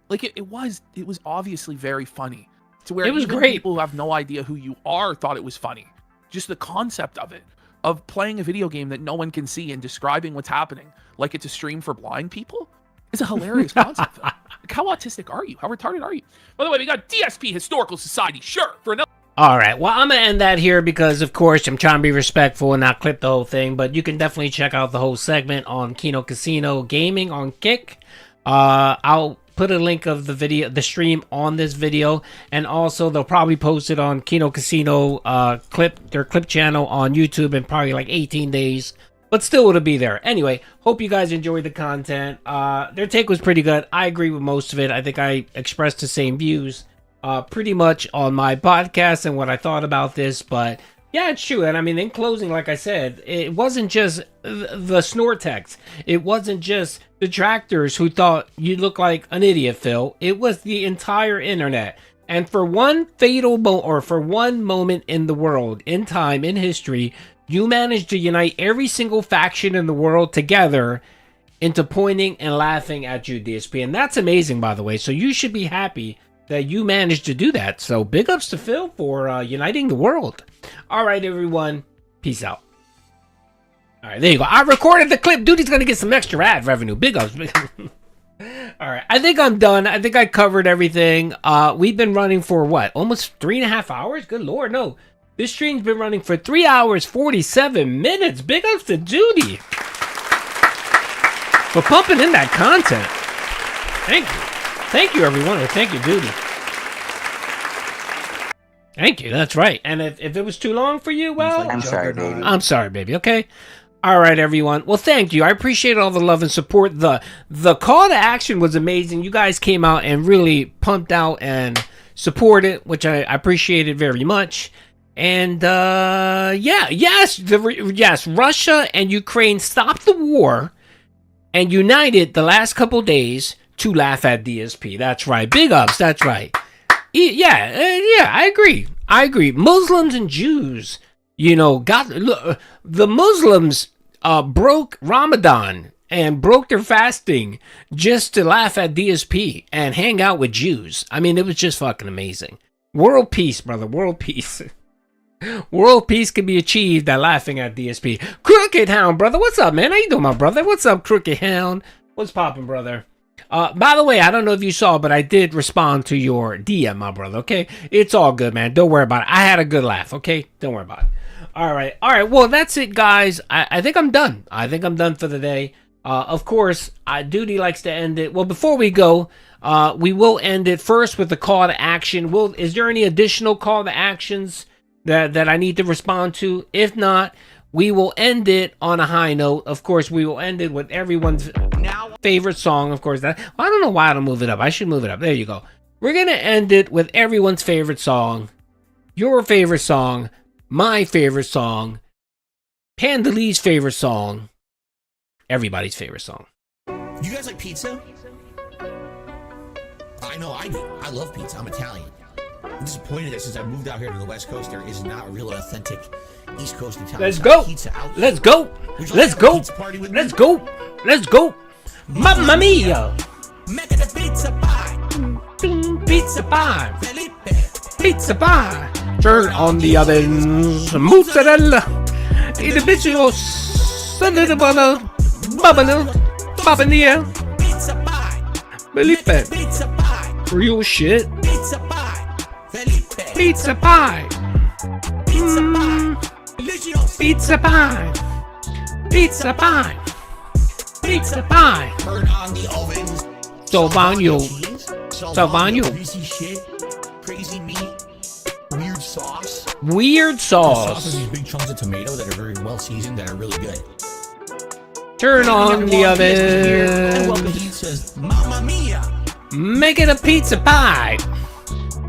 Like it was obviously very funny. To where It was even great. people who have no idea who you are thought it was funny. Just the concept of it, of playing a video game that no one can see and describing what's happening like it's a stream for blind people, is a hilarious concept. Phil. Like, how autistic are you? How retarded are you? By the way, we got DSP Historical Society, sure, for another. All right. Well, I'm going to end that here because, of course, I'm trying to be respectful and not clip the whole thing. But you can definitely check out the whole segment on Kino Casino Gaming on Kick. I'll put a link of the stream on this video. And also, they'll probably post it on Kino Casino their clip channel on YouTube in probably like 18 days. But still, it'll be there. Anyway, hope you guys enjoyed the content. Their take was pretty good. I agree with most of it. I think I expressed the same views pretty much on my podcast and what I thought about this. But yeah, it's true. And I mean, in closing, like I said, it wasn't just the Snortex. It wasn't just detractors who thought you look like an idiot, Phil. It was the entire internet. And for one for one moment in the world, in time, in history, you managed to unite every single faction in the world together into pointing and laughing at you, DSP. And that's amazing, by the way. So you should be happy that you managed to do that. So big ups to Phil for uniting the world. All right, everyone. Peace out. All right, there you go. I recorded the clip. Doody's going to get some extra ad revenue. Big ups. All right, I think I'm done. I think I covered everything. We've been running for what? Almost 3.5 hours? Good Lord, no. This stream's been running for 3 hours, 47 minutes. Big ups to Doody for pumping in that content. Thank you. Thank you, everyone. Thank you, Doody. Thank you. That's right. And if it was too long for you, well... I'm sorry, baby. I'm sorry, baby. Okay? All right, everyone. Well, thank you. I appreciate all the love and support. The call to action was amazing. You guys came out and really pumped out and supported, which I appreciated very much. And yes, Russia and Ukraine stopped the war and united the last couple days to laugh at DSP. That's right. Big ups. That's right. Yeah, I agree. Muslims and Jews, the Muslims broke Ramadan and broke their fasting just to laugh at DSP and hang out with Jews. I mean, it was just fucking amazing. World peace, brother. World peace. World peace can be achieved by laughing at DSP. Crooked Hound, brother. What's up, man? How you doing, my brother? What's up, Crooked Hound? What's poppin', brother? By the way, I don't know if you saw, but I did respond to your DM, my brother, okay? It's all good, man. Don't worry about it. I had a good laugh, okay? Don't worry about it. All right. Well, that's it, guys. I think I'm done. I think I'm done for the day. Of course, Doody likes to end it. Well, before we go, we will end it first with the call to action. Is there any additional call to actions that I need to respond to? If not, we will end it on a high note. Of course, we will end it with everyone's favorite song. Of course, I don't know why I don't move it up. I should move it up. There you go. We're going to end it with everyone's favorite song. Your favorite song. My favorite song. Pandalee's favorite song. Everybody's favorite song. You guys like pizza? I know I do. I love pizza. I'm Italian. I'm disappointed that since I moved out here to the West Coast, there is not a real authentic East Coast Italian. Let's go. Let's go. Let's go. Let's go. Let's go. Mamma mia. Make it a pizza pie. Pizza pie. Pizza pie. Turn on the ovens. Mozzarella. Eat a bit of little butter. Bubble in the air. Pizza pie. Felipe. Pizza pie. Real shit. Pizza pie. Felipe. Pizza pie. Pizza pie. Delicious. Pizza pie. Pizza pie. Pizza pie. Turn on the ovens. Salvagno. Greasy shit. Crazy meat. Weird sauce. Weird The sauce sauce. is these big chunks of tomato that are very well seasoned that are really good. Turn on the And welcome oven. to Pizza's Mamma Mia. Make it a pizza pie.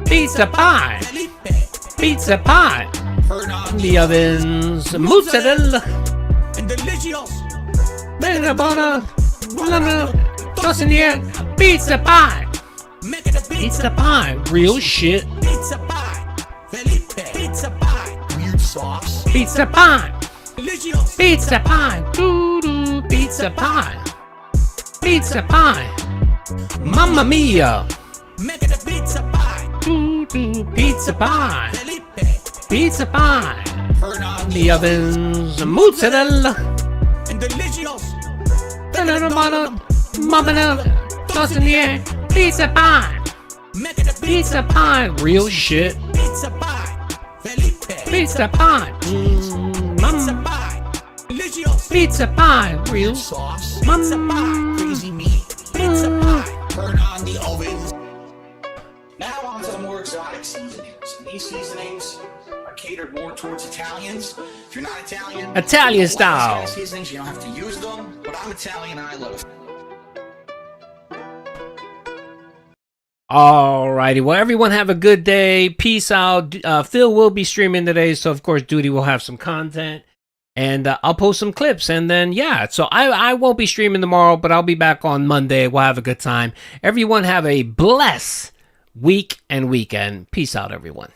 Pizza pie. Pizza pie. Turn on The ovens. Mozzarella. and delicious. Butter. Toss in the air. Pizza pie. Make it a Pizza pie. Real shit. Pizza pie. Felipe. Pizza pie. Weird sauce. Pizza pie. Delicious. Pizza pie. Doo-doo. Pizza pie. Pizza pie. Mamma mia. Make it a pizza pie. Doo-doo. Pizza pie. Pizza pie. Turn on The ovens. Mozzarella. and delicious. Mama. Toss in the air. Pizza pie. Make it a Pizza pie. Real shit. pizza pie. Felipe. Pizza pie. Pizza pie. Delicious. Pizza pie. Real Sauce. Pizza pie. Crazy meat. Pizza pie. Turn on the ovens. Now on to the more exotic seasonings. These seasonings are catered more towards Italians. If you're not Italian, Italian these style. seasonings, you don't have to use them. But I'm Italian and I love it. Alrighty, well, everyone have a good day. Peace out. Phil will be streaming today, so of course, Doody will have some content, and I'll post some clips, and then yeah. So I won't be streaming tomorrow, but I'll be back on Monday. We'll have a good time. Everyone have a blessed week and weekend. Peace out, everyone.